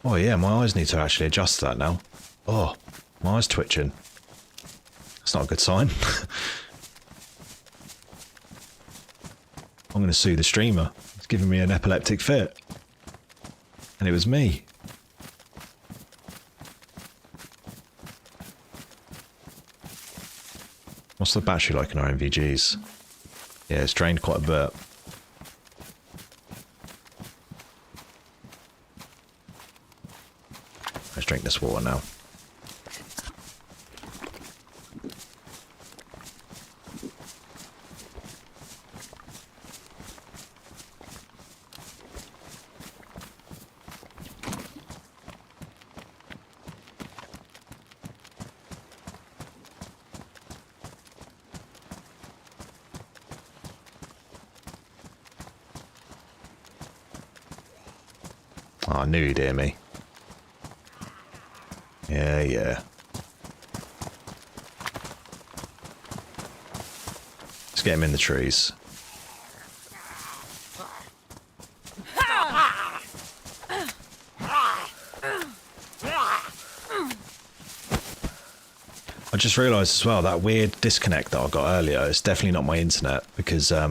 Oh yeah, my eyes need to actually adjust to that now. Oh, my eyes twitching. That's not a good sign. I'm going to sue the streamer. He's giving me an epileptic fit. And it was me. What's the battery like in our MVGs? Yeah, it's drained quite a bit. Let's drink this water now. Oh, I knew he'd hear me. Yeah, yeah. Let's get him in the trees. I just realised as well, that weird disconnect that I got earlier, it's definitely not my internet, because I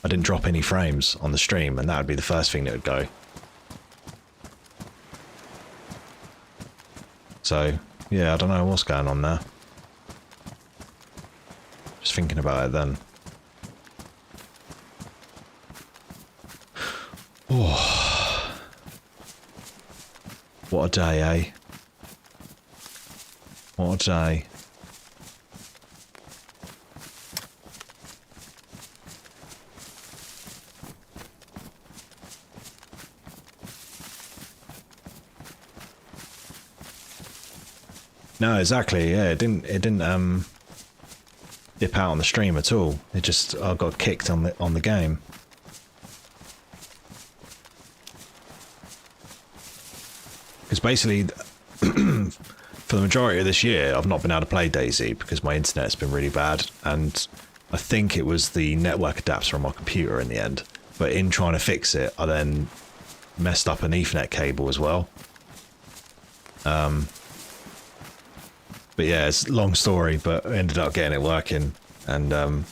didn't drop any frames on the stream, and that would be the first thing that would go. So, yeah, I don't know what's going on there. Just thinking about it then. Oh. What a day, eh? What a day. No, exactly. Yeah, it didn't dip out on the stream at all. It just I got kicked on the game. Because basically, for the majority of this year, I've not been able to play DayZ because my internet's been really bad, and I think it was the network adapter on my computer in the end. But in trying to fix it, I then messed up an Ethernet cable as well. But yeah, it's a long story, but I ended up getting it working, and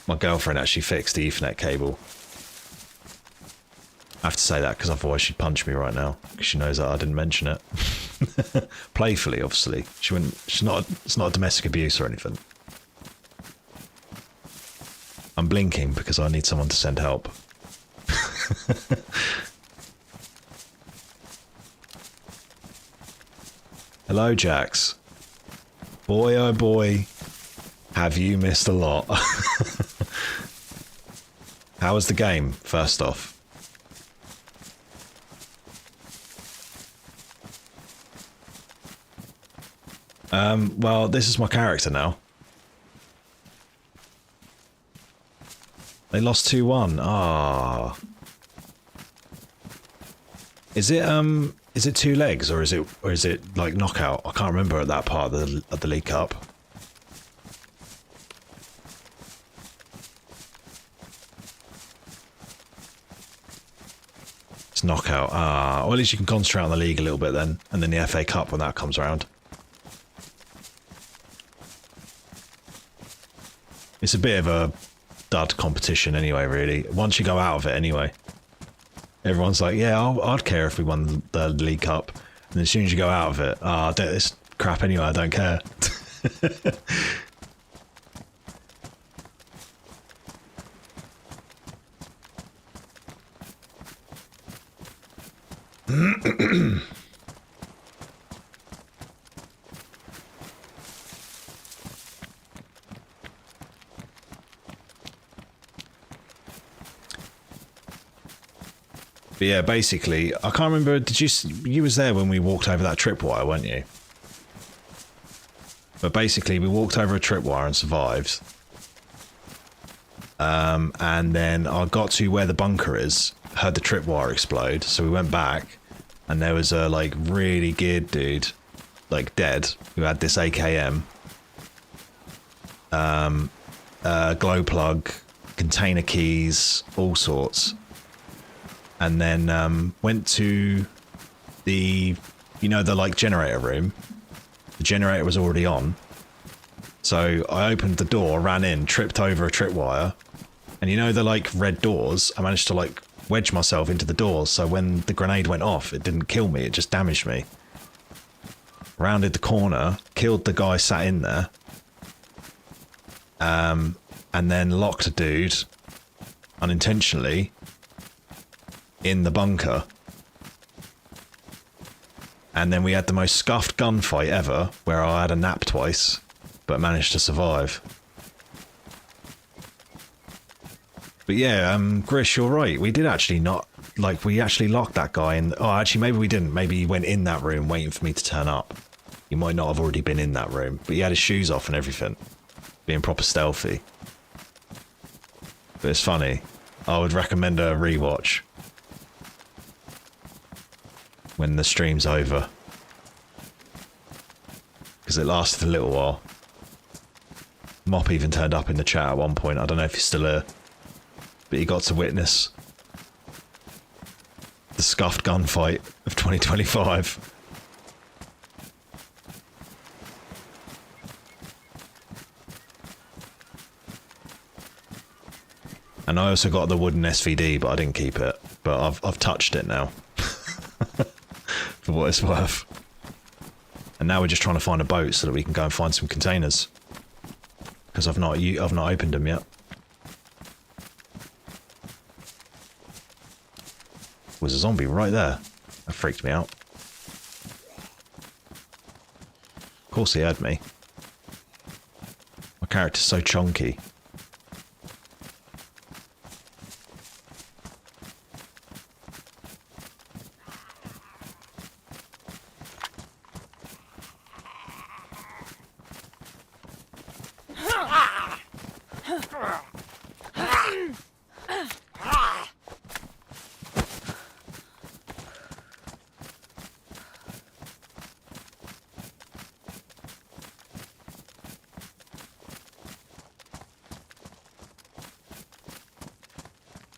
my girlfriend actually fixed the Ethernet cable. I have to say that because otherwise she'd punch me right now, because she knows that I didn't mention it. Playfully, obviously. She wouldn't. It's not a domestic abuse or anything. I'm blinking because I need someone to send help. Hello, Jax. Boy, oh boy, have you missed a lot. How was the game, first off? Well, this is my character now. They lost 2-1. Ah. Is it two legs or is it like knockout? I can't remember at that part of the League Cup. It's knockout. Ah, well, at least you can concentrate on the league a little bit then, and then the FA Cup when that comes around. It's a bit of a dud competition anyway, really. Once you go out of it anyway. Everyone's like, yeah, I'd care if we won the League Cup. And as soon as you go out of it, it's crap anyway, I don't care. But yeah, basically, I can't remember. Did you was there when we walked over that tripwire, weren't you? But basically, we walked over a tripwire and survived. And then I got to where the bunker is, heard the tripwire explode, so we went back, and there was a like really geared dude, like dead, who had this AKM, glow plug, container keys, all sorts, and then went to the, you know, the like generator room. The generator was already on, so I opened the door, ran in, tripped over a tripwire. And you know the like red doors, I managed to like wedge myself into the doors, so when the grenade went off, it didn't kill me, it just damaged me. Rounded the corner, killed the guy sat in there, and then locked a dude, unintentionally, in the bunker. And then we had the most scuffed gunfight ever, where I had a nap twice, but managed to survive. But yeah, Grish, you're right. We did actually not, like, we actually locked that guy in. Oh, actually, maybe we didn't. Maybe he went in that room waiting for me to turn up. He might not have already been in that room, but he had his shoes off and everything. Being proper stealthy. But it's funny. I would recommend a rewatch. When the stream's over. Because it lasted a little while. Mop even turned up in the chat at one point. I don't know if he's still here. But he got to witness the scuffed gunfight of 2025. And I also got the wooden SVD, but I didn't keep it. But I've touched it now. For what it's worth. And now we're just trying to find a boat so that we can go and find some containers. Because I've not opened them yet. Was a zombie right there. That freaked me out. Of course he had me. My character's so chunky.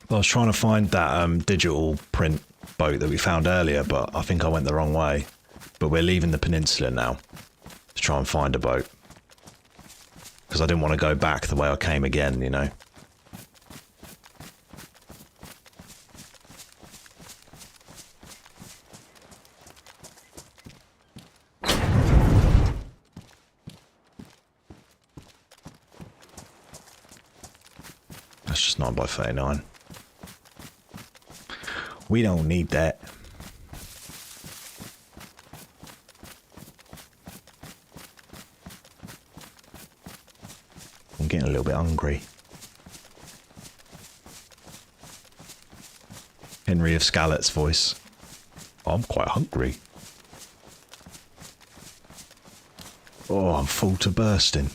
I was trying to find that digital print boat that we found earlier, but I think I went the wrong way. But we're leaving the peninsula now to try and find a boat. Because I didn't want to go back the way I came again, you know. That's just 9x39. We don't need that. I'm getting a little bit hungry. Henry of Scallett's voice. I'm quite hungry. Oh, I'm full to bursting.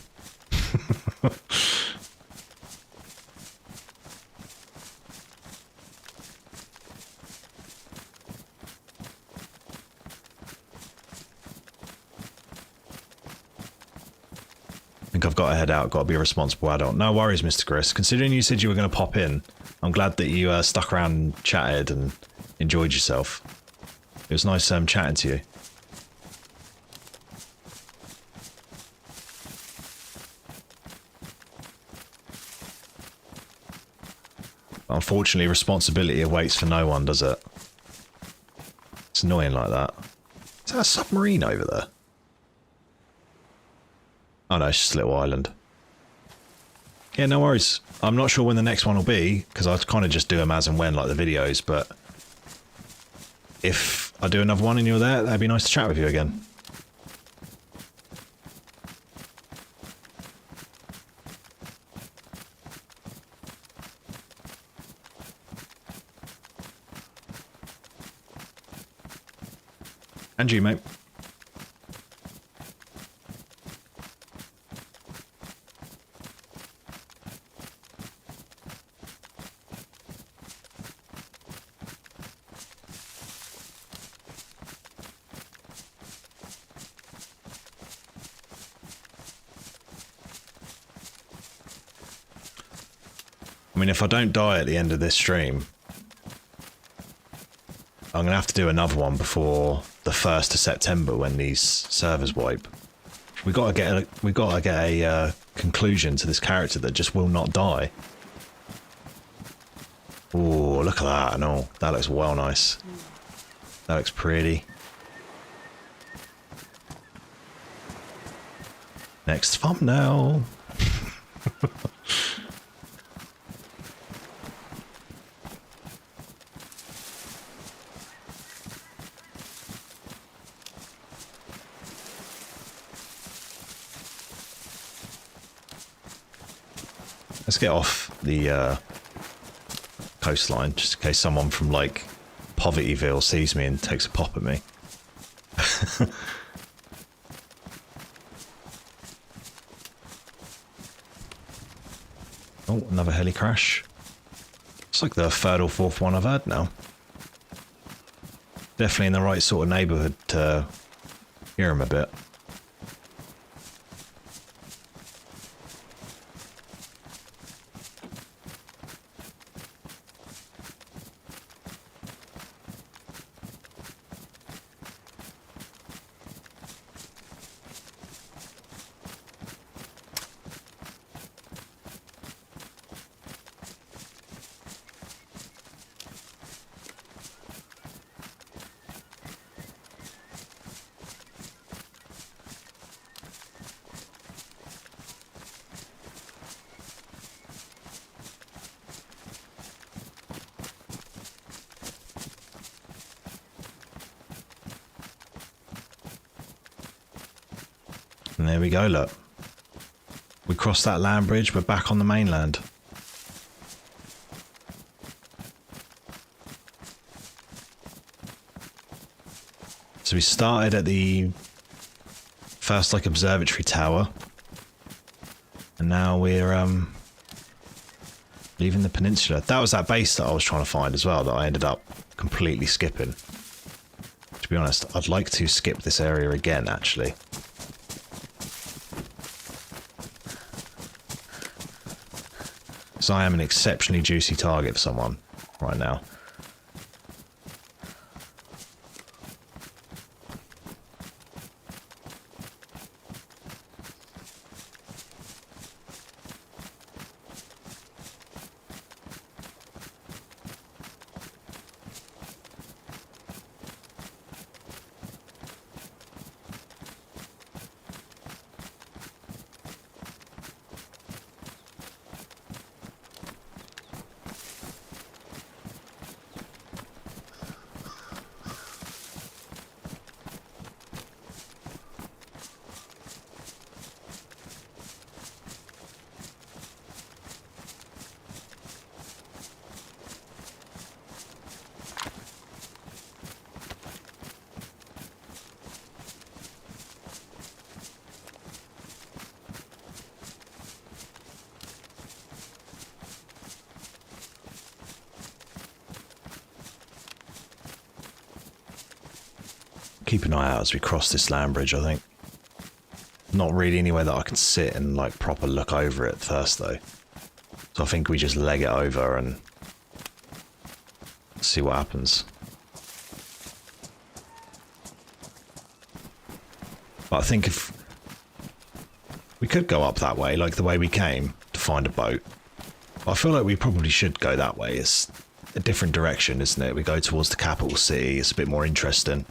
I've got to head out, got to be a responsible adult. No worries, Mr. Chris. Considering you said you were going to pop in, I'm glad that you stuck around and chatted and enjoyed yourself. It was nice chatting to you. Unfortunately, responsibility awaits for no one, does it? It's annoying like that. Is that a submarine over there? Oh no, it's just a little island. Yeah, no worries. I'm not sure when the next one will be, because I kind of just do them as and when, like the videos, but if I do another one and you're there, that'd be nice to chat with you again. And you, mate. I mean, if I don't die at the end of this stream, I'm going to have to do another one before the 1st of September when these servers wipe. We got to get a conclusion to this character that just will not die. Oh, look at that and all. That looks well nice. That looks pretty. Next thumbnail. Let's get off the coastline, just in case someone from, like, Povertyville sees me and takes a pop at me. Oh, another heli crash. It's like the 3rd or 4th one I've had now. Definitely in the right sort of neighbourhood to hear him a bit. And there we go, look. We crossed that land bridge, we're back on the mainland. So we started at the first, like, observatory tower. And now we're leaving the peninsula. That was that base that I was trying to find as well, that I ended up completely skipping. To be honest, I'd like to skip this area again, actually. So I am an exceptionally juicy target for someone right now. Keep an eye out as we cross this land bridge, I think. Not really anywhere that I can sit and, like, proper look over it first, though. So I think we just leg it over and see what happens. But I think if we could go up that way, like the way we came, to find a boat. I feel like we probably should go that way. It's a different direction, isn't it? We go towards the capital city. It's a bit more interesting.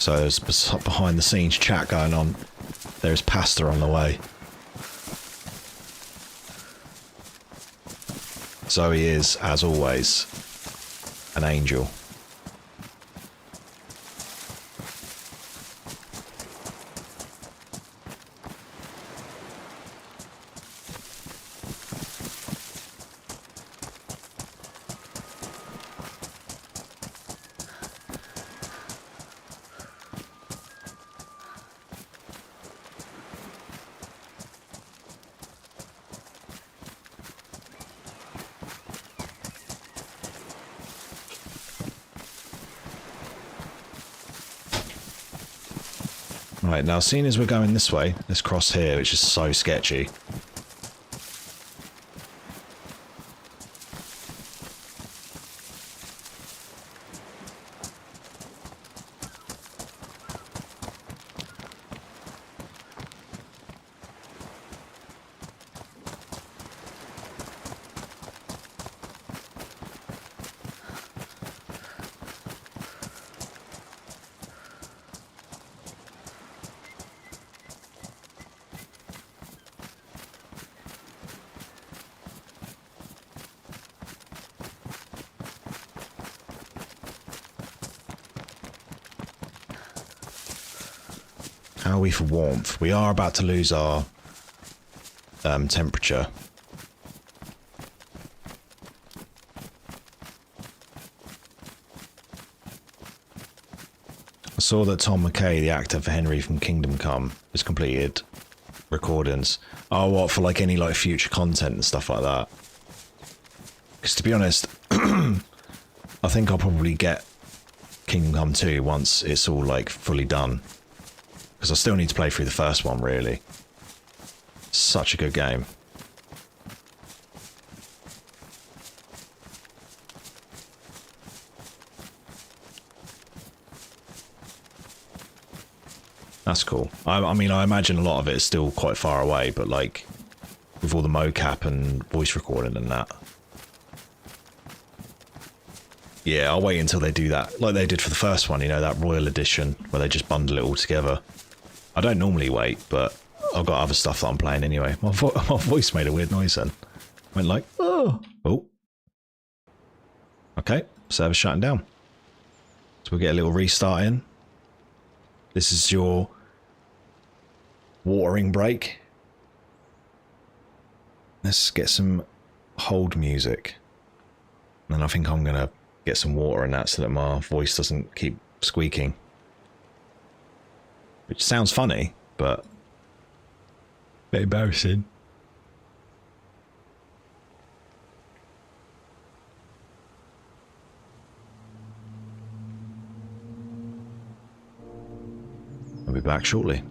So there's behind the scenes chat going on. There's pasta on the way. Zoe is, as always, an angel. Right, now seeing as we're going this way, let's cross here, which is so sketchy. How are we for warmth? We are about to lose our temperature. I saw that Tom McKay, the actor for Henry from Kingdom Come, has completed recordings. Oh, what, for like any like future content and stuff like that? Because to be honest, I think I'll probably get Kingdom Come 2 once it's all like fully done. Because I still need to play through the first one, really. Such a good game. That's cool. I mean, I imagine a lot of it is still quite far away, but like, with all the mocap and voice recording and that. Yeah, I'll wait until they do that, like they did for the first one, you know, that Royal Edition, where they just bundle it all together. I don't normally wait, but I've got other stuff that I'm playing anyway. My voice made a weird noise then. Went like, oh. Oh. Okay, server's shutting down. So we'll get a little restart in. This is your watering break. Let's get some hold music. And then I think I'm going to get some water in that so that my voice doesn't keep squeaking. Which sounds funny, but a bit embarrassing. I'll be back shortly.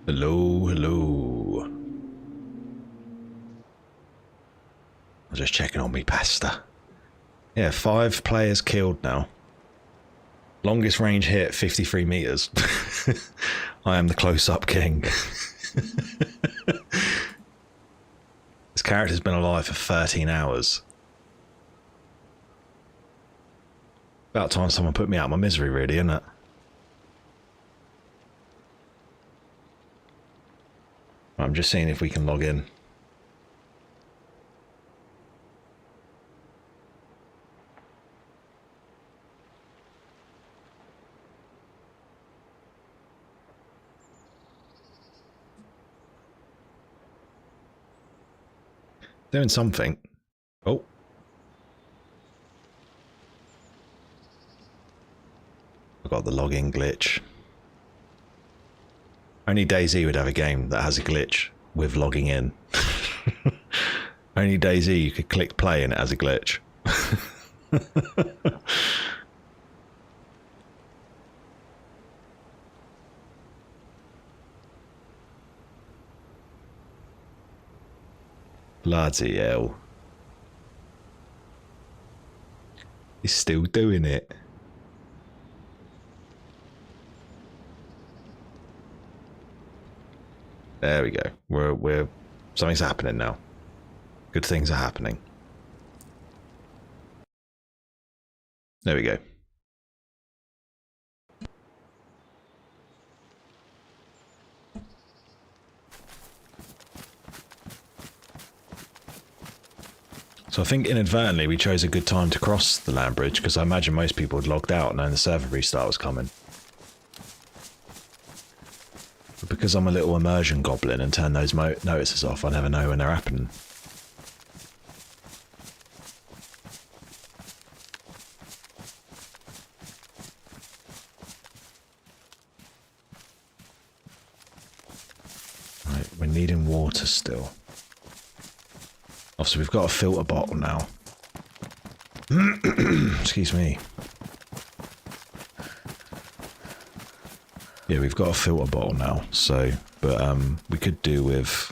Hello, hello. I'm just checking on me pasta. Yeah, 5 players killed now. Longest range hit, 53 meters. I am the close-up king. This character's been alive for 13 hours. About time someone put me out of my misery, really, isn't it? I'm just seeing if we can log in. Doing something. Oh. I got the login glitch. Only DayZ would have a game that has a glitch with logging in. Only DayZ you could click play and it has a glitch. Bloody hell. He's still doing it. There we go. We're something's happening now. Good things are happening. There we go. So I think inadvertently we chose a good time to cross the land bridge, because I imagine most people had logged out knowing the server restart was coming. But because I'm a little immersion goblin and turn those notices off, I never know when they're happening. Right, we're needing water still. So we've got a filter bottle now. Excuse me. Yeah, we've got a filter bottle now, so, but we could do with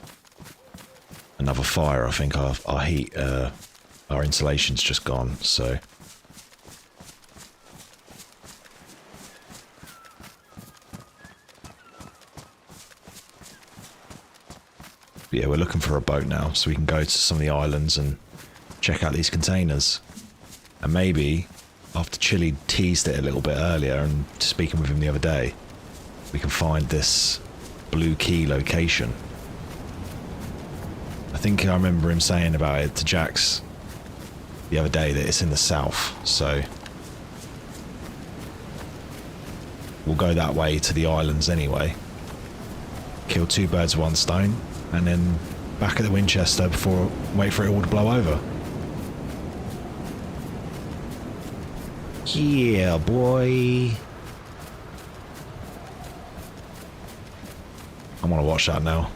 another fire. I think our heat, our insulation's just gone, so. Yeah, we're looking for a boat now, so we can go to some of the islands and check out these containers. And maybe, after Chili teased it a little bit earlier and speaking with him the other day, we can find this Blue Key location. I think I remember him saying about it to Jax the other day that it's in the south, so we'll go that way to the islands anyway. Kill 2 birds with 1 stone. And then back at the Winchester before wait for it all to blow over. Yeah, boy. I want to watch that now.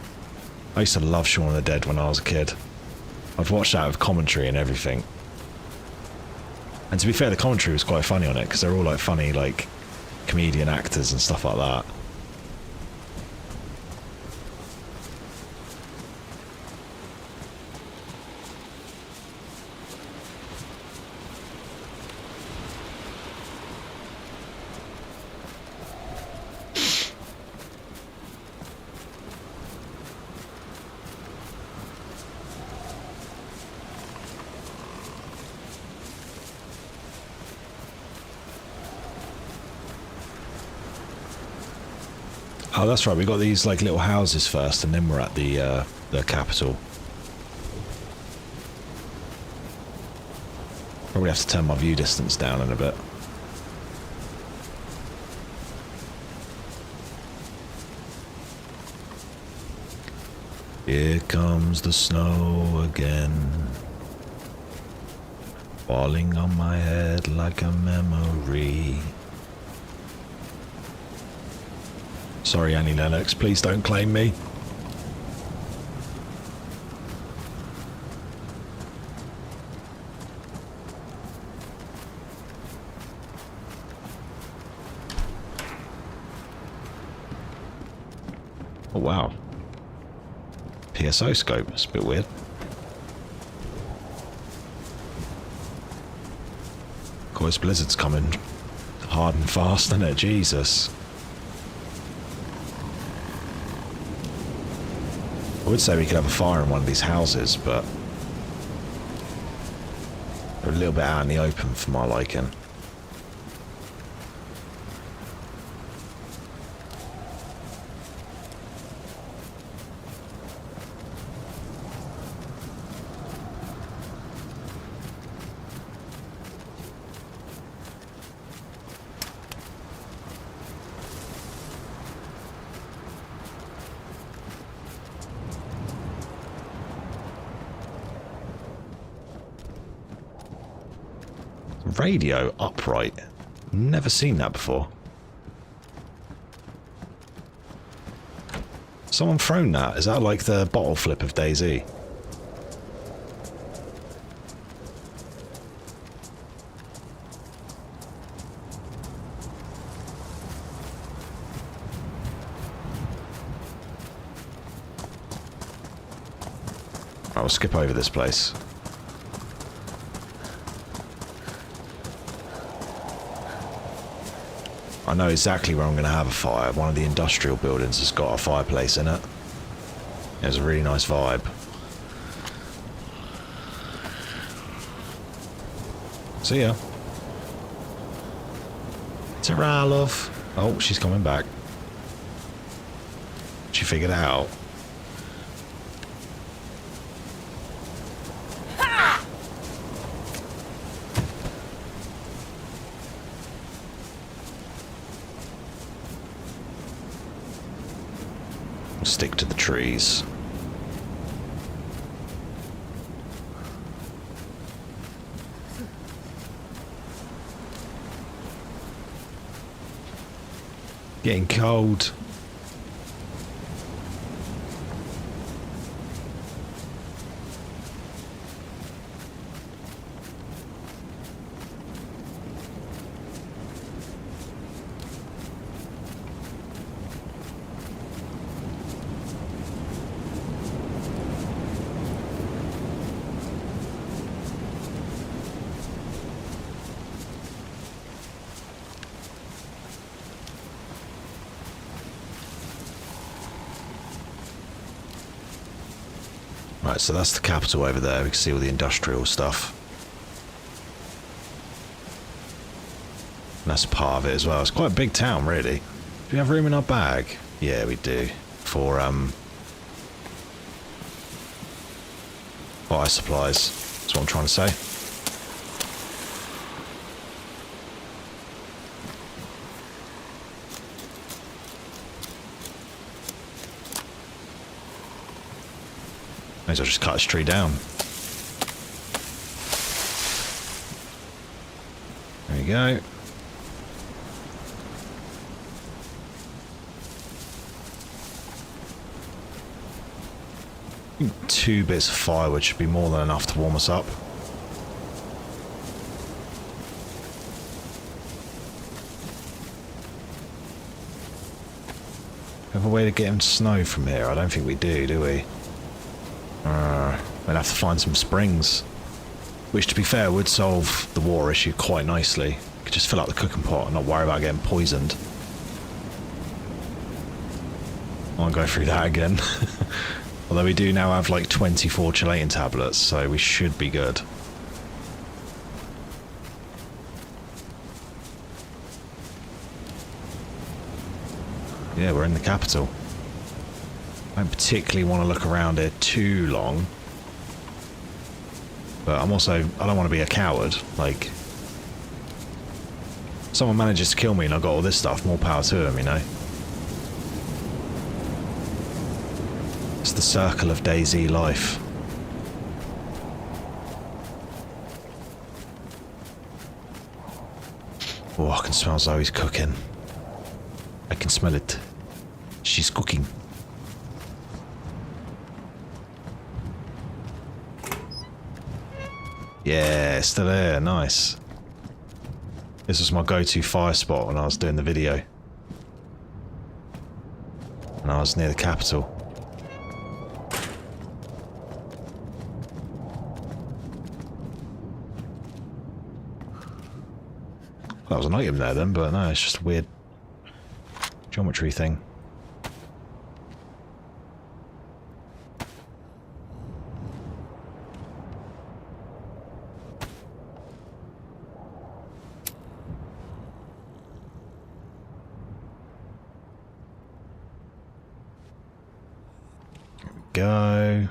I used to love Shaun of the Dead when I was a kid. I'd watch that with commentary and everything. And to be fair, the commentary was quite funny on it, because they're all like funny, like comedian actors and stuff like that. Oh, that's right. We got these like little houses first, and then we're at the capital. Probably have to turn my view distance down in a bit. Here comes the snow again, falling on my head like a memory. Sorry, Annie Lennox, please don't claim me. Oh wow. PSO scope, it's a bit weird. Of course, Blizzard's coming hard and fast, isn't it? Jesus. I would say we could have a fire in one of these houses, but they're a little bit out in the open for my liking. Radio upright. Never seen that before. Someone thrown that? Is that like the bottle flip of DayZ? I'll skip over this place. I know exactly where I'm going to have a fire. One of the industrial buildings has got a fireplace in it. It has a really nice vibe. See ya. Ta-ra, love. Oh, she's coming back. She figured it out. Stick to the trees. Getting cold. Right, so that's the capital over there. We can see all the industrial stuff. And that's part of it as well. It's quite a big town, really. Do we have room in our bag? Yeah, we do. For, fire supplies. That's what I'm trying to say. May as well just cut this tree down. There we go. I think 2 bits of firewood should be more than enough to warm us up. Have a way to get him snow from here? I don't think we do we? We'll have to find some springs. Which, to be fair, would solve the water issue quite nicely. You could just fill up the cooking pot and not worry about getting poisoned. I won't go through that again. Although we do now have like 24 chelating tablets, so we should be good. Yeah, we're in the capital. I don't particularly want to look around here too long. But I'm also, I don't want to be a coward. Like, someone manages to kill me and I've got all this stuff, more power to them, you know? It's the circle of DayZ life. Oh, I can smell Zoe's cooking. I can smell it. She's cooking. Yeah, still there, nice. This was my go-to fire spot when I was doing the video. And I was near the capital. That was an item there then, but no, it's just a weird geometry thing. There we go.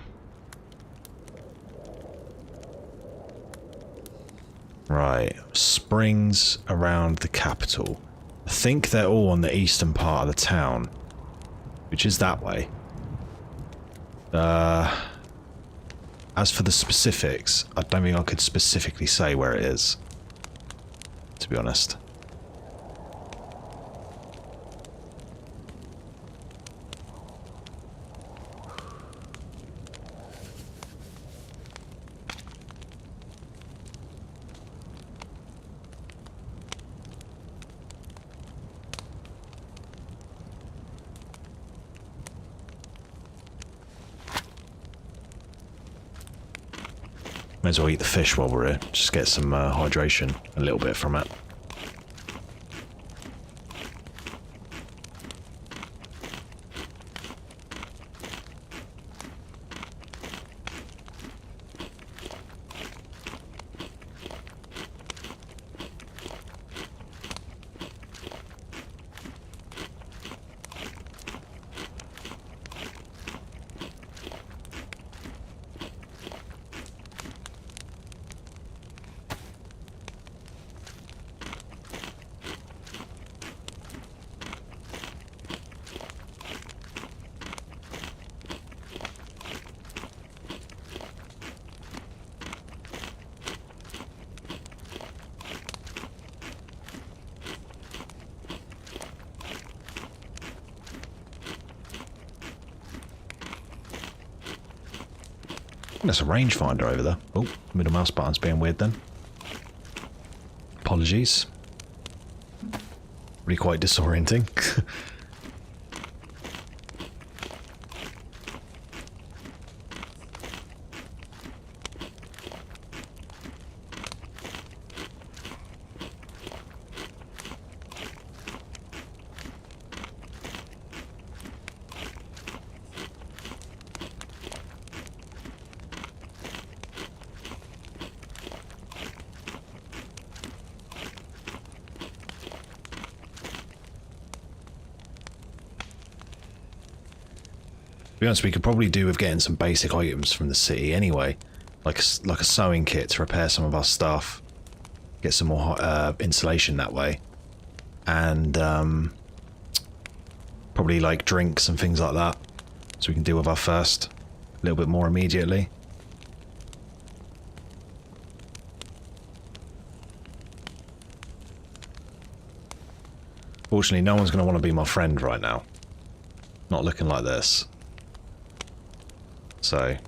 Right, springs around the capital. I think they're all on the eastern part of the town, which is that way. As for the specifics, I don't think I could specifically say where it is, to be honest. May as well eat the fish while we're here. Just get some hydration, a little bit from it. There's a rangefinder over there. Oh, middle mouse button's being weird then. Apologies. Really quite disorienting. To be honest, we could probably do with getting some basic items from the city anyway, like a sewing kit to repair some of our stuff, get some more insulation that way, and probably like drinks and things like that, so we can deal with our thirst a little bit more immediately. Fortunately, no one's going to want to be my friend right now. Not looking like this. So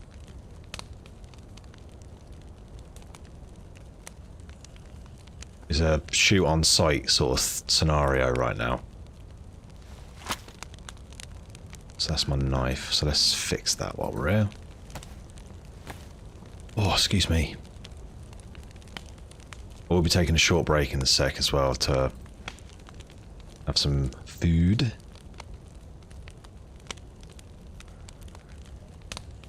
it's a shoot on sight sort of scenario right now. So that's my knife. So let's fix that while we're here. Oh, excuse me. We'll be taking a short break in a sec as well to have some food.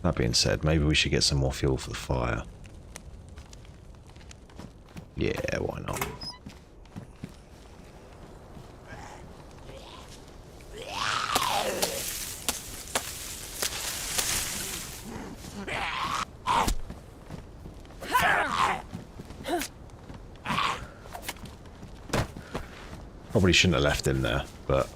That being said, maybe we should get some more fuel for the fire. Yeah, why not? Probably shouldn't have left him there, but...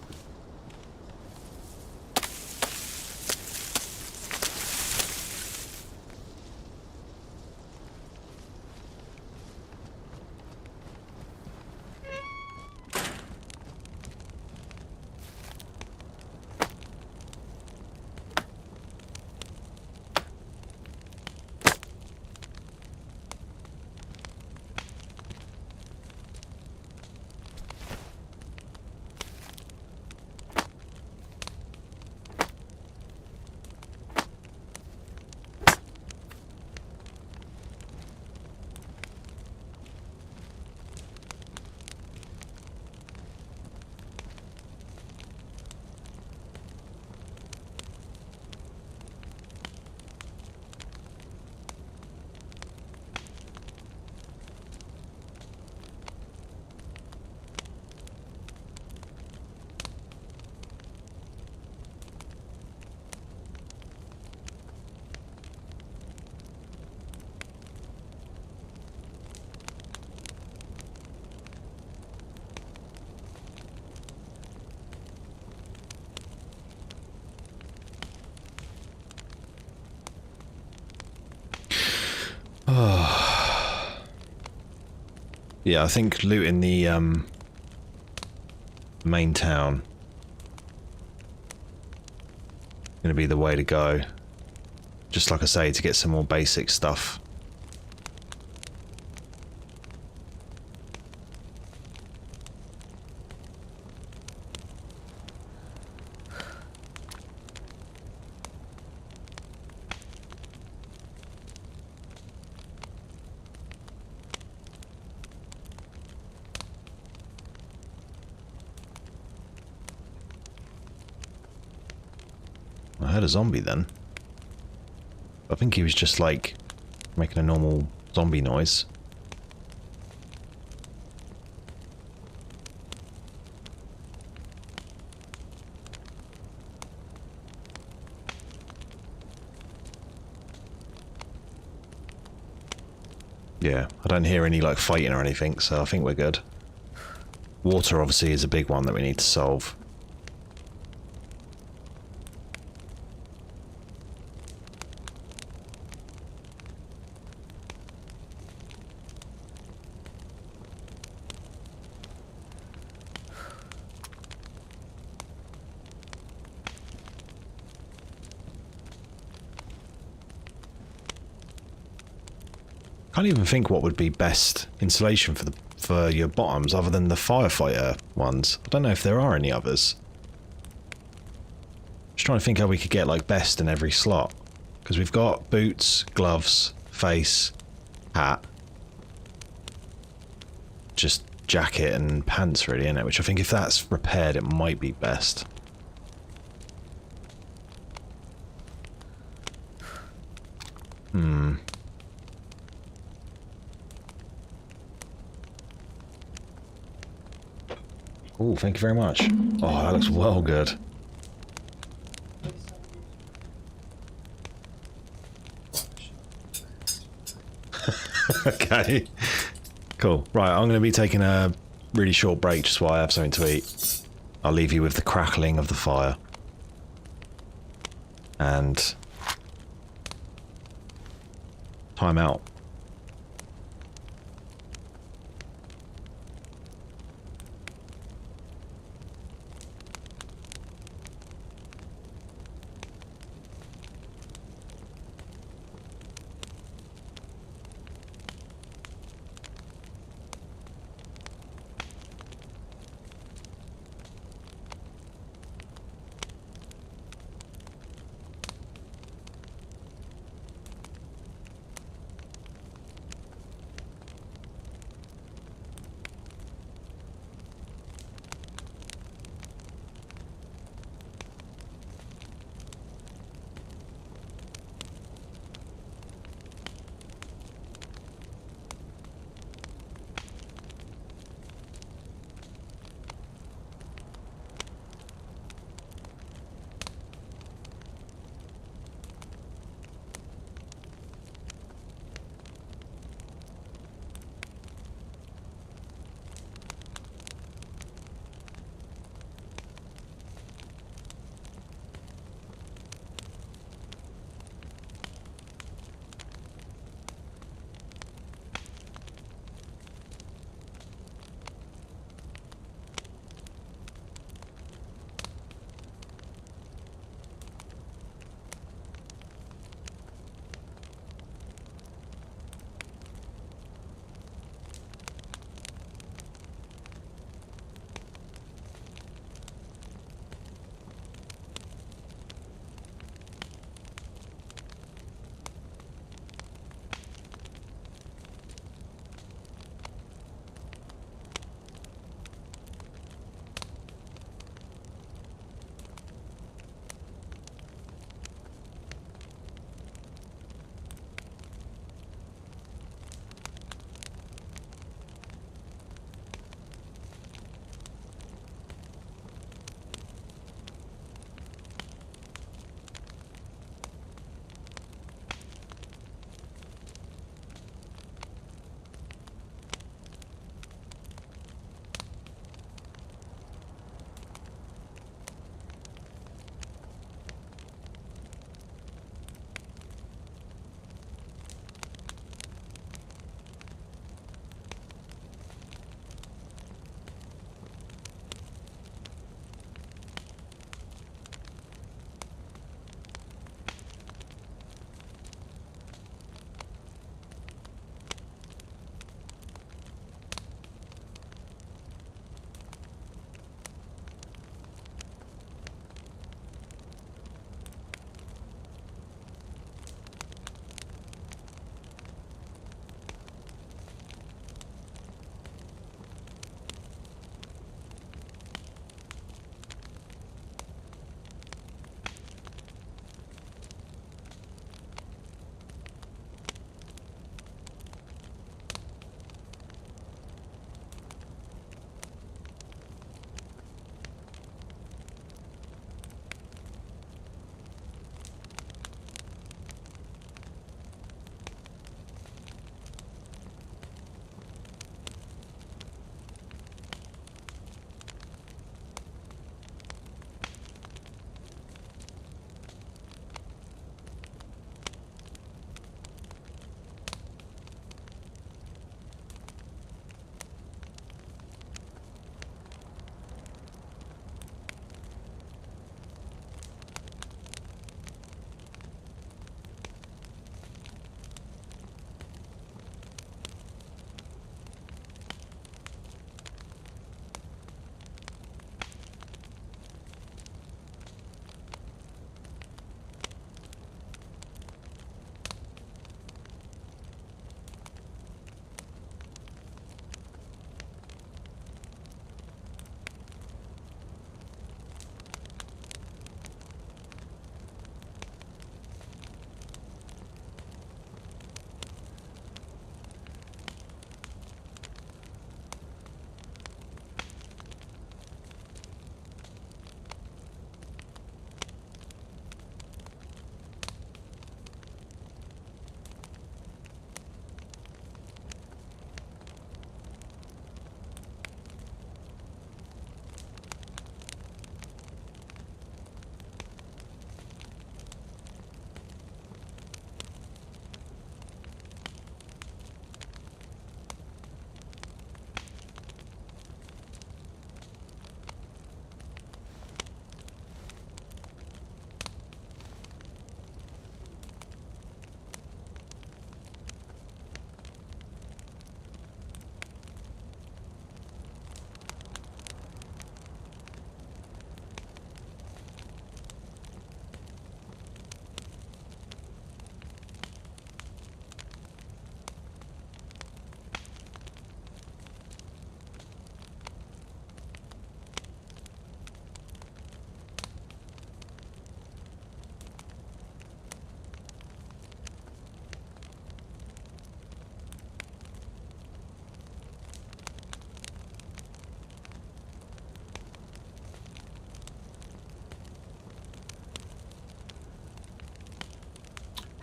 Yeah, I think looting the main town is going to be the way to go. Just like I say, to get some more basic stuff. I heard a zombie then. I think he was just like making a normal zombie noise. Yeah, I don't hear any like fighting or anything, so I think we're good. Water obviously is a big one that we need to solve. Can't even think what would be best insulation for your bottoms other than the firefighter ones. I don't know if there are any others. Just trying to think how we could get like best in every slot. Because we've got boots, gloves, face, hat. Just jacket and pants really, innit? Which I think if that's repaired it might be best. Oh, thank you very much. Oh, that looks well good. Okay. Cool. Right, I'm going to be taking a really short break just while I have something to eat. I'll leave you with the crackling of the fire. And time out.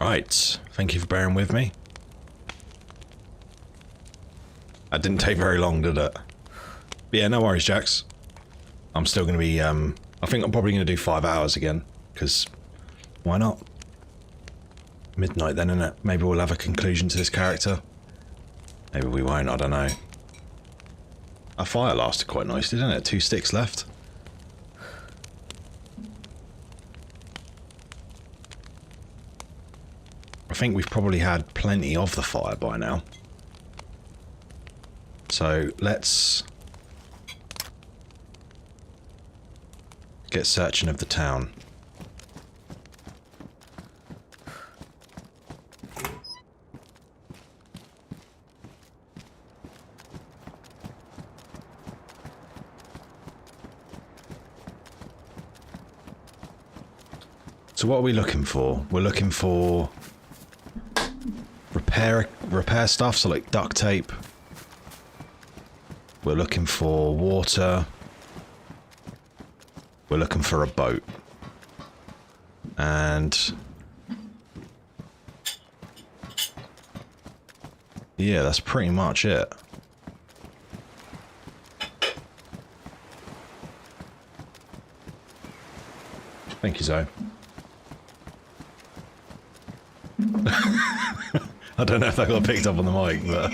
Right, thank you for bearing with me. That didn't take very long, did it? But yeah, no worries, Jax. I'm still going to be, I think I'm probably going to do 5 hours again, because why not? Midnight then, innit? Maybe we'll have a conclusion to this character. Maybe we won't, I don't know. Our fire lasted quite nicely, didn't it? 2 sticks left. I think we've probably had plenty of the fire by now. So let's get searching of the town. So what are we looking for? We're looking for repair stuff, so like duct tape. We're looking for water. We're looking for a boat. And yeah, that's pretty much it. Thank you, Zoe. I don't know if that got picked up on the mic, but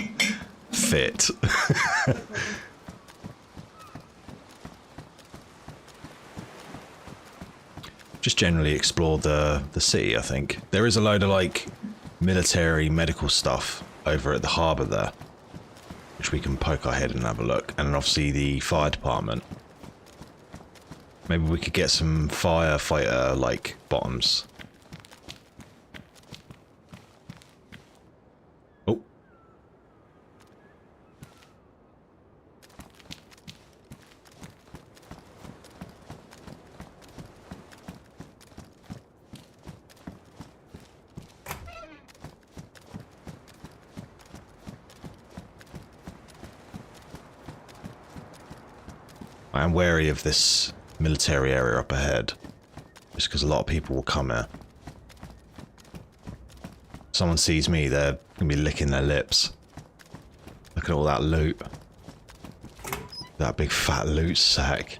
fit. Just generally explore the city, I think. There is a load of like military medical stuff over at the harbour there, which we can poke our head and have a look. And obviously the fire department. Maybe we could get some firefighter like bottoms. Oh. I am wary of this military area up ahead, just because a lot of people will come here. If someone sees me, they're gonna be licking their lips. Look at all that loot. That big fat loot sack.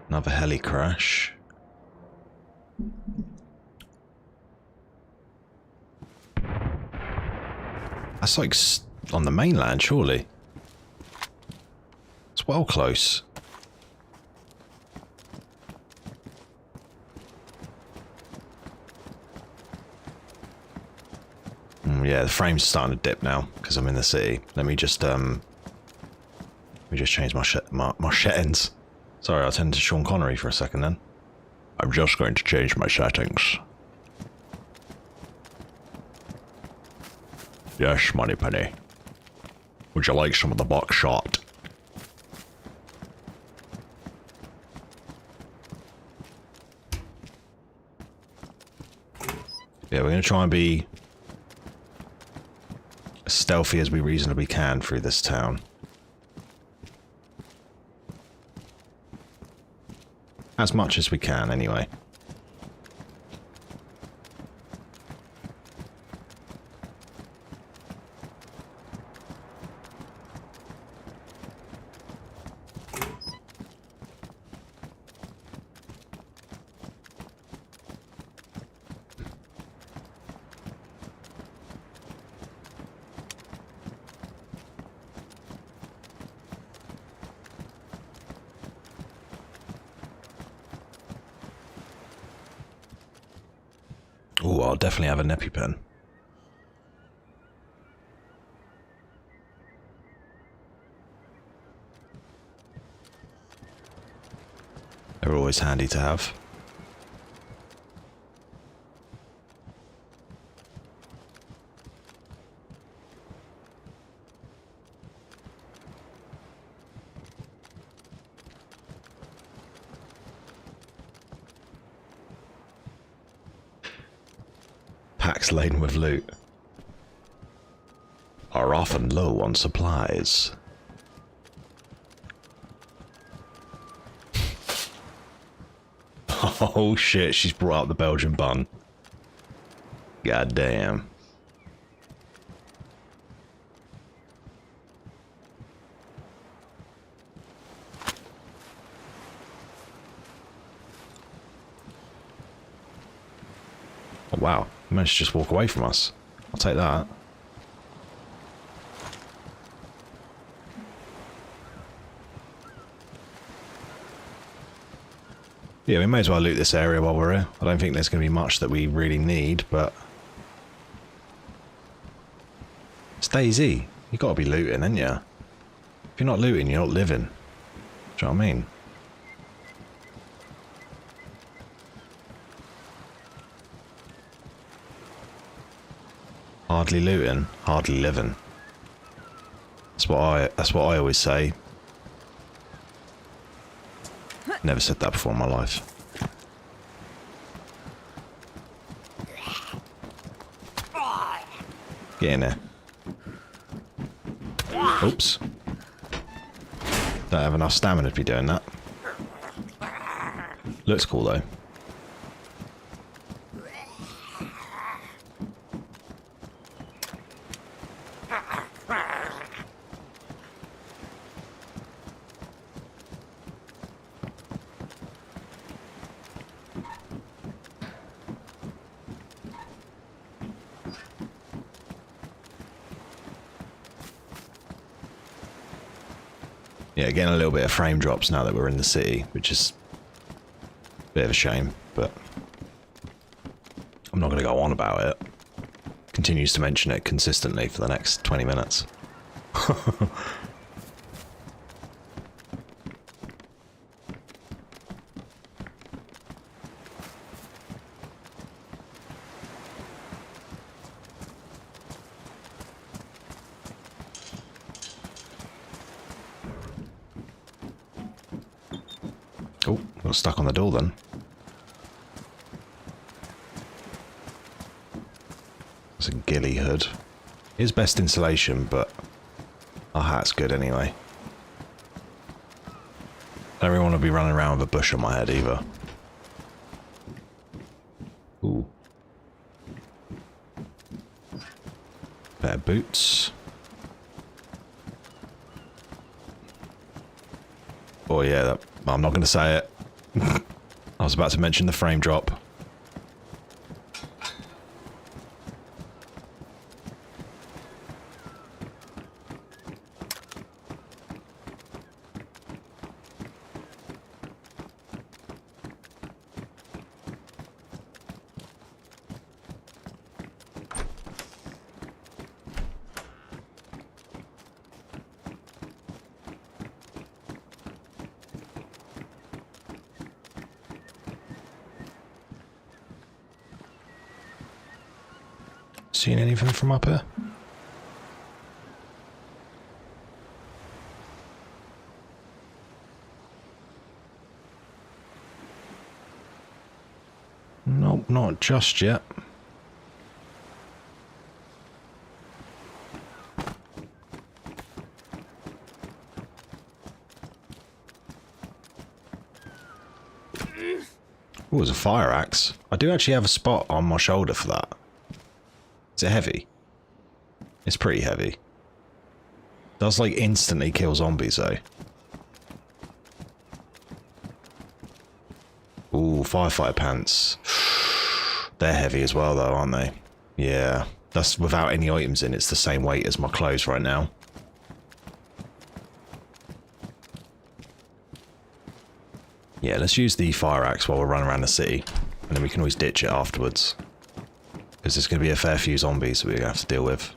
Another heli crash. That's like on the mainland, surely. It's well close. Yeah, the frame's starting to dip now because I'm in the city. Let me just change my settings. Sorry, I'll turn to Sean Connery for a second then. I'm just going to change my settings. Yes, Moneypenny. Would you like some of the buckshot? Yeah, we're going to try and be as stealthy as we reasonably can through this town. As much as we can, anyway. Oh, I'll definitely have a EpiPen. They're always handy to have. Packs laden with loot are often low on supplies. Oh shit, she's brought up the Belgian bun. God damn. Oh wow, he managed to just walk away from us. I'll take that. Yeah, we may as well loot this area while we're here. I don't think there's going to be much that we really need, but... It's DayZ. You got to be looting, ain't ya? If you're not looting, you're not living. Do you know what I mean? Hardly looting, hardly living. That's what I always say. Never said that before in my life. Get in there. Oops. Don't have enough stamina to be doing that. Looks cool though. Yeah, getting a little bit of frame drops now that we're in the city, which is a bit of a shame, but I'm not going to go on about it. Continues to mention it consistently for the next 20 minutes. Oh, got stuck on the door then. It's a ghillie hood. It is best insulation, but our hat's good anyway. Don't really want to be running around with a bush on my head either. Ooh. Pair of boots. Oh yeah, that, I'm not going to say it. I was about to mention the frame drop. Seen anything from up here? Nope, not just yet. Oh, there's a fire axe. I do actually have a spot on my shoulder for that. Is it heavy? It's pretty heavy. Does like instantly kill zombies though. Ooh, firefighter pants. They're heavy as well though, aren't they? Yeah, that's without any items in. It's the same weight as my clothes right now. Yeah, let's use the fire axe while we're running around the city. And then we can always ditch it afterwards. Because there's going to be a fair few zombies that we're going to have to deal with.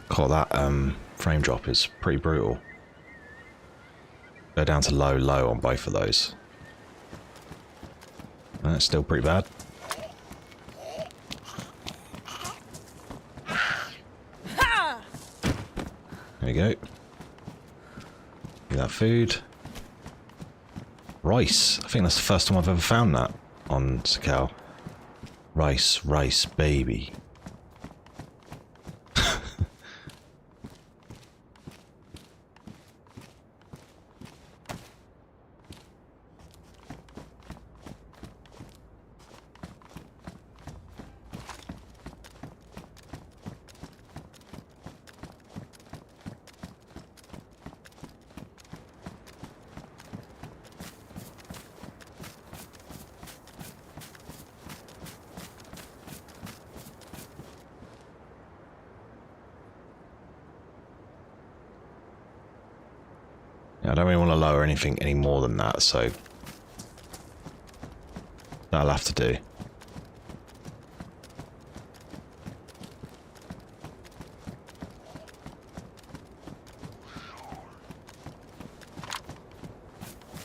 God, that frame drop is pretty brutal. Go down to low, low on both of those. And that's still pretty bad. There we go. Give that food. Rice. I think that's the first time I've ever found that on Sakhal. Rice, rice, baby. I don't really want to lower anything any more than that, so that'll have to do.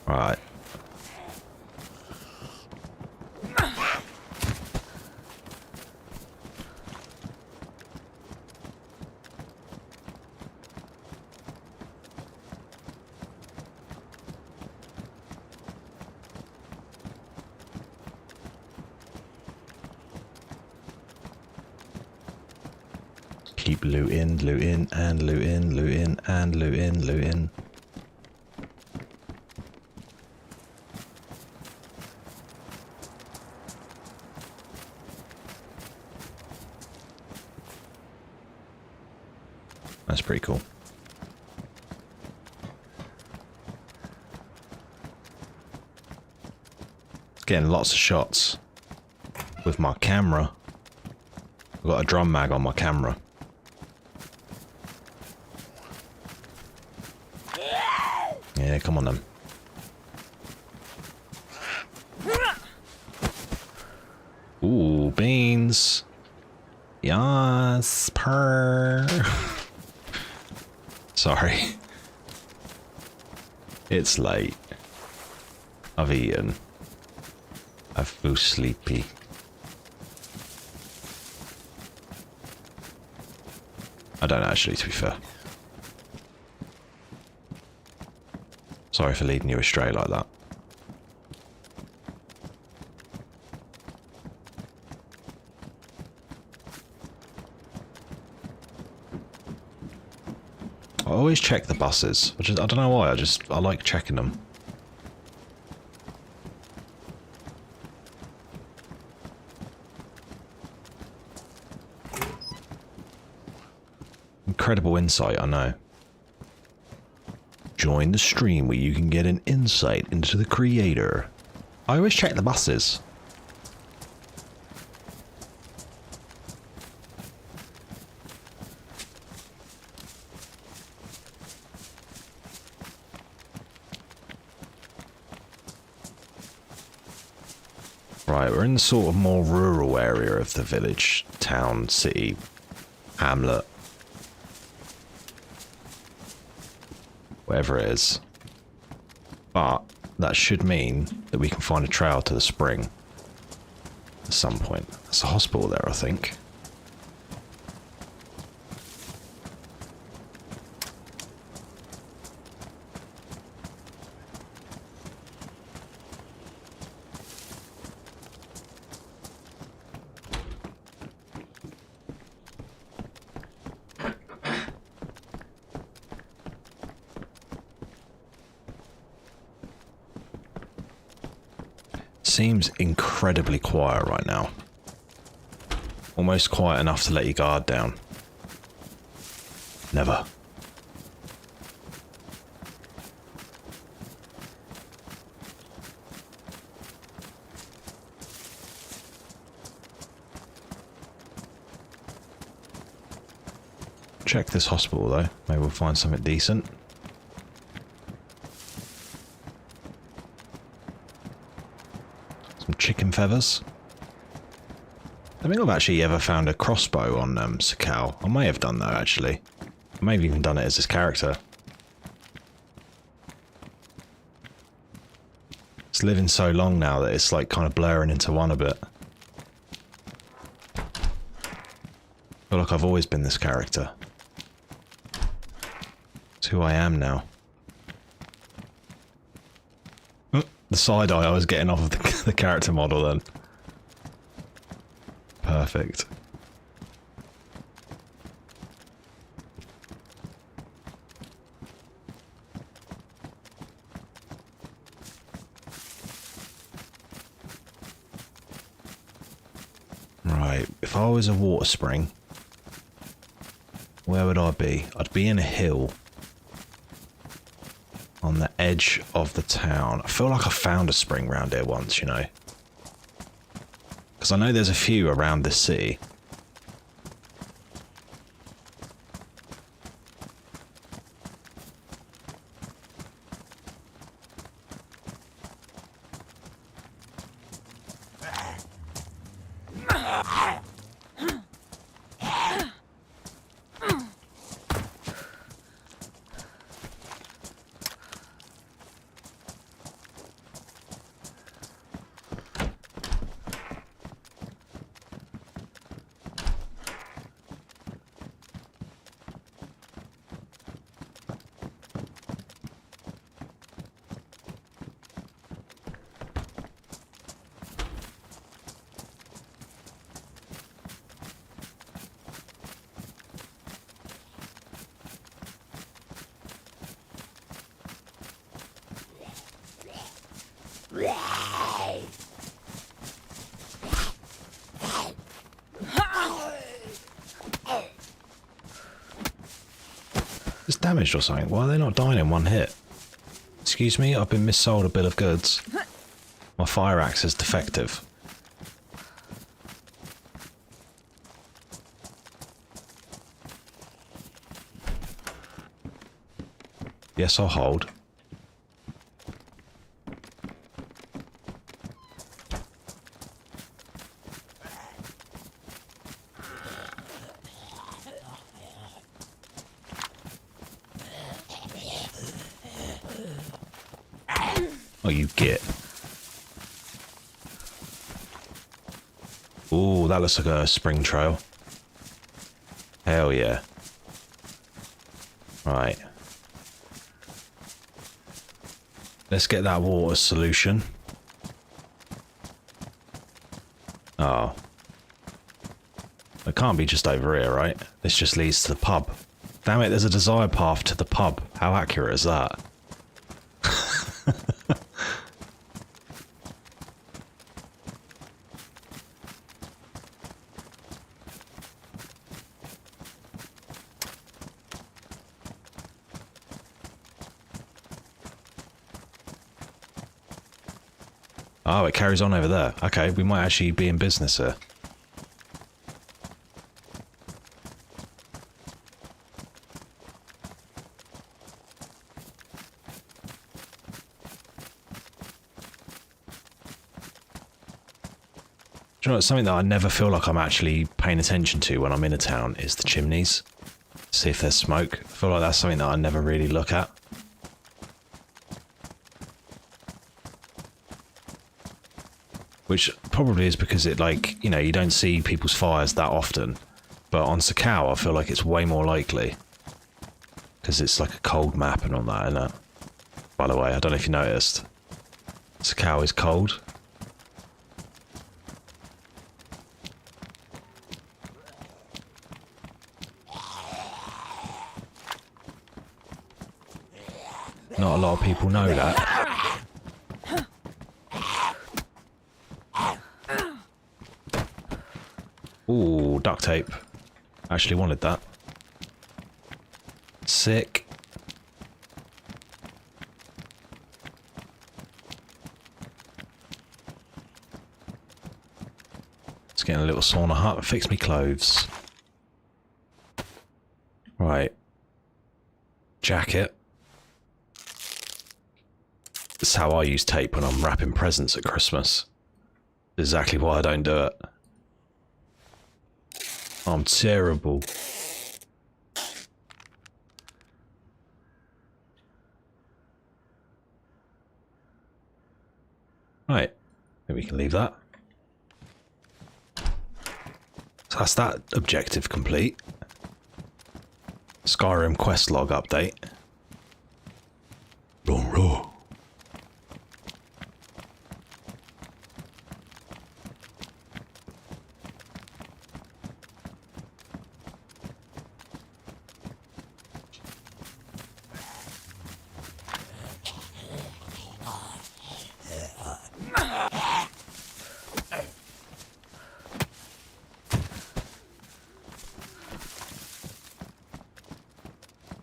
Right. Keep looting, looting, and looting, looting, and looting, looting. That's pretty cool. Getting lots of shots with my camera. I've got a drum mag on my camera. Yeah, come on then. Ooh, beans. Yes, purr. Sorry. It's late. I've eaten. I feel sleepy. I don't actually, to be fair. Sorry for leading you astray like that. I always check the buses. I don't know why, I like checking them. Incredible insight, I know. Join the stream where you can get an insight into the creator. I always check the buses. Right, we're in the sort of more rural area of the village, town, city, hamlet. Whatever it is. But that should mean that we can find a trail to the spring at some point. There's a hospital there, I think. Seems incredibly quiet right now. Almost quiet enough to let your guard down. Never. Check this hospital though. Maybe we'll find something decent. Some chicken feathers. I don't think I've actually ever found a crossbow on Sakhal. I may have done that actually. I may have even done it as his character. It's living so long now that it's like kind of blurring into one a bit. I feel like I've always been this character. It's who I am now. The side eye I was getting off of the character model then. Perfect. Right, if I was a water spring, where would I be? I'd be in a hill on the edge of the town. I feel like I found a spring round here once, you know. Because I know there's a few around this city. It's damaged or something. Why are they not dying in one hit? Excuse me, I've been missold a bill of goods. My fire axe is defective. Yes, I'll hold. Oh, you git. Ooh, that looks like a spring trail. Hell yeah. Right. Let's get that water solution. Oh. It can't be just over here, right? This just leads to the pub. Damn it, there's a desired path to the pub. How accurate is that? Oh, it carries on over there. Okay, we might actually be in business here. Do you know, something that I never feel like I'm actually paying attention to when I'm in a town is the chimneys. See if there's smoke. I feel like that's something that I never really look at. Which probably is because it, like, you know, you don't see people's fires that often. But on Sakhal, I feel like it's way more likely. Because it's like a cold map and all that, isn't it? By the way, I don't know if you noticed. Sakhal is cold. Not a lot of people know that. Ooh, duct tape. Actually wanted that. Sick. Let's get in a little sauna hut and fix me clothes. Right. Jacket. That's how I use tape when I'm wrapping presents at Christmas. Exactly why I don't do it. I'm terrible. Right, maybe we can leave that. So that's that objective complete. Skyrim quest log update. Raw.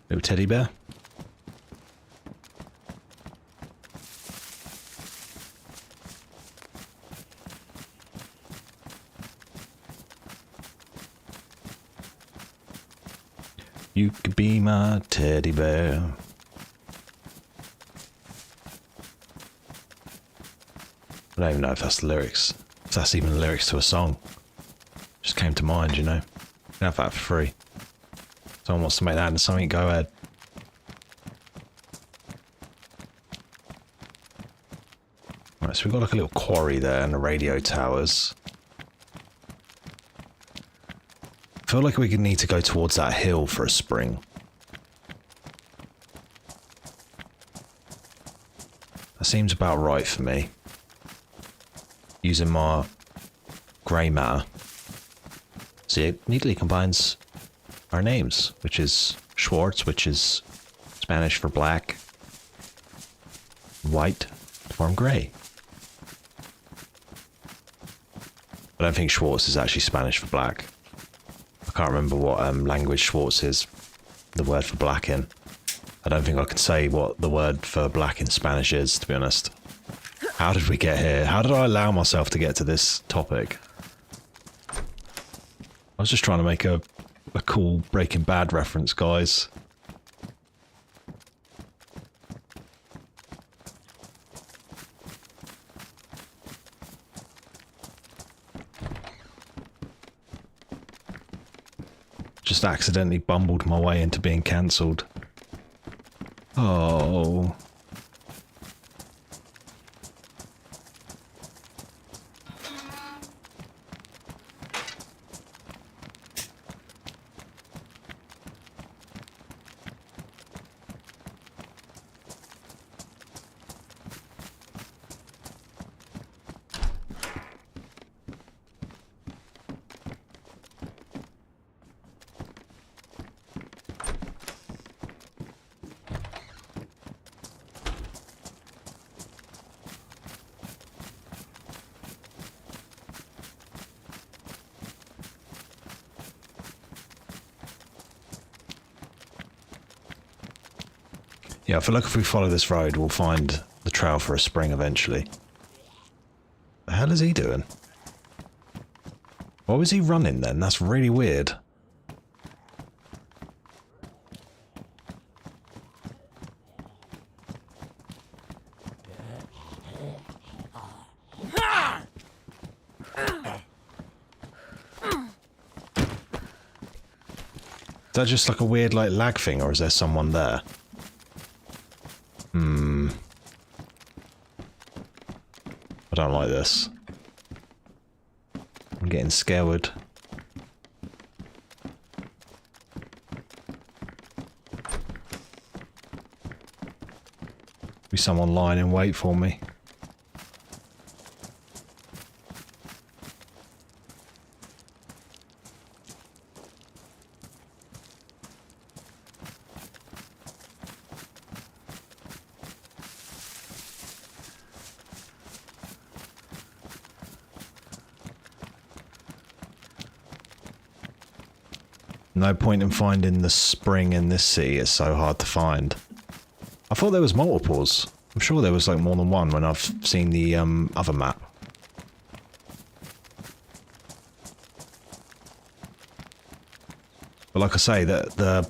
Little teddy bear. You could be my teddy bear. I don't even know if that's the lyrics. If that's even the lyrics to a song. Just came to mind, you know. You can have that for free. Someone wants to make that into something, go ahead. Right, so we've got like a little quarry there and the radio towers. I feel like we could need to go towards that hill for a spring. That seems about right for me. Using my grey matter. See, it neatly combines our names, which is Schwartz, which is Spanish for black, white to form grey. I don't think Schwartz is actually Spanish for black. I can't remember what language Schwartz is. the word for black in. I don't think I can say what the word for black in Spanish is, to be honest. How did we get here? How did I allow myself to get to this topic? I was just trying to make a cool Breaking Bad reference, guys. Just accidentally bumbled my way into being cancelled. Oh. Yeah, I feel like if we follow this road, we'll find the trail for a spring eventually. The hell is he doing? Why was he running then? That's really weird. Is that just like a weird like lag thing, or is there someone there? I don't like this. I'm getting scared. Be someone lying in wait for me. No point in finding the spring in this city, it's so hard to find. I thought there was multiples. I'm sure there was like more than one when I've seen the other map. But like I say, the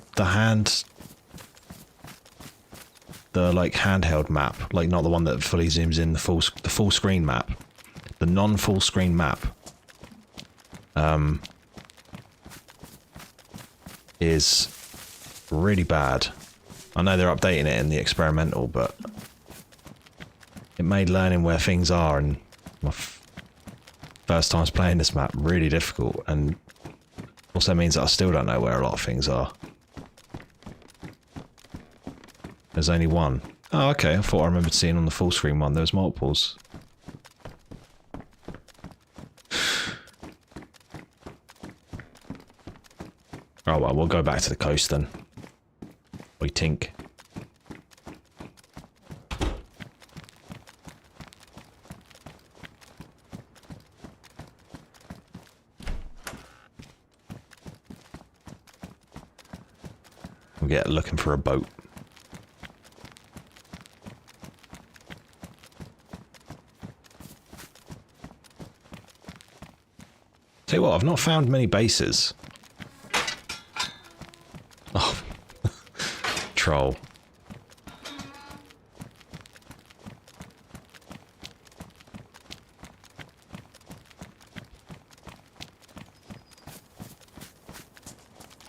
like handheld map, like not the one that fully zooms in, the full screen map, the non-full screen map, is really bad. I know they're updating it in the experimental, but it made learning where things are and my first times playing this map really difficult, and also means that I still don't know where a lot of things are. There's only one. Oh, okay, I thought I remembered seeing on the full screen one there was multiples. Oh well, we'll go back to the coast then. We tink. We'll get looking for a boat. Tell you what, I've not found many bases. Oh, troll.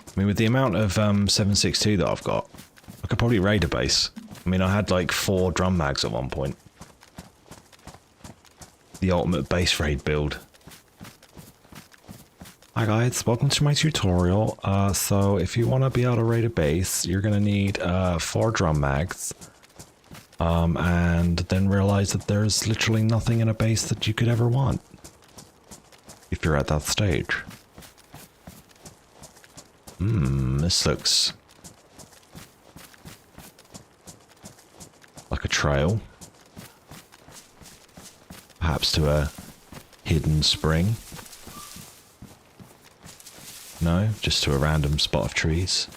I mean, with the amount of 7.62 that I've got, I could probably raid a base. I mean, I had like 4 drum mags at one point. The ultimate base raid build. Hi guys, welcome to my tutorial. So if you want to be able to raid a base, you're going to need 4 drum mags. And then realize that there's literally nothing in a base that you could ever want. If you're at that stage. This looks like a trail. Perhaps to a hidden spring. No, just to a random spot of trees.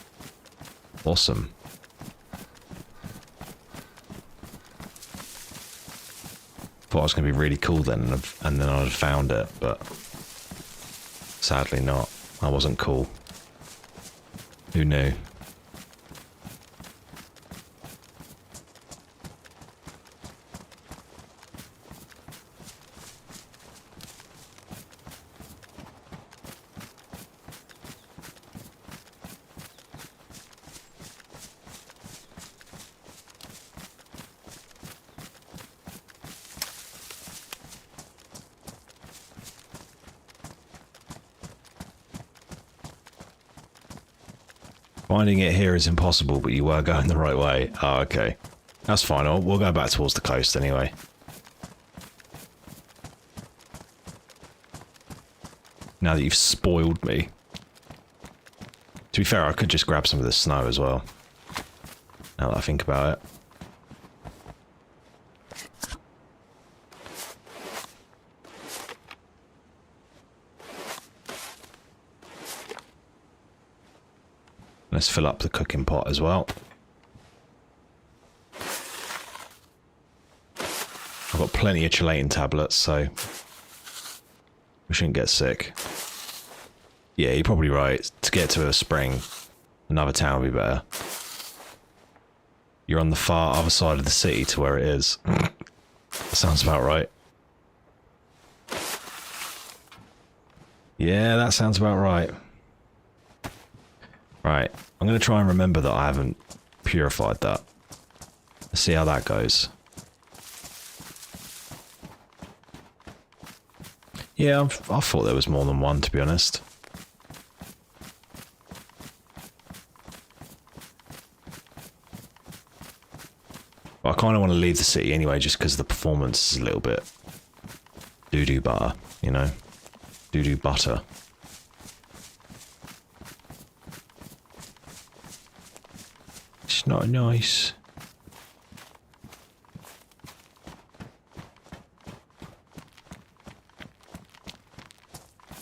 Awesome. Thought it was going to be really cool then, and then I'd have found it, but sadly not. I wasn't cool. Who knew? Finding it here is impossible, but you were going the right way. Oh, okay. That's fine. We'll go back towards the coast anyway. Now that you've spoiled me. To be fair, I could just grab some of the snow as well. Now that I think about it. Let's fill up the cooking pot as well. I've got plenty of chelating tablets, so we shouldn't get sick. Yeah, you're probably right. To get to a spring, another town would be better. You're on the far other side of the city to where it is. That sounds about right. Yeah, that sounds about right. Right, I'm going to try and remember that I haven't purified that. Let's see how that goes. Yeah, I thought there was more than one, to be honest. But I kind of want to leave the city anyway, just because the performance is a little bit doo-doo butter, you know? Doo-doo butter. It's not nice.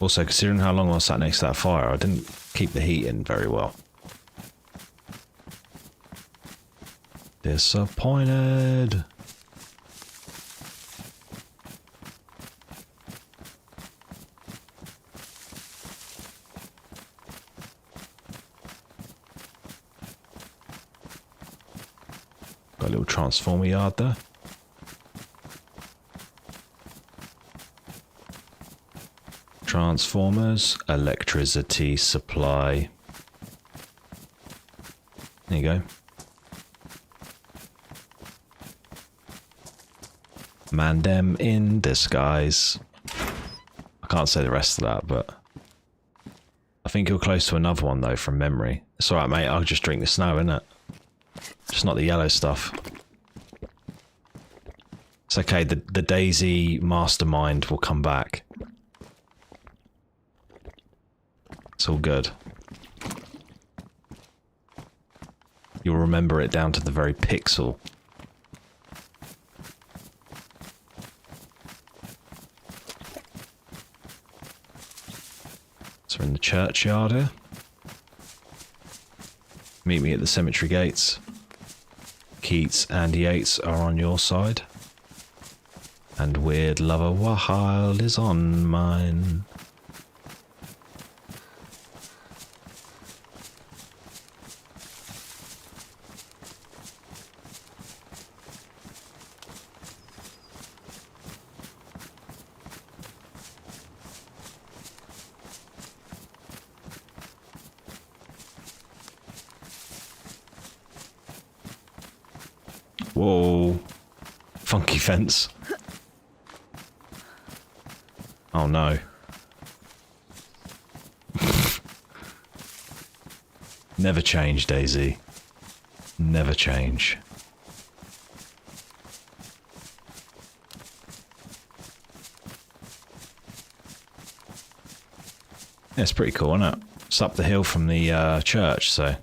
Also, considering how long I sat next to that fire, I didn't keep the heat in very well. Disappointed. Got a little transformer yard there. Transformers, electricity supply. There you go. Mandem in disguise. I can't say the rest of that, but I think you're close to another one though from memory. It's alright, mate, I'll just drink the snow, innit? Just not the yellow stuff. It's okay, the DayZ mastermind will come back. It's all good. You'll remember it down to the very pixel. So we're in the churchyard here. Meet me at the cemetery gates. Keats and Yates are on your side. And Weird Lover Wild is on mine. Whoa. Funky fence. Oh no. Never change, DayZ. Never change. Yeah, it's pretty cool, isn't it? It's up the hill from the church, so...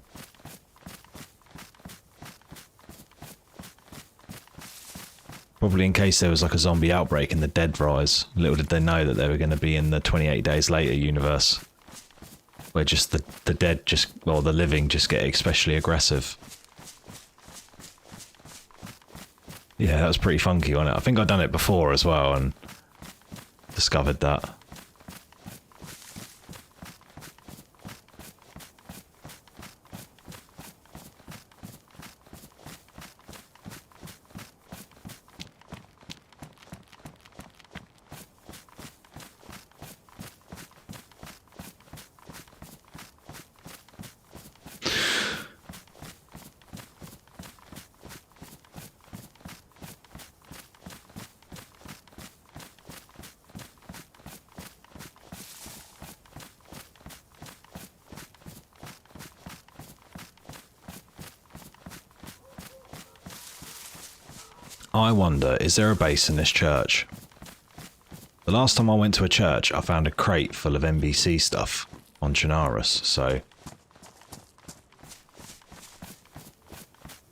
Probably in case there was like a zombie outbreak and the dead rise. Little did they know that they were going to be in the 28 Days Later universe. where just the dead just, well, the living just get especially aggressive. Yeah, that was pretty funky, wasn't it? I think I'd done it before as well and discovered that. I wonder, is there a base in this church? The last time I went to a church, I found a crate full of NBC stuff on Chernarus, so...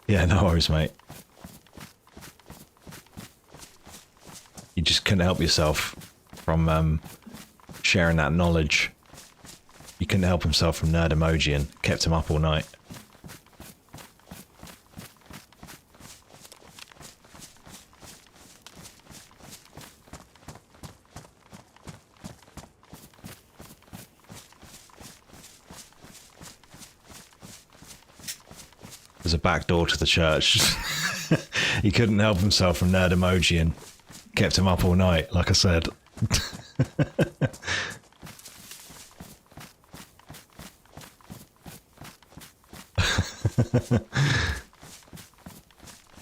Yeah, no worries, mate. You just couldn't help yourself from sharing that knowledge. You couldn't help himself from Nerd Emoji and kept him up all night. There's a back door to the church. He couldn't help himself from Nerd Emoji and kept him up all night, like I said.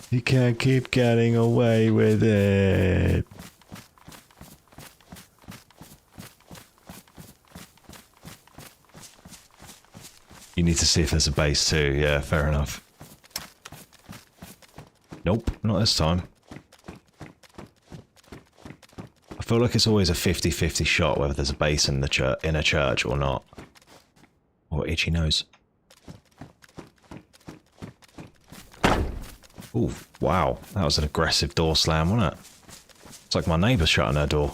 You can't keep getting away with it. You need to see if there's a base too. Yeah, fair enough. Nope, not this time. I feel like it's always a 50-50 shot whether there's a base in the in a church or not. Or itchy nose. Ooh, wow. That was an aggressive door slam, wasn't it? It's like my neighbour shutting her door.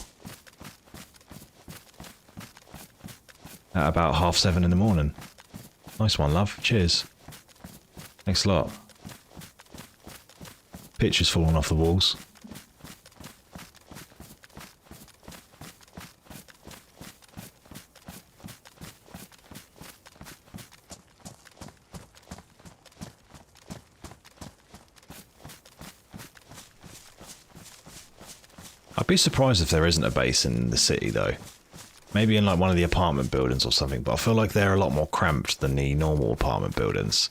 At about 7:30 in the morning. Nice one, love. Cheers. Thanks a lot. Pictures falling off the walls. I'd be surprised if there isn't a base in the city, though. Maybe in like one of the apartment buildings or something, but I feel like they're a lot more cramped than the normal apartment buildings.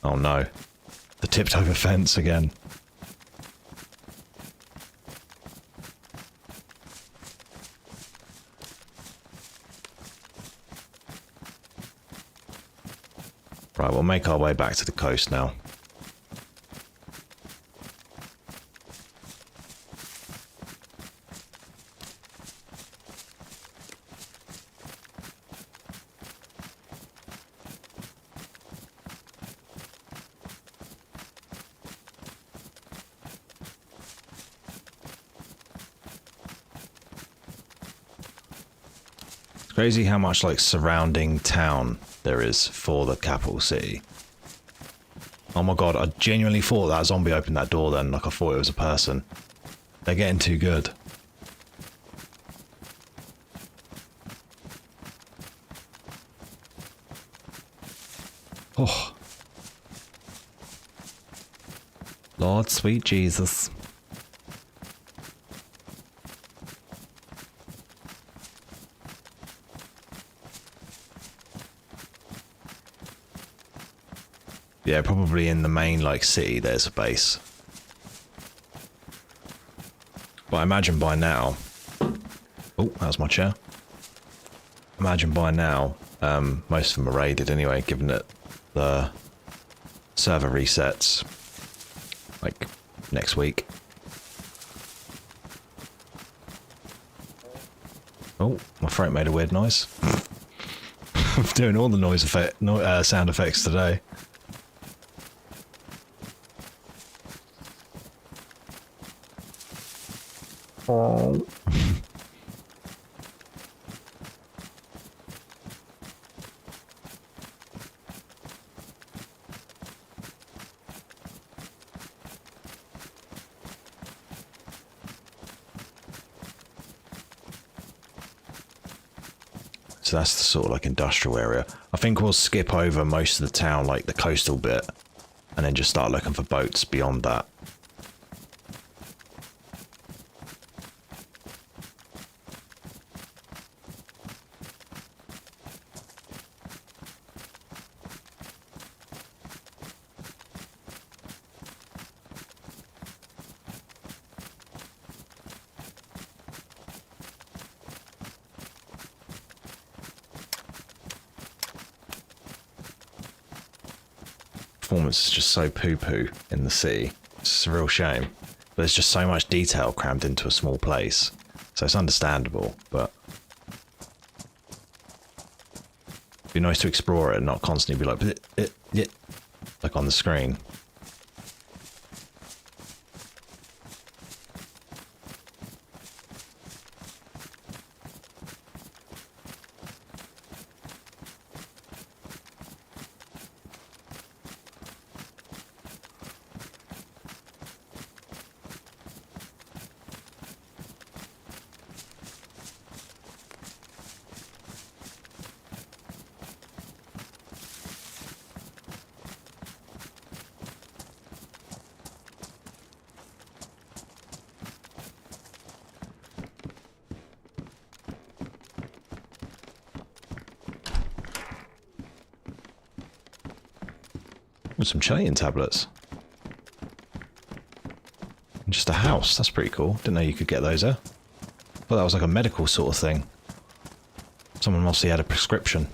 Oh no. The tipped over fence again. Right, we'll make our way back to the coast now. Crazy how much like surrounding town there is for the capital city. Oh my god, I genuinely thought that zombie opened that door then, like I thought it was a person. They're getting too good. Oh. Lord sweet Jesus. Yeah, probably in the main, like, city there's a base. But I imagine by now... Oh, that was my chair. Imagine by now, most of them are raided anyway, given that the server resets, like, next week. Oh, my throat made a weird noise. I'm doing all the sound effects today. Oh. So that's the sort of like industrial area. I think we'll skip over most of the town, like the coastal bit, and then just start looking for boats beyond that. Performance is just so poo-poo in the city. It's a real shame. But there's just so much detail crammed into a small place. So it's understandable, but it'd be nice to explore it and not constantly be like, like on the screen. With some Chilean tablets. And just a house. That's pretty cool. Didn't know you could get those there. Thought that was like a medical sort of thing. Someone mostly had a prescription.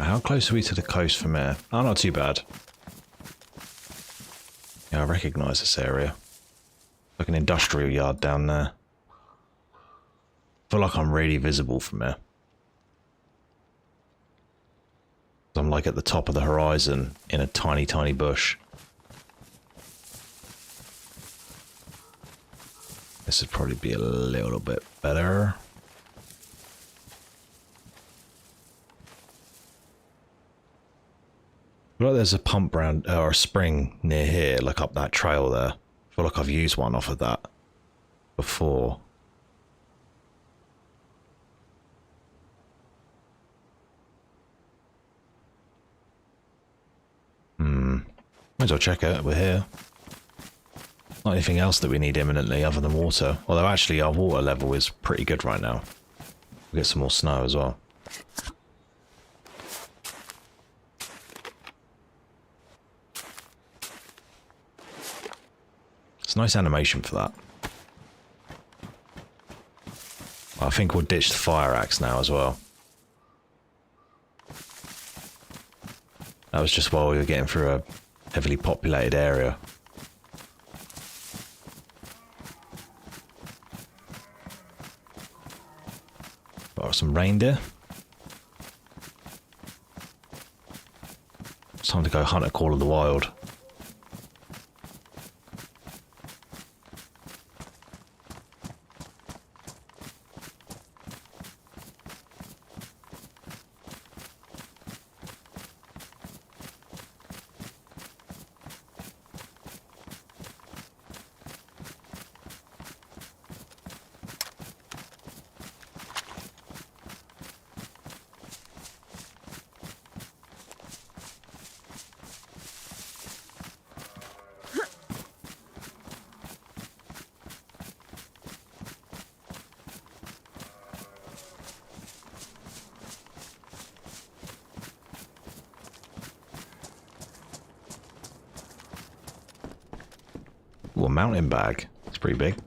How close are we to the coast from here? Oh, not too bad. Yeah, I recognise this area. Like an industrial yard down there. I feel like I'm really visible from here. I'm like at the top of the horizon in a tiny, tiny bush. This would probably be a little bit better. I feel like there's a pump round or a spring near here, like up that trail there. I feel like I've used one off of that before. Might as well check it. We're here. Not anything else that we need imminently other than water. Although actually our water level is pretty good right now. We'll get some more snow as well. It's a nice animation for that. I think we'll ditch the fire axe now as well. That was just while we were getting through a heavily populated area. Got some reindeer. It's time to go hunt a Call of the Wild. Ooh, a mountain bag. It's pretty big.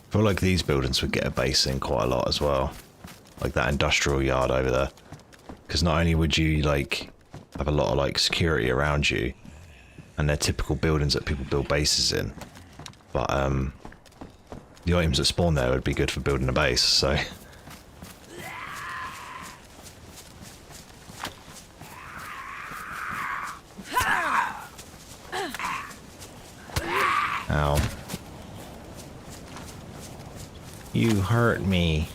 I feel like these buildings would get a base in quite a lot as well. Like that industrial yard over there. Because not only would you, like, have a lot of, like, security around you, and they're typical buildings that people build bases in, but, the items that spawn there would be good for building a base, so... Ow. You hurt me.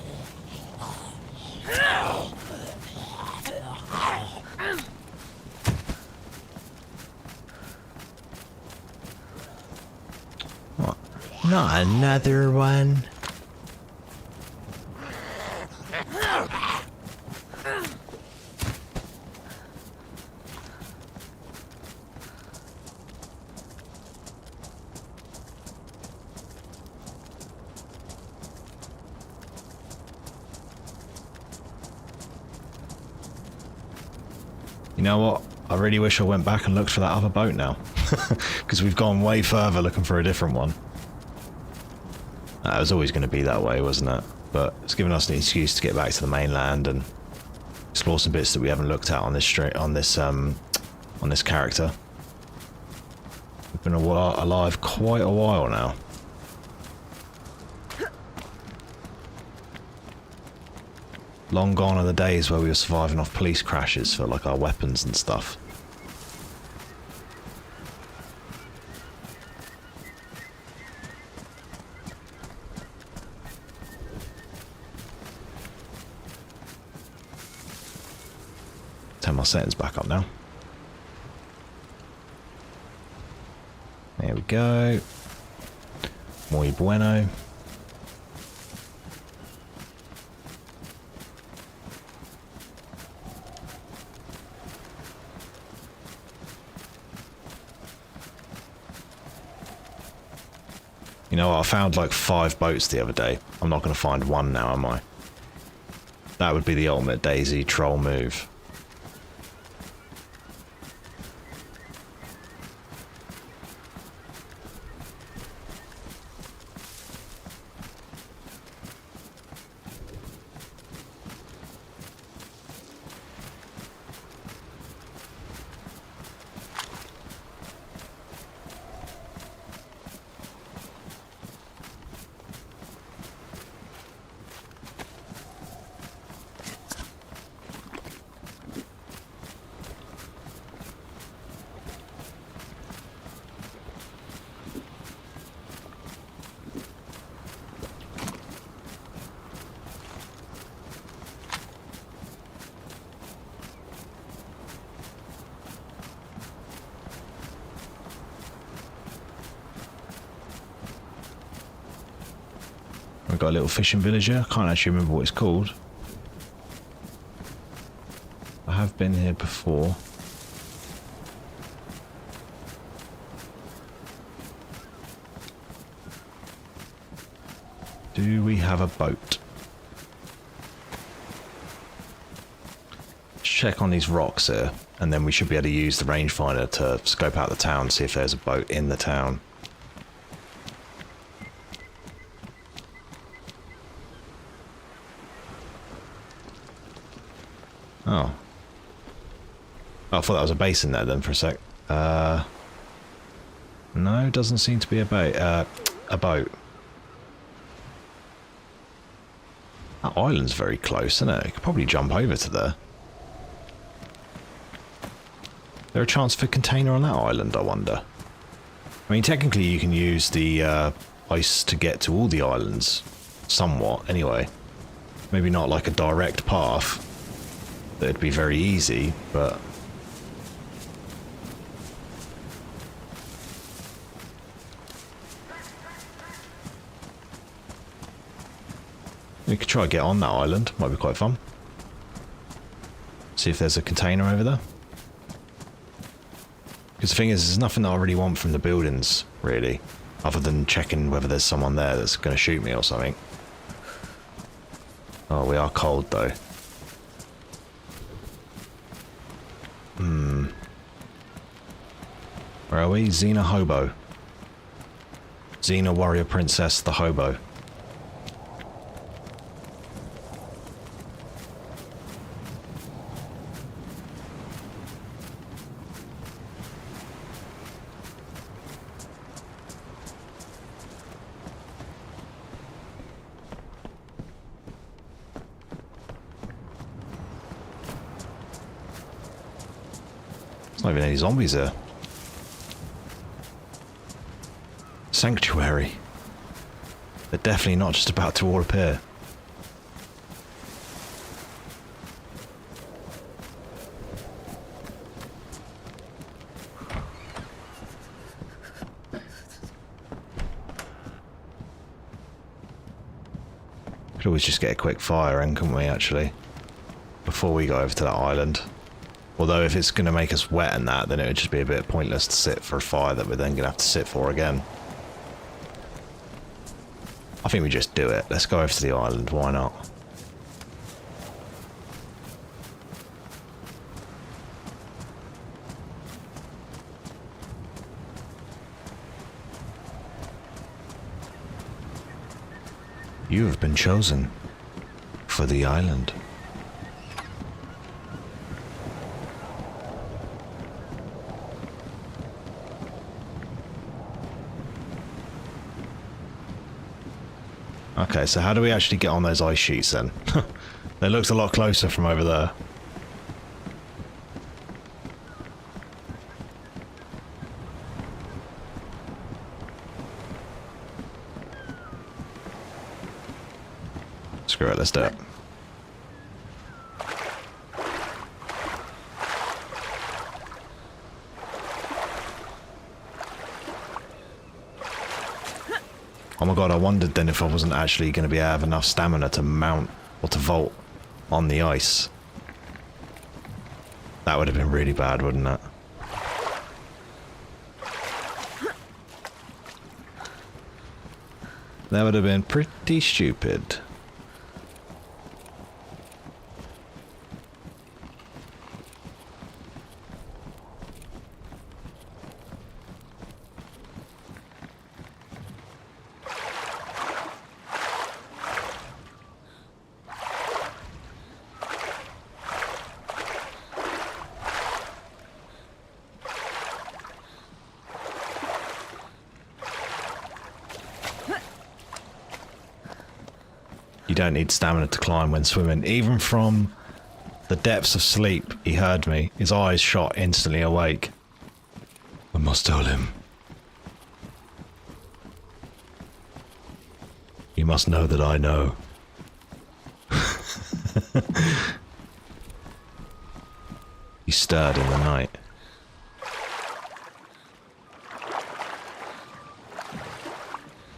What? Not another one. You know what? I really wish I went back and looked for that other boat now. Because we've gone way further looking for a different one. It was always going to be that way, wasn't it? But it's given us an excuse to get back to the mainland and explore some bits that we haven't looked at on this on this character. We've been alive quite a while now. Long gone are the days where we were surviving off police crashes for like our weapons and stuff. Turn my settings back up now. There we go. Muy bueno. You know what, I found like 5 boats the other day. I'm not going to find one now, am I? That would be the ultimate DayZ troll move. We've got a little fishing village here. I can't actually remember what it's called. I have been here before. Do we have a boat? Check on these rocks here, and then we should be able to use the rangefinder to scope out the town, see if there's a boat in the town. Oh. I thought that was a base in there then for a sec. No, doesn't seem to be a boat. That island's very close, isn't it? You could probably jump over to there. There a chance for a container on that island, I wonder? I mean, technically you can use the ice to get to all the islands. Somewhat, anyway. Maybe not like a direct path. That'd be very easy, but... We could try to get on that island. Might be quite fun. See if there's a container over there. Because the thing is, there's nothing that I really want from the buildings, really. Other than checking whether there's someone there that's going to shoot me or something. Oh, we are cold, though. Where are we? Xena Hobo. Xena Warrior Princess the Hobo. There's not even any zombies there. Sanctuary. They're definitely not just about to all appear. Could always just get a quick fire in, couldn't we, actually? Before we go over to that island. Although if it's going to make us wet and that, then it would just be a bit pointless to sit for a fire that we're then going to have to sit for again. I think we just do it. Let's go over to the island. Why not? You have been chosen for the island. Okay, so how do we actually get on those ice sheets then? They looked a lot closer from over there. Screw it, let's do it. Oh my god, I wondered then if I wasn't actually going to be have enough stamina to mount or to vault on the ice. That would have been really bad, wouldn't it? That would have been pretty stupid. You don't need stamina to climb when swimming. Even from the depths of sleep, he heard me. His eyes shot instantly awake. I must tell him. You must know that I know. He stirred in the night.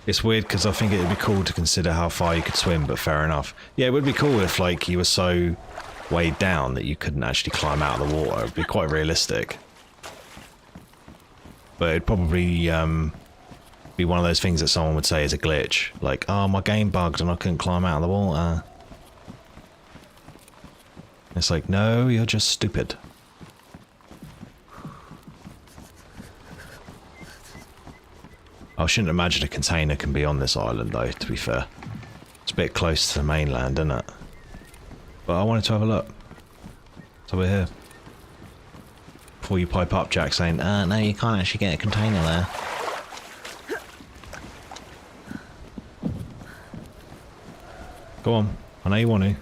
It's weird because I think it would be cool to consider how far you could swim, but fair enough. Yeah, it would be cool if like you were so weighed down that you couldn't actually climb out of the water. It would be quite realistic. But it'd probably be one of those things that someone would say is a glitch. Like, oh, my game bugged and I couldn't climb out of the water. It's like, no, you're just stupid. I shouldn't imagine a container can be on this island, though, to be fair. It's a bit close to the mainland, isn't it? But I wanted to have a look. So we're here. Before you pipe up, Jack, saying, no, you can't actually get a container there. Go on. I know you want to.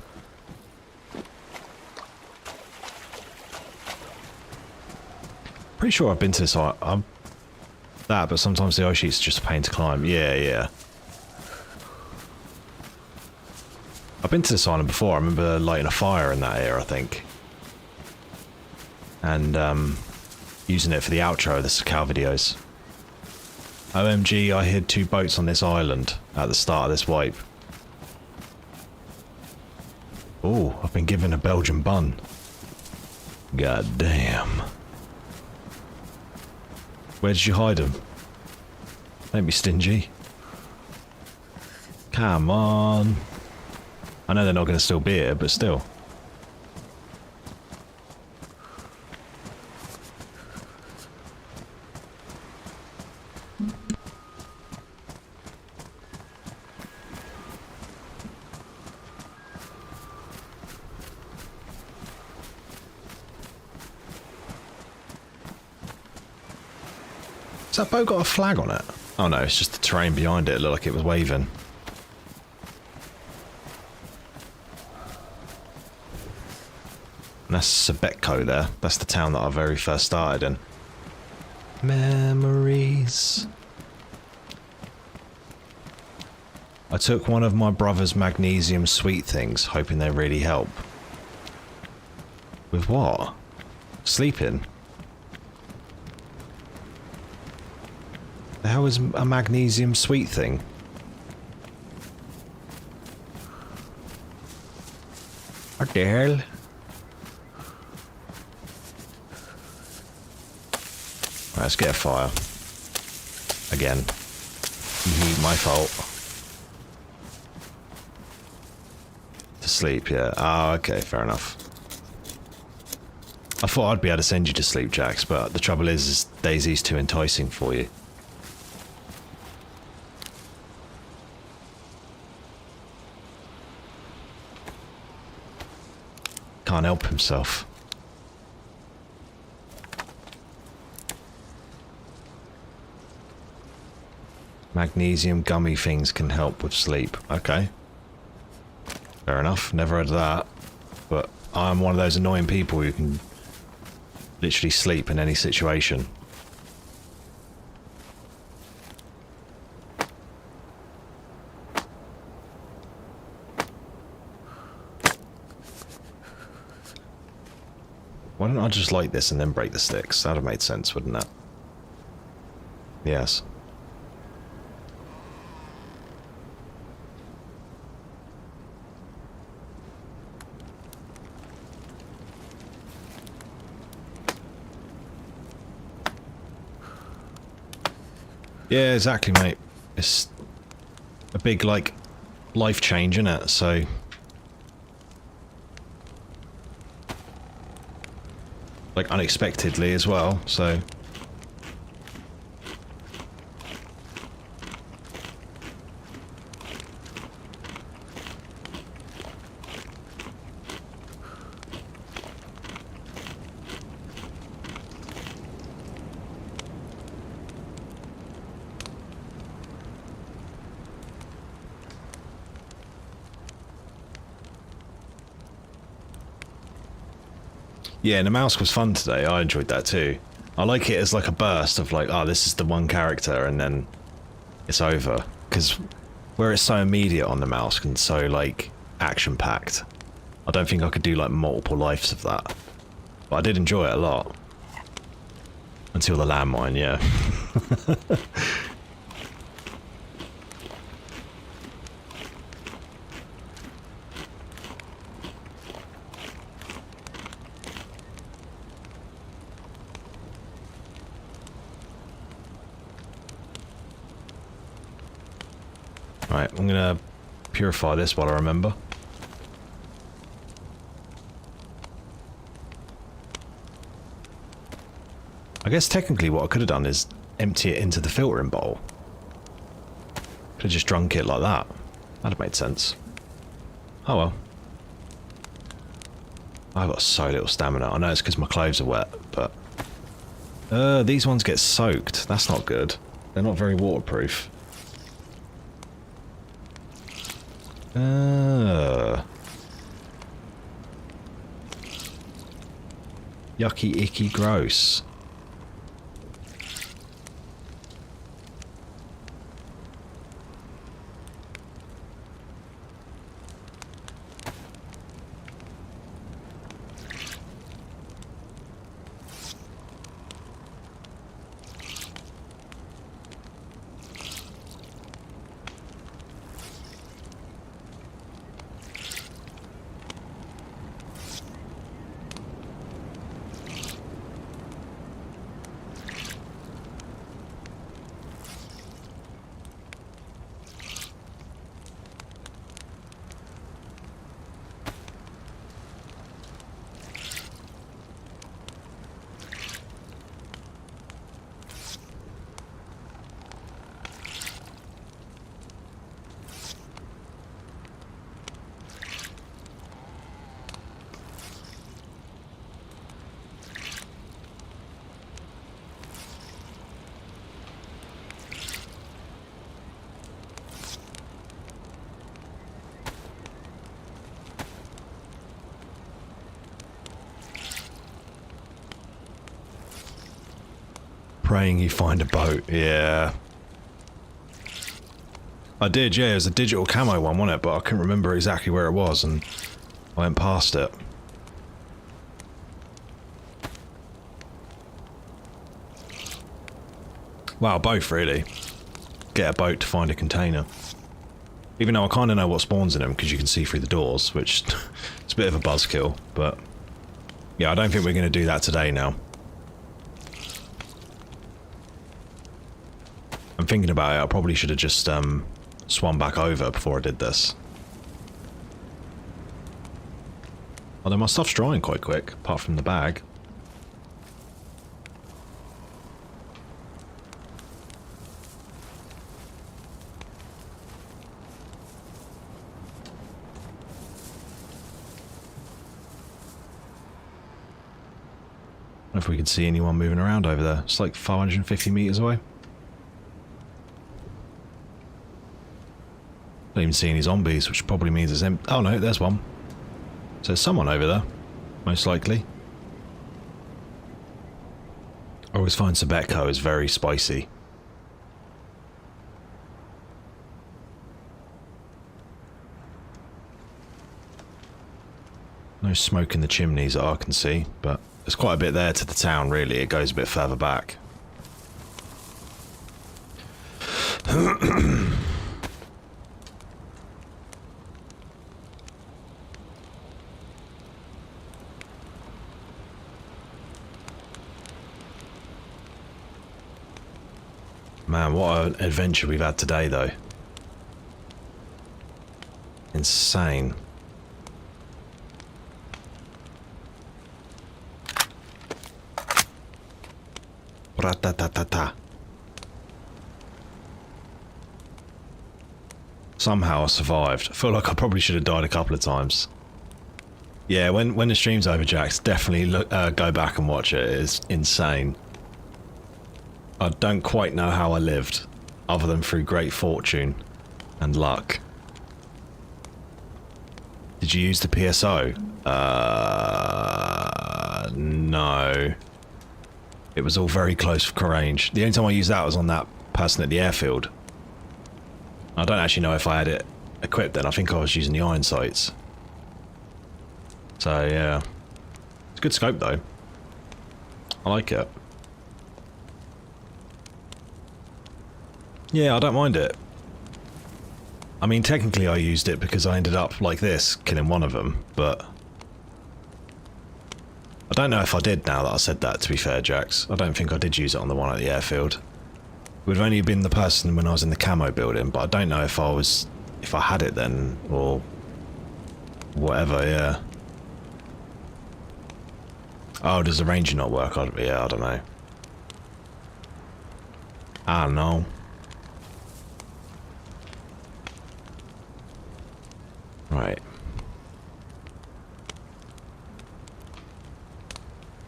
Pretty sure I've been to this island. But sometimes the ice sheet's just a pain to climb. Yeah. I've been to this island before. I remember lighting a fire in that area, I think. And using it for the outro of the Sakhal videos. OMG, I hid 2 boats on this island at the start of this wipe. Oh, I've been given a Belgian bun. God damn. Where did you hide them? Don't be stingy. Come on. I know they're not going to still be here, but still. Has that boat got a flag on it? Oh no, it's just the terrain behind it. It looked like it was waving. And that's Sabetco there. That's the town that I very first started in. Memories. I took one of my brother's magnesium sweet things, hoping they really help. With what? Sleeping? The hell is a magnesium sweet thing? What the hell? Right, let's get a fire. Again. My fault. To sleep, yeah. Oh, okay, fair enough. I thought I'd be able to send you to sleep, Jax, but the trouble is DayZ's too enticing for you. Can't help himself. Magnesium gummy things can help with sleep. Okay. Fair enough. Never heard of that. But I'm one of those annoying people who can literally sleep in any situation. Why don't I just light this and then break the sticks? That would have made sense, wouldn't it? Yes. Yeah, exactly, mate. It's a big, like, life change, isn't it? So... like, unexpectedly as well, so... yeah, and the mouse was fun today. I enjoyed that too. I like it as like a burst of like, oh, this is the one character and then it's over. Because where it's so immediate on the mouse and so like action-packed, I don't think I could do like multiple lives of that. But I did enjoy it a lot. Until the landmine, yeah. Right, I'm gonna purify this while I remember. I guess technically what I could have done is empty it into the filtering bowl. Could have just drunk it like that. That'd have made sense. Oh well. I've got so little stamina. I know it's because my clothes are wet, but... these ones get soaked. That's not good. They're not very waterproof. Yucky, icky, gross. praying you find a boat. Yeah. I did, yeah, it was a digital camo one, wasn't it? But I couldn't remember exactly where it was, and I went past it. Wow, both really. Get a boat to find a container. Even though I kind of know what spawns in them, because you can see through the doors, which it's a bit of a buzzkill, but... yeah, I don't think we're going to do that today now. I'm thinking about it, I probably should have just swum back over before I did this. Although my stuff's drying quite quick, apart from the bag. I don't know if we can see anyone moving around over there. It's like 550 meters away. Don't even see any zombies, which probably means it's empty. Oh no, there's one. So there's someone over there, most likely. I always find Sabetco is very spicy. No smoke in the chimneys that I can see, but there's quite a bit there to the town, really. It goes a bit further back. Man, what an adventure we've had today, though. Insane. Ra-ta-ta-ta-ta. Somehow I survived. I feel like I probably should have died a couple of times. Yeah, when the stream's over, Jax, definitely look, go back and watch it. It's insane. I don't quite know how I lived, other than through great fortune and luck. Did you use the PSO? No. It was all very close range. The only time I used that was on that person at the airfield. I don't actually know if I had it equipped then. I think I was using the iron sights. So yeah. It's a good scope though. I like it. Yeah, I don't mind it. I mean, technically I used it because I ended up like this, killing one of them, but... I don't know if I did now that I said that, to be fair, Jax. I don't think I did use it on the one at the airfield. It would have only been the person when I was in the camo building, but I don't know if I had it then, or... whatever, yeah. Oh, does the ranger not work? Yeah, I don't know. I don't know. Right.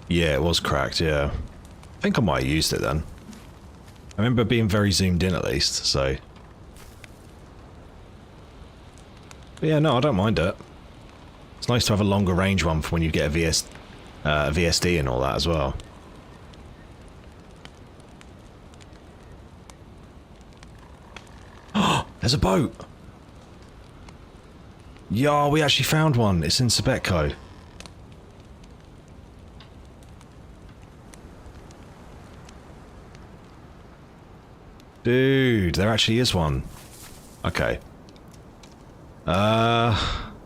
Yeah, it was cracked, yeah. I think I might have used it then. I remember being very zoomed in at least, so... But yeah, no, I don't mind it. It's nice to have a longer range one for when you get a VSD and all that as well. Oh, there's a boat! Yeah, we actually found one. It's in Sabetco. Dude, there actually is one. Okay.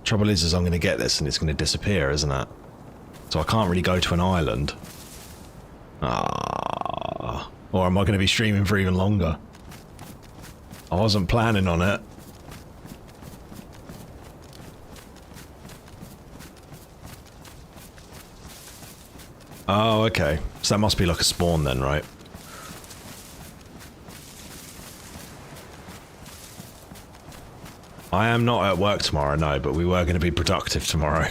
Trouble is I'm going to get this and it's going to disappear, isn't it? So I can't really go to an island. Ah. Or am I going to be streaming for even longer? I wasn't planning on it. Oh, okay. So that must be like a spawn then, right? I am not at work tomorrow, no, but we were going to be productive tomorrow.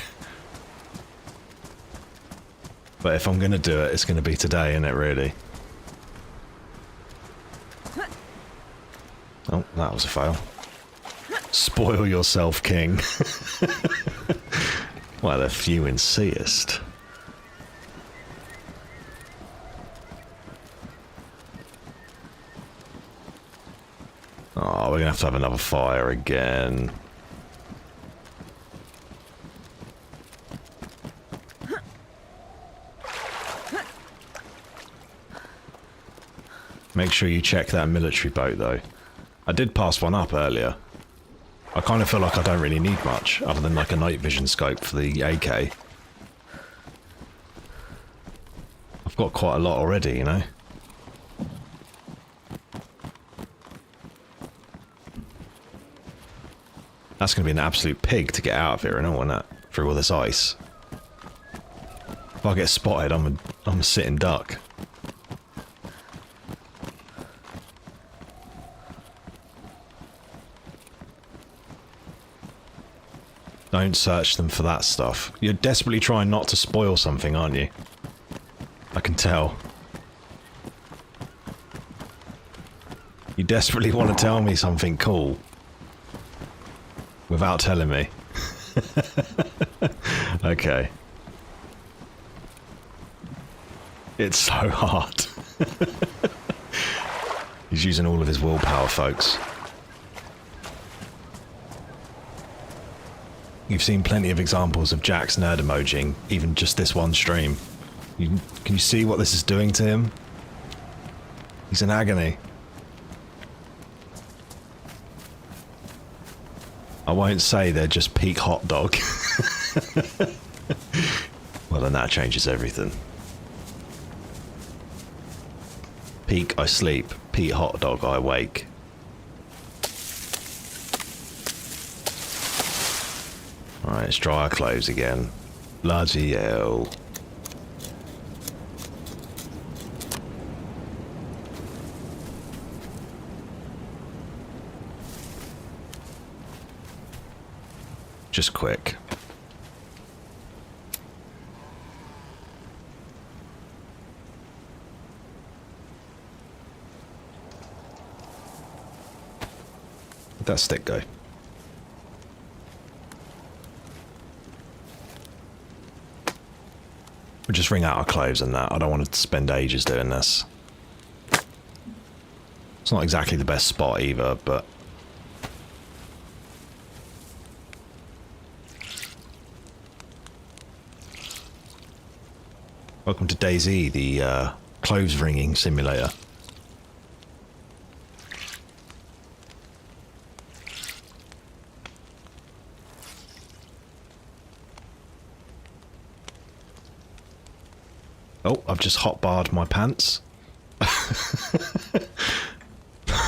But if I'm going to do it, it's going to be today, isn't it, really? Oh, that was a fail. Spoil yourself, king. Well, if you insist. we're gonna have to have another fire again. Make sure you check that military boat, though. I did pass one up earlier. I kind of feel like I don't really need much, other than like a night vision scope for the AK. I've got quite a lot already, you know? That's going to be an absolute pig to get out of here, and all that, through all this ice. If I get spotted, I'm a sitting duck. Don't search them for that stuff. You're desperately trying not to spoil something, aren't you? I can tell. You desperately want to tell me something cool. Without telling me. Okay. It's so hard. He's using all of his willpower, folks. You've seen plenty of examples of Jack's nerd emojing, even just this one stream. Can you see what this is doing to him? He's in agony. I won't say they're just peak hot dog. Well, then that changes everything. Peak, I sleep. Peak hot dog, I wake. Alright, let's dry our clothes again. Bloody hell. Just quick. Where'd that stick go? We'll just wring out our clothes and that. I don't want to spend ages doing this. It's not exactly the best spot either, but... Welcome to DayZ, the clothes wringing simulator. Oh, I've just hotbarred my pants.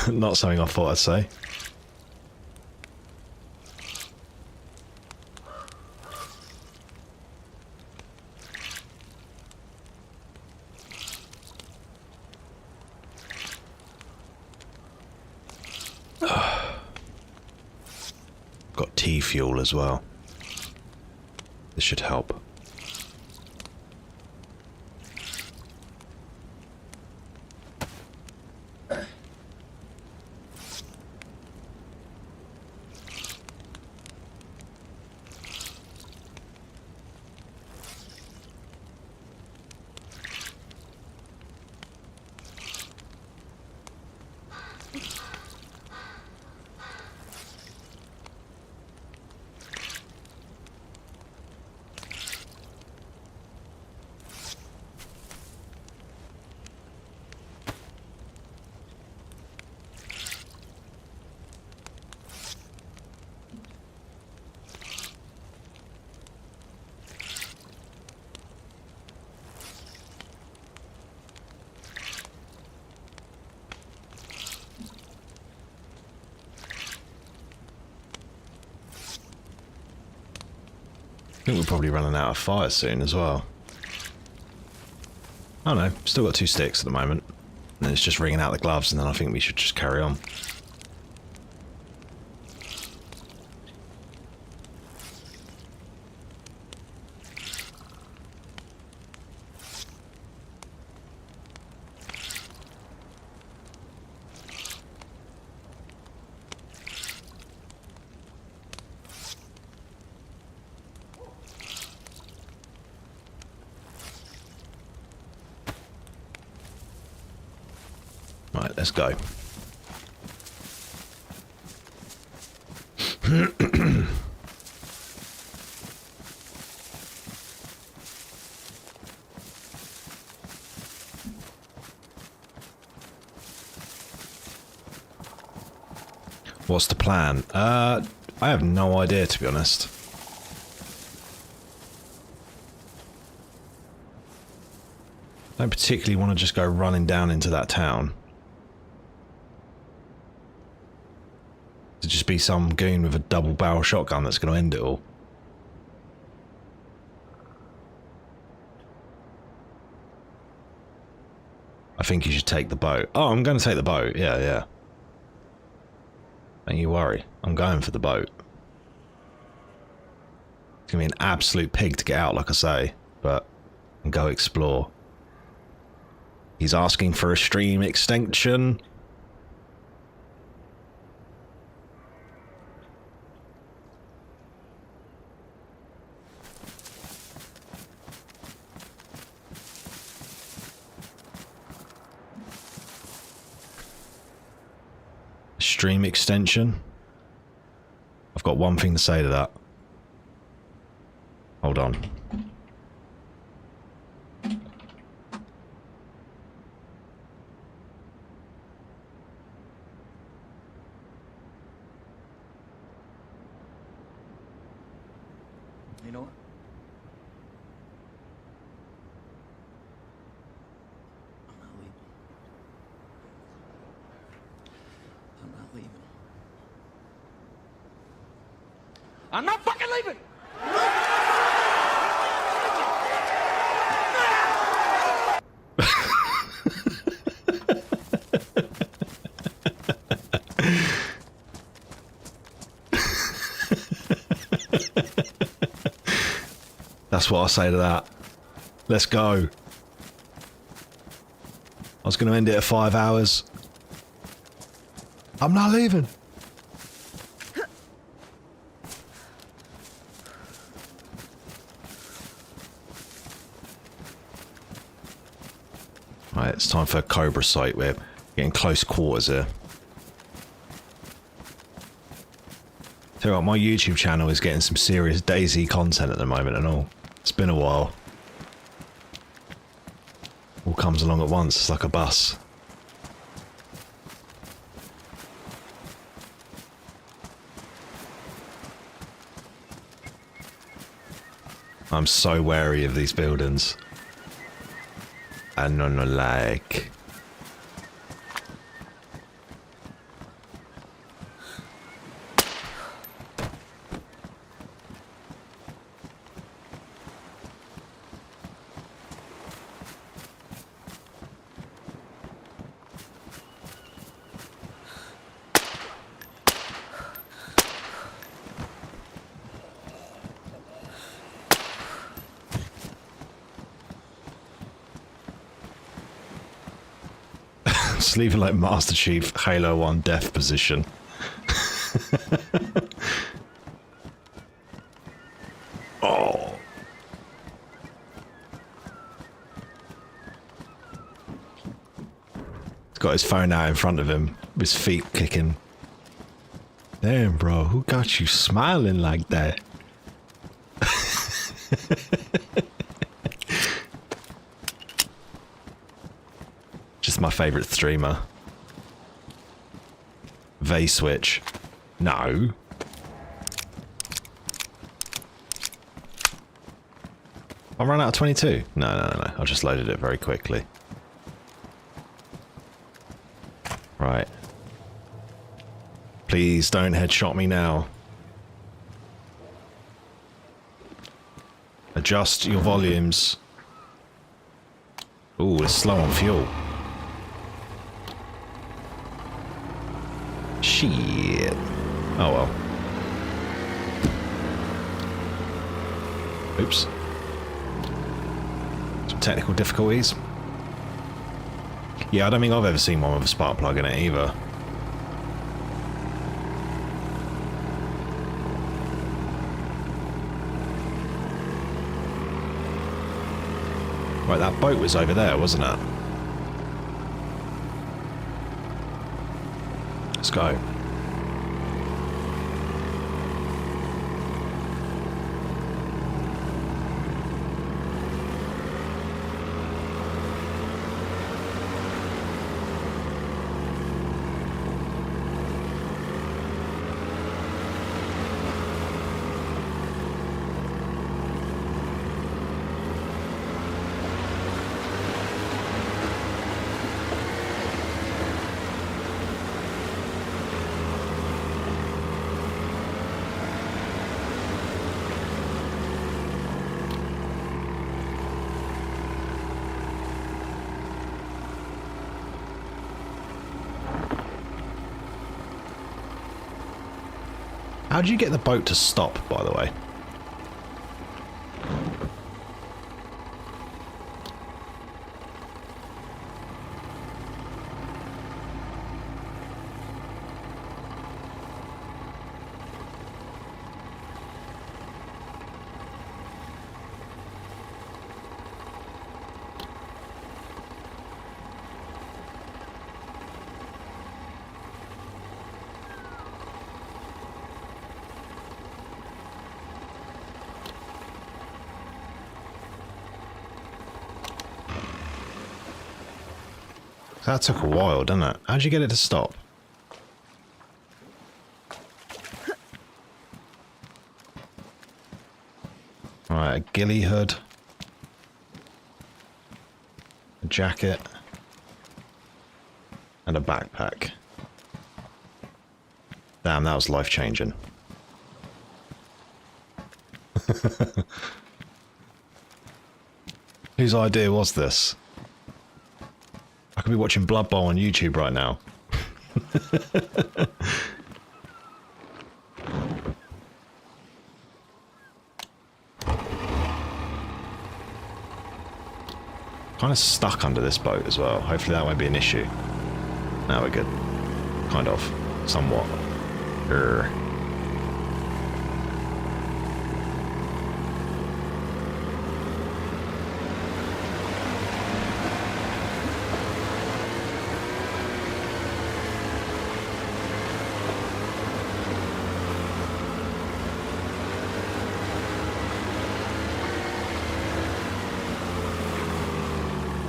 Not something I thought I'd say. Got tea fuel as well. This should help. I think we're probably running out of fire soon as well. Oh no, still got 2 sticks at the moment. And it's just wringing out the gloves, and then I think we should just carry on. Right, let's go. What's the plan? I have no idea, to be honest. I don't particularly want to just go running down into that town. To just be some goon with a double barrel shotgun that's going to end it all. I think you should take the boat. Oh, I'm going to take the boat. Yeah, yeah. Don't you worry. I'm going for the boat. It's going to be an absolute pig to get out, like I say. But go explore. He's asking for a stream extension. Stream extension. I've got one thing to say to that. Hold on. You know what? I'm not leaving. I'm not leaving. I'm not fucking leaving! That's what I'll say to that. Let's go. I was going to end it at 5 hours. I'm not leaving. Right, it's time for a Cobra sight. We're getting close quarters here. Tell you what, my YouTube channel is getting some serious DayZ content at the moment and all. It's been a while. All comes along at once, it's like a bus. I'm so wary of these buildings. I don't know, like... Just leaving like Master Chief Halo 1 death position. Oh. He's got his phone out in front of him, his feet kicking. Damn, bro, who got you smiling like that? Just my favourite streamer. Vay switch. No. I ran out of 22. No. I just loaded it very quickly. Right. Please don't headshot me now. Adjust your volumes. Ooh, it's slow on fuel. Shit. Oh well. Oops. Some technical difficulties. Yeah, I don't think I've ever seen one with a spark plug in it either. Right, that boat was over there, wasn't it? Let's go. How do you get the boat to stop, by the way? That took a while, didn't it? How'd you get it to stop? Alright, a ghillie hood. A jacket. And a backpack. Damn, that was life-changing. Whose idea was this? I could be watching Blood Bowl on YouTube right now. Kind of stuck under this boat as well. Hopefully that won't be an issue. Now we're good. Kind of. Somewhat. Urgh.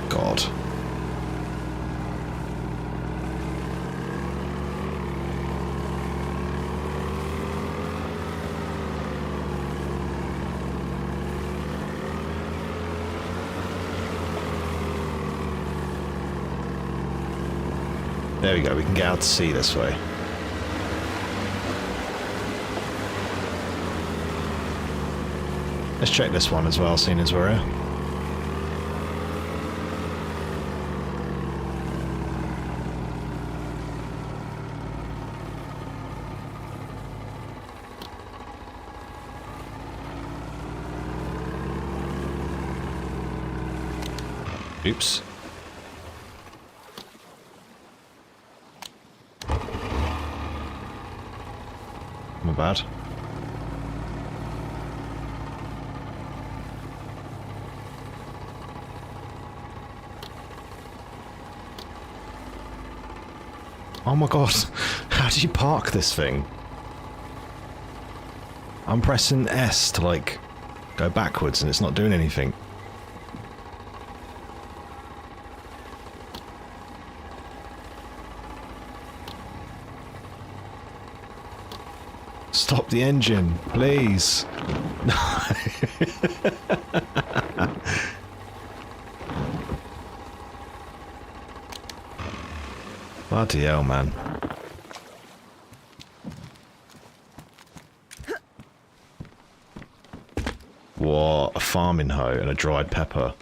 God. There we go, we can get out to sea this way. Let's check this one as well, seeing as we're here. Oops. Not bad. Oh my god, how do you park this thing? I'm pressing S to like go backwards and it's not doing anything. Stop the engine, please. Bloody hell, man. What? A farming hoe and a dried pepper.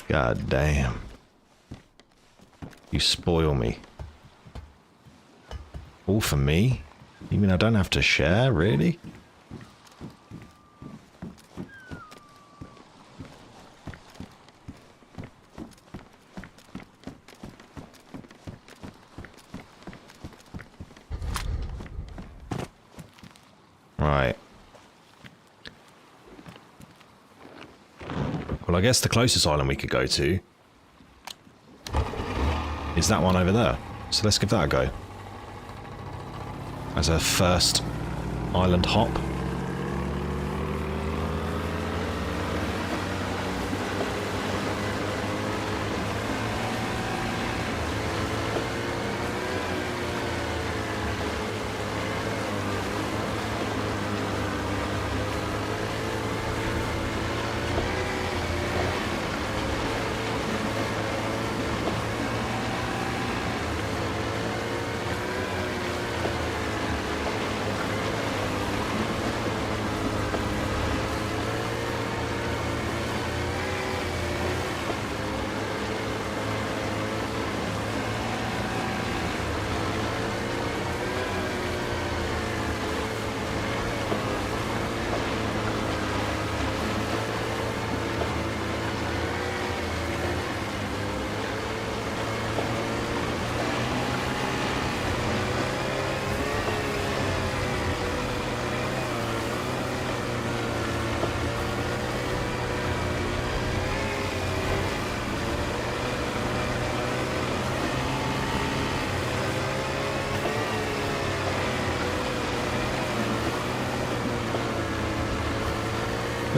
God damn. You spoil me. All for me? You mean I don't have to share, really? Right. Well, I guess the closest island we could go to is that one over there. So let's give that a go. As a first island hop.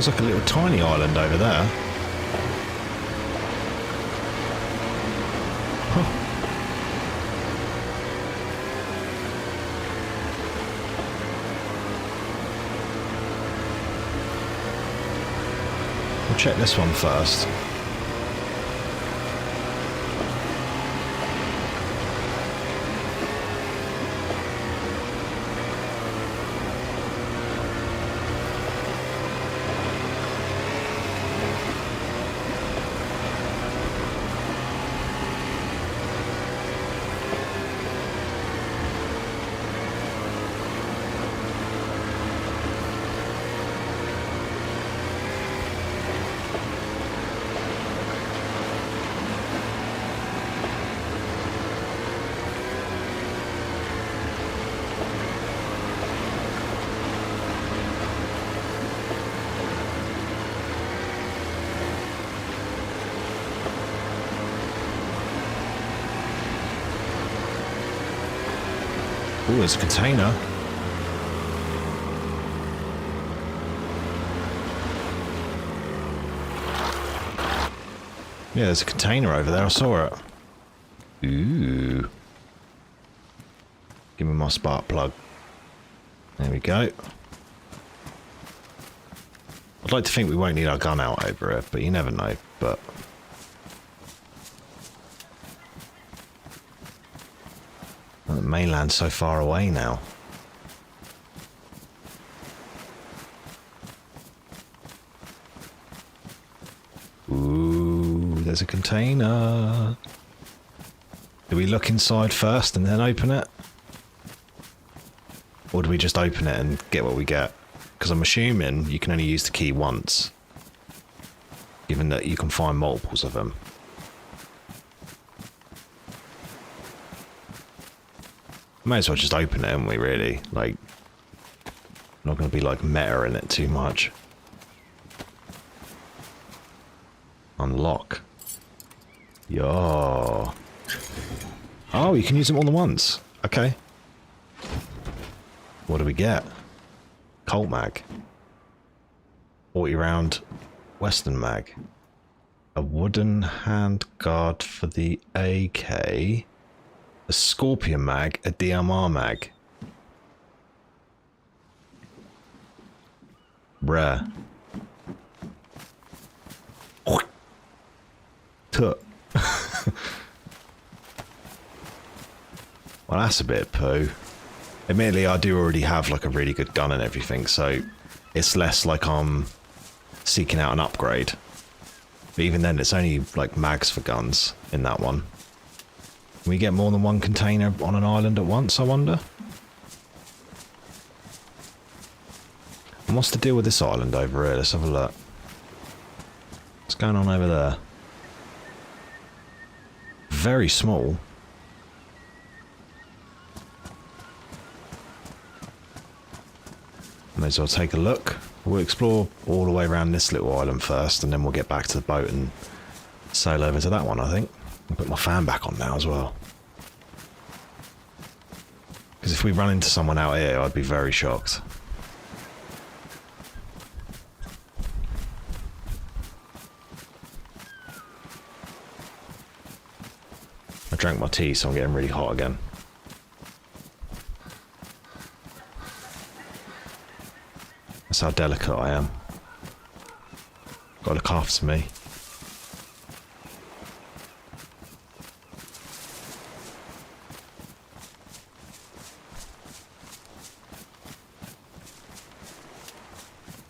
Feels like a little tiny island over there. Huh. We'll check this one first. Oh, there's a container. Yeah, there's a container over there. I saw it. Ooh. Give me my spark plug. There we go. I'd like to think we won't need our gun out over it, but you never know. But the mainland's so far away now. Ooh, there's a container. Do we look inside first and then open it? Or do we just open it and get what we get? Because I'm assuming you can only use the key once, given that you can find multiples of them. May as well just open it, haven't we, really? Like, not going to be, like, meta in it too much. Unlock. Yo. Oh, you can use them all at once. Okay. What do we get? Colt mag. 40 round Western mag. A wooden hand guard for the AK. A Scorpion mag, a DMR mag. Rare. Tut. Well, that's a bit poo. Admittedly, I do already have like a really good gun and everything, so it's less like I'm seeking out an upgrade. But even then, it's only like mags for guns in that one. Can we get more than one container on an island at once, I wonder? And what's the deal with this island over here? Let's have a look. What's going on over there? Very small. May as well take a look. We'll explore all the way around this little island first, and then we'll get back to the boat and sail over to that one, I think. I'll put my fan back on now as well. Because if we run into someone out here, I'd be very shocked. I drank my tea, so I'm getting really hot again. That's how delicate I am. Gotta look after me.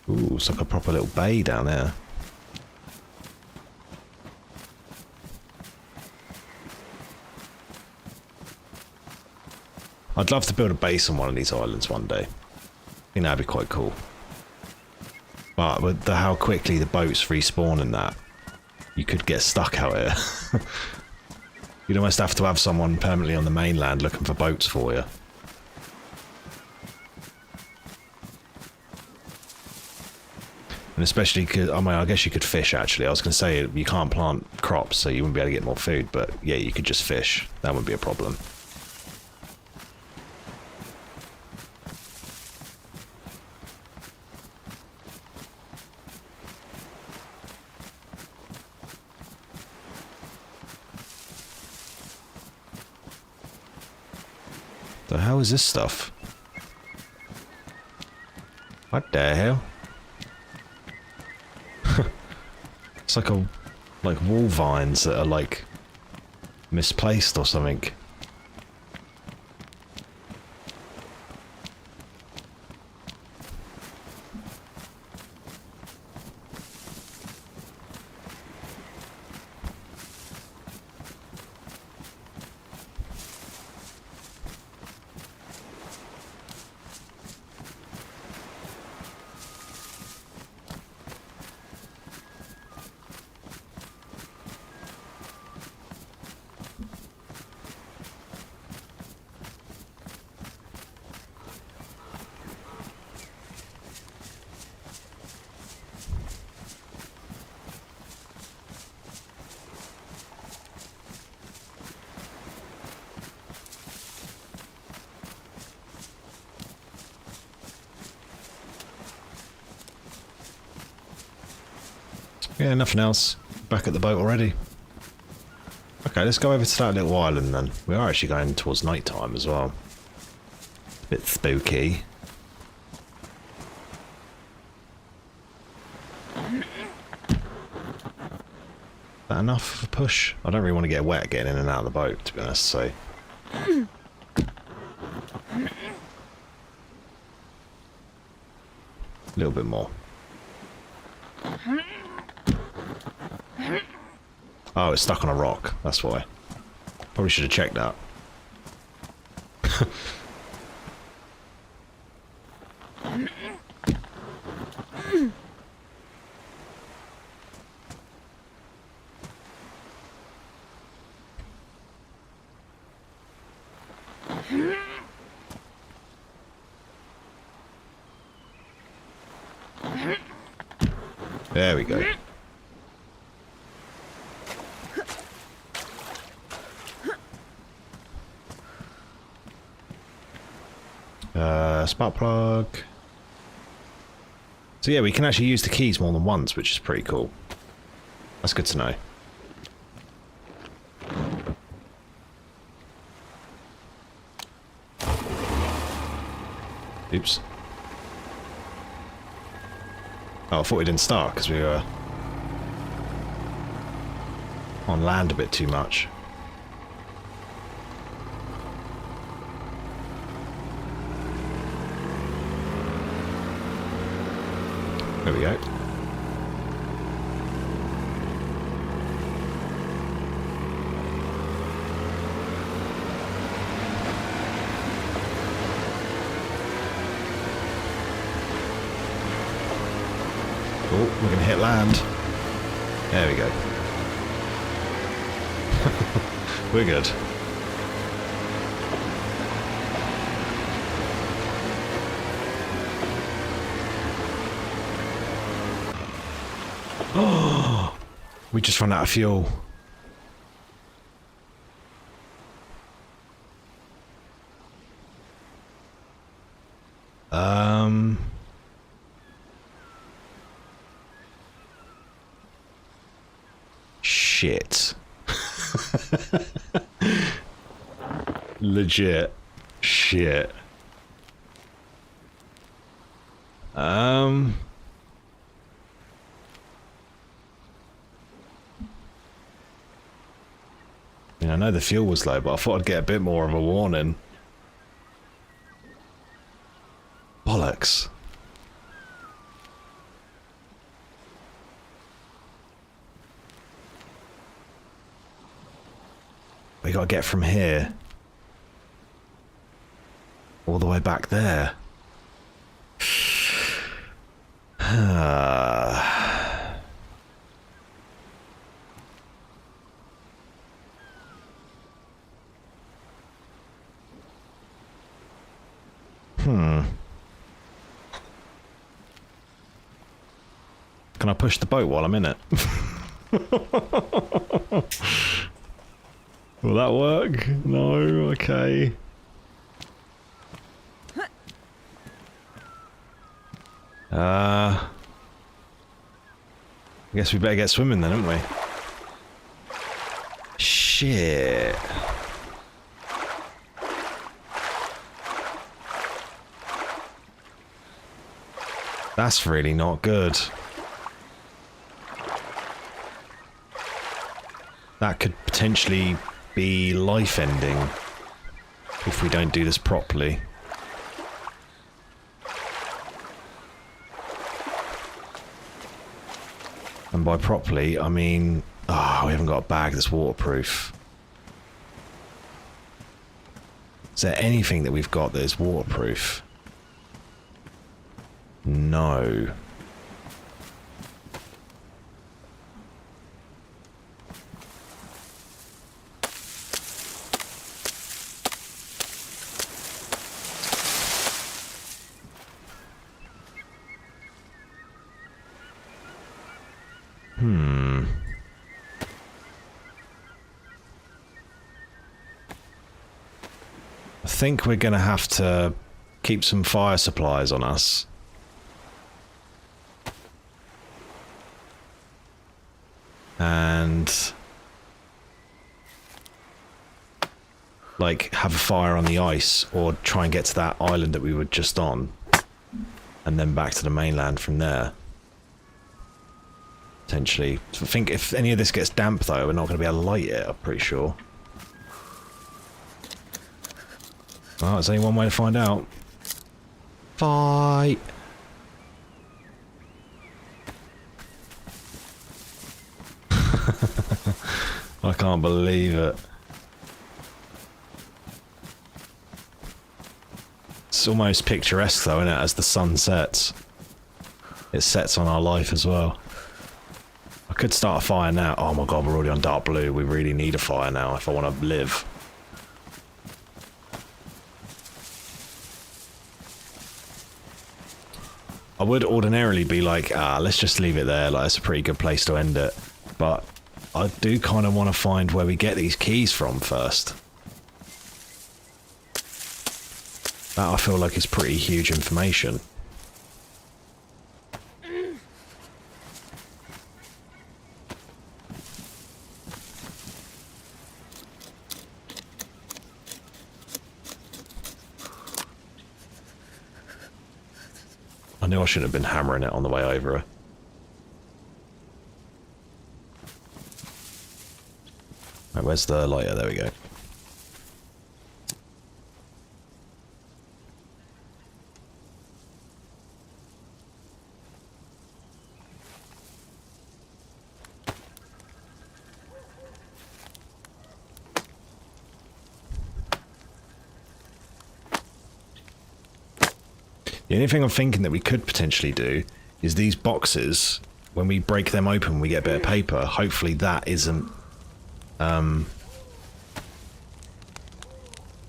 Ooh, it's like a proper little bay down there. I'd love to build a base on one of these islands one day. I think that'd be quite cool. But with how quickly the boats respawn in that, you could get stuck out here. You'd almost have to have someone permanently on the mainland looking for boats for you. And especially, I mean, I guess you could fish actually. I was going to say you can't plant crops, so you wouldn't be able to get more food, but yeah, you could just fish. That wouldn't be a problem. The hell is this stuff? What the hell? It's like wall vines that are like misplaced or something. Yeah, nothing else. Back at the boat already. Okay, let's go over to that little island then. We are actually going towards night time as well. A bit spooky. That enough of a push? I don't really want to get wet getting in and out of the boat, to be honest, so... A little bit more. Oh, it's stuck on a rock. That's why. Probably should have checked that. There we go. Spark plug. So yeah, we can actually use the keys more than once, which is pretty cool. That's good to know. Oops. Oh, I thought we didn't start because we were on land a bit too much. There we go. Oh, we're gonna hit land. There we go. We're good. Oh, we just ran out of fuel. Shit. Legit shit. I mean, I know the fuel was low, but I thought I'd get a bit more of a warning. Bollocks. We gotta get from here all the way back there. Can I push the boat while I'm in it? Will that work? No, okay. I guess we better get swimming then, haven't we? Shit. That's really not good. That could potentially be life-ending if we don't do this properly. And by properly, I mean... we haven't got a bag that's waterproof. Is there anything that we've got that is waterproof? No. I think we're gonna have to keep some fire supplies on us. And like have a fire on the ice, or try and get to that island that we were just on, and then back to the mainland from there. Potentially. I think if any of this gets damp though, we're not going to be able to light it, I'm pretty sure. Well, there's only one way to find out. Fight! I can't believe it. It's almost picturesque though, isn't it, as the sun sets. It sets on our life as well. I could start a fire now. Oh my god, we're already on dark blue. We really need a fire now if I want to live. I would ordinarily be like, let's just leave it there, like, it's a pretty good place to end it. But I do kind of want to find where we get these keys from first. That I feel like is pretty huge information. I knew I shouldn't have been hammering it on the way over. Right, where's the lighter? There we go. The only thing I'm thinking that we could potentially do is these boxes, when we break them open, we get a bit of paper. Hopefully that isn't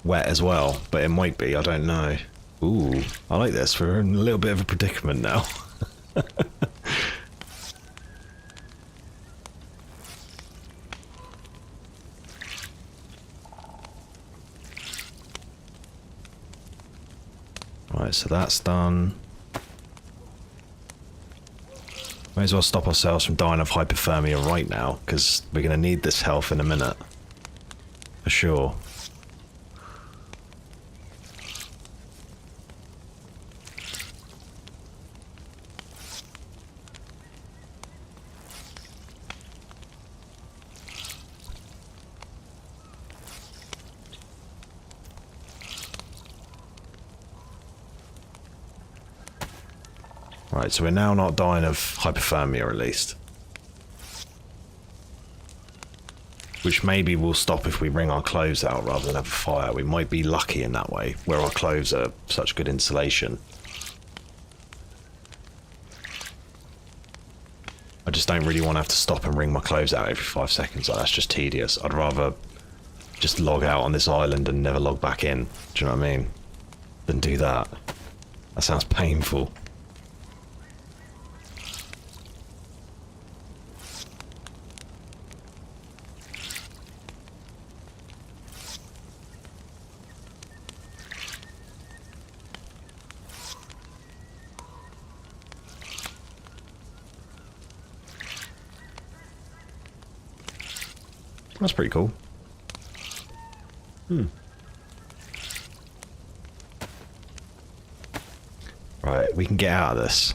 wet as well, but it might be, I don't know. Ooh, I like this. We're in a little bit of a predicament now. Right, so that's done. May as well stop ourselves from dying of hypothermia right now, because we're going to need this health in a minute. For sure. Right, so we're now not dying of hypothermia, at least. Which maybe will stop if we bring our clothes out rather than have a fire. We might be lucky in that way, where our clothes are such good insulation. I just don't really want to have to stop and wring my clothes out every 5 seconds. Like, that's just tedious. I'd rather just log out on this island and never log back in. Do you know what I mean? Than do that. That sounds painful. That's pretty cool. Right, we can get out of this.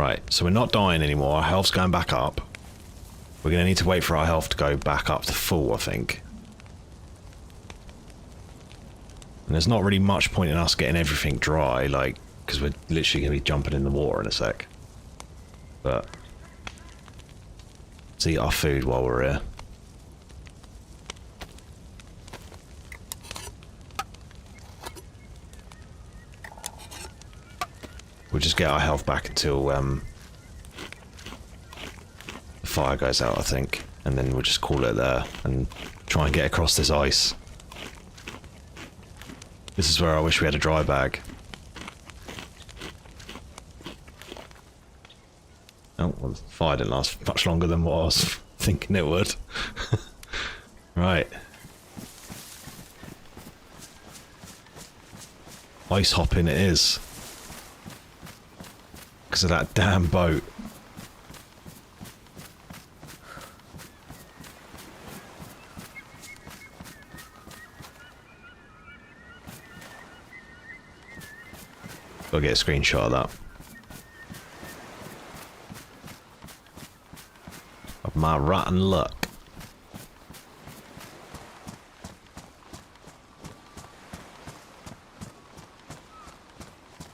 Right, so we're not dying anymore. Our health's going back up. We're going to need to wait for our health to go back up to full, I think. And there's not really much point in us getting everything dry, like, because we're literally going to be jumping in the water in a sec. But let's eat our food while we're here. We'll just get our health back until the fire goes out, I think. And then we'll just call it there and try and get across this ice. This is where I wish we had a dry bag. Oh, well, the fire didn't last much longer than what I was thinking it would. Right. Ice hopping it is. Because of that damn boat. Gotta get a screenshot of that. Of my rotten luck.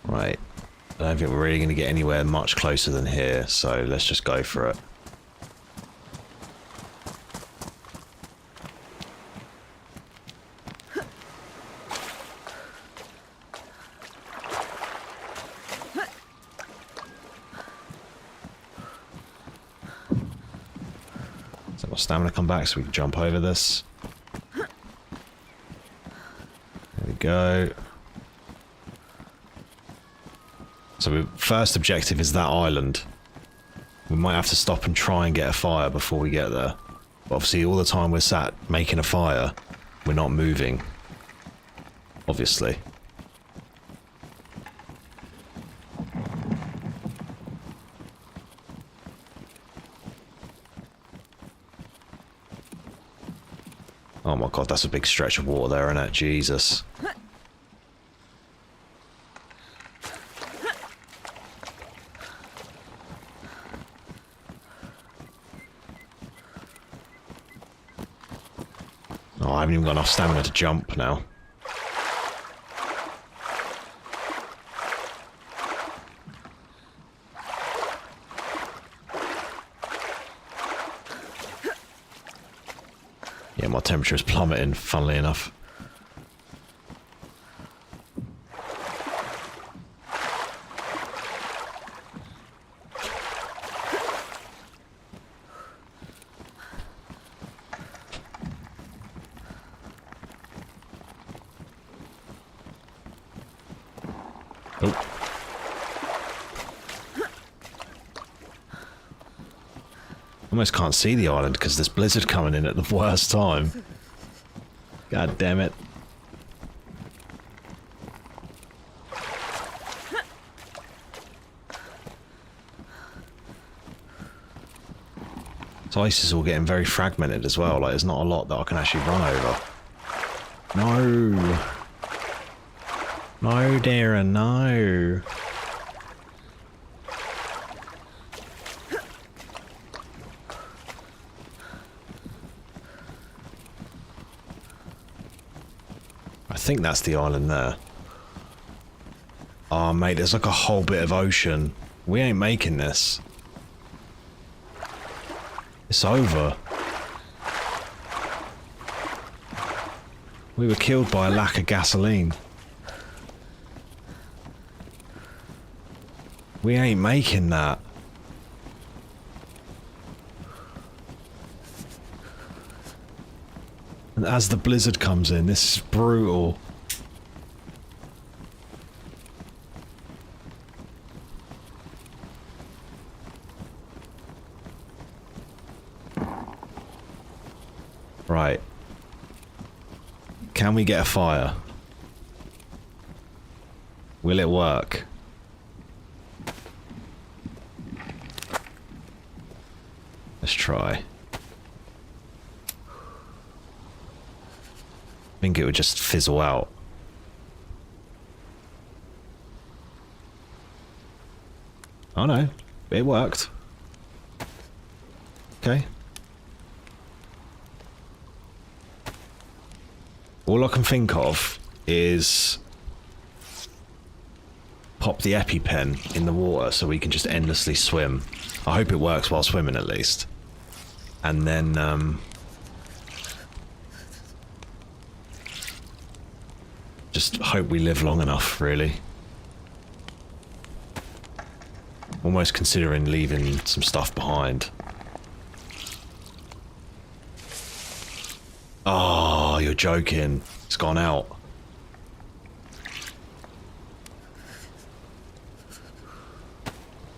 Right. I don't think we're really going to get anywhere much closer than here, so let's just go for it. So my stamina come back so we can jump over this. There we go. So first objective is that island. We might have to stop and try and get a fire before we get there. But obviously all the time we're sat making a fire, we're not moving. Obviously. Oh my god, that's a big stretch of water there, isn't it? Jesus. Oh, I haven't even got enough stamina to jump now. Yeah, my temperature is plummeting, funnily enough. Oh. Almost can't see the island because there's blizzard coming in at the worst time. God damn it. This ice is all getting very fragmented as well, like there's not a lot that I can actually run over. No. No, Darren, no. I think that's the island there. Oh, mate, there's like a whole bit of ocean. We ain't making this. It's over. We were killed by a lack of gasoline. We ain't making that. And as the blizzard comes in, this is brutal. Right. Can we get a fire? Will it work? Let's try. I think it would just fizzle out. Oh no. It worked. Okay. All I can think of is pop the EpiPen in the water so we can just endlessly swim. I hope it works while swimming at least. And then just hope we live long enough, really. Almost considering leaving some stuff behind. Oh, you're joking. It's gone out.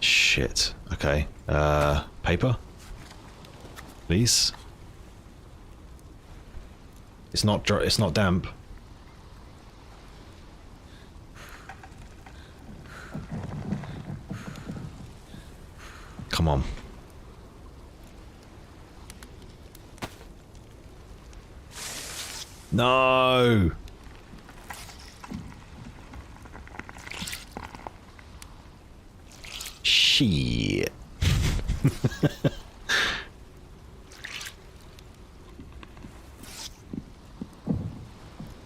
Shit. Okay. Paper? Please? It's not dry, it's not damp. Come on. No! Shit.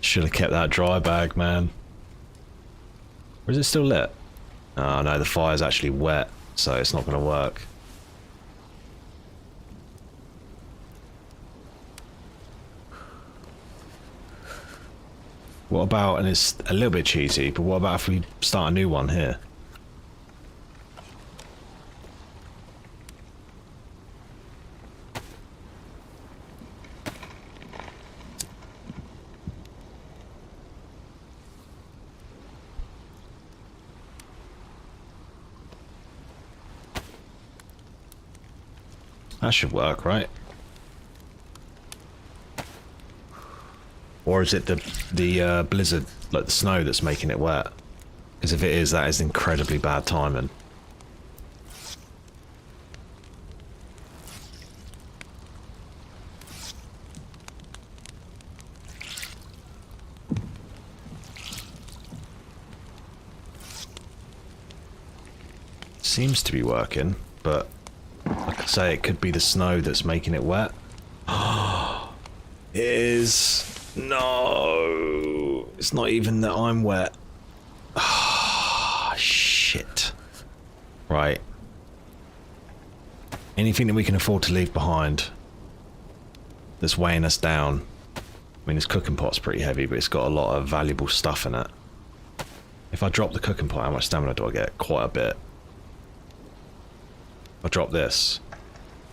Should have kept that dry bag, man. Or is it still lit? Oh no, the fire's actually wet, so it's not going to work. What about, and it's a little bit cheesy, but what about if we start a new one here? That should work, right? Or is it the blizzard, like the snow, that's making it wet? Because if it is, that is incredibly bad timing. Seems to be working, but like I say, it could be the snow that's making it wet. It is. No, it's not even that I'm wet. Ah, shit. Right. Anything that we can afford to leave behind that's weighing us down. I mean, this cooking pot's pretty heavy, but it's got a lot of valuable stuff in it. If I drop the cooking pot, how much stamina do I get? Quite a bit. If I drop this,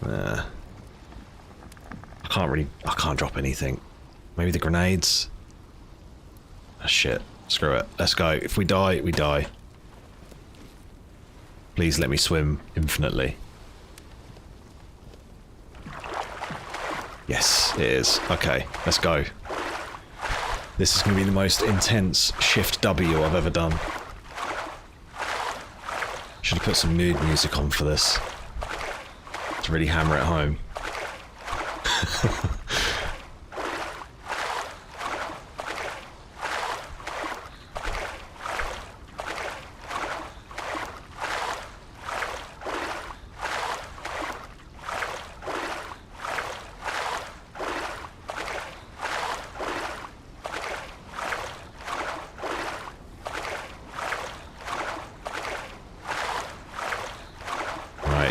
I can't drop anything. Maybe the grenades? Ah, shit. Screw it. Let's go. If we die, we die. Please let me swim infinitely. Yes, it is. Okay, let's go. This is going to be the most intense Shift W I've ever done. Should have put some mood music on for this. To really hammer it home.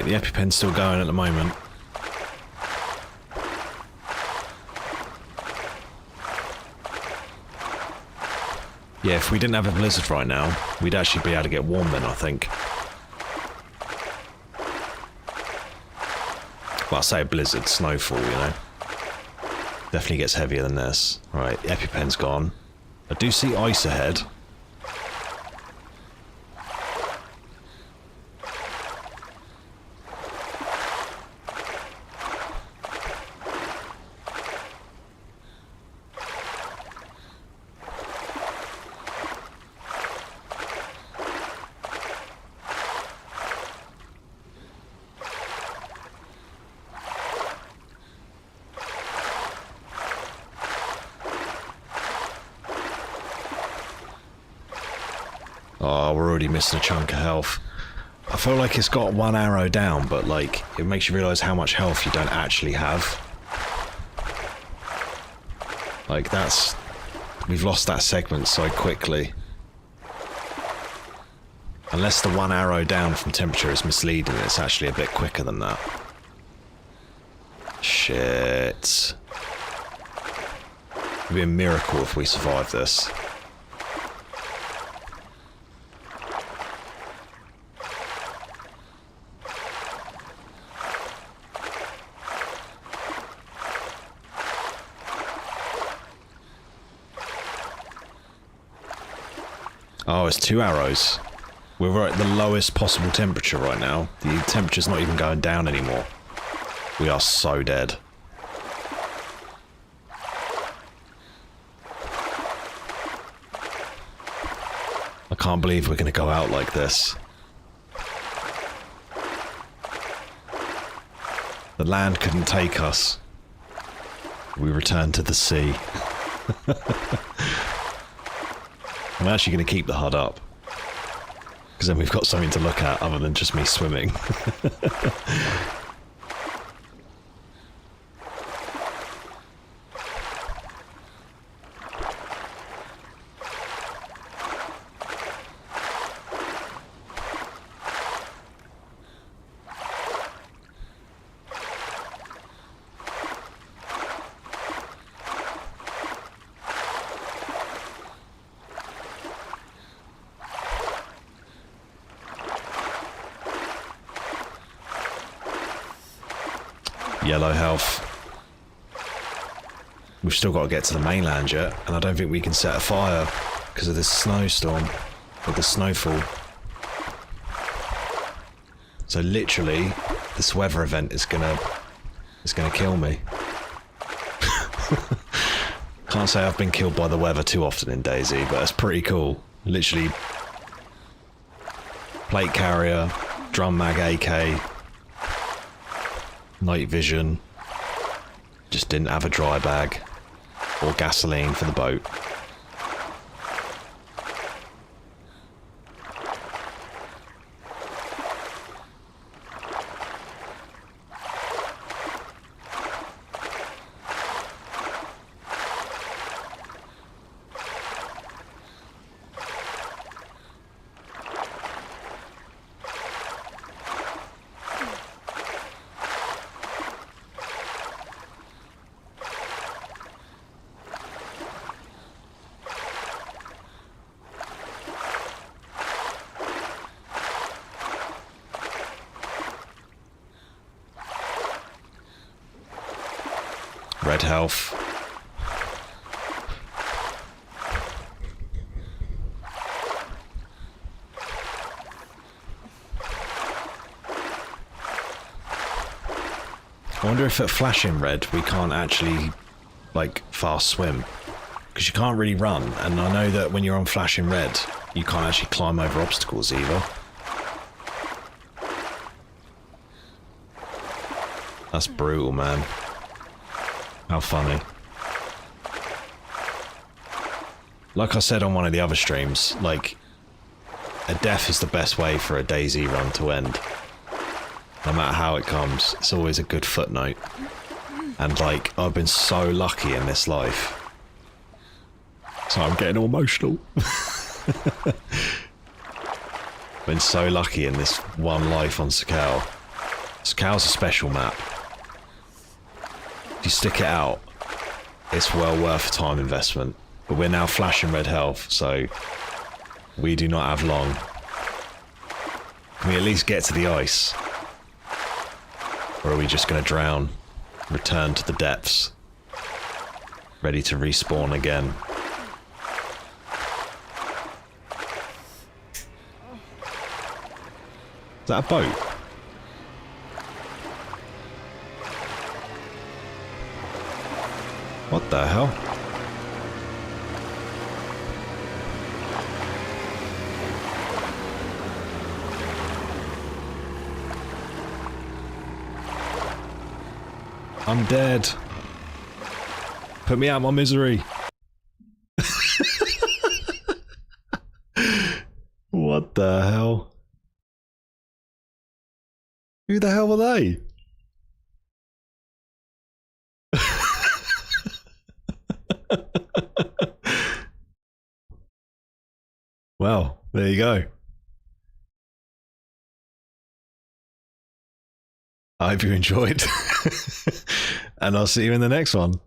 The EpiPen's still going at the moment. Yeah, if we didn't have a blizzard right now, we'd actually be able to get warm then, I think. Well, I say a blizzard, snowfall, you know. Definitely gets heavier than this. Right, the EpiPen's gone. I do see ice ahead. Oh, we're already missing a chunk of health. I feel like it's got one arrow down, but like it makes you realise how much health you don't actually have. Like that's... We've lost that segment so quickly. Unless the one arrow down from temperature is misleading, it's actually a bit quicker than that. Shit. It'd be a miracle if we survive this. Oh, it's 2 arrows. We're at the lowest possible temperature right now. The temperature's not even going down anymore. We are so dead. I can't believe we're going to go out like this. The land couldn't take us. We returned to the sea. I'm actually going to keep the HUD up. Because then we've got something to look at other than just me swimming. Yellow health. We've still got to get to the mainland yet, and I don't think we can set a fire because of this snowstorm, or the snowfall. So literally, this weather event is gonna kill me. Can't say I've been killed by the weather too often in DayZ, but it's pretty cool. Literally, plate carrier, drum mag AK, night vision, just didn't have a dry bag or gasoline for the boat. Red health. I wonder if at flashing red we can't actually, like, fast swim. Because you can't really run, and I know that when you're on flashing red, you can't actually climb over obstacles either. That's brutal, man. How funny. Like I said on one of the other streams, like, a death is the best way for a DayZ run to end. No matter how it comes, it's always a good footnote. And like, I've been so lucky in this life. So I'm getting all emotional. Been so lucky in this one life on Sakhal. Sakhal's a special map. If you stick it out, it's well worth time investment. But we're now flashing red health, so we do not have long. Can we at least get to the ice? Or are we just going to drown, return to the depths, ready to respawn again? Is that a boat? What the hell? I'm dead. Put me out of my misery. What the hell? Who the hell were they? Well, there you go. I hope you enjoyed. And I'll see you in the next one.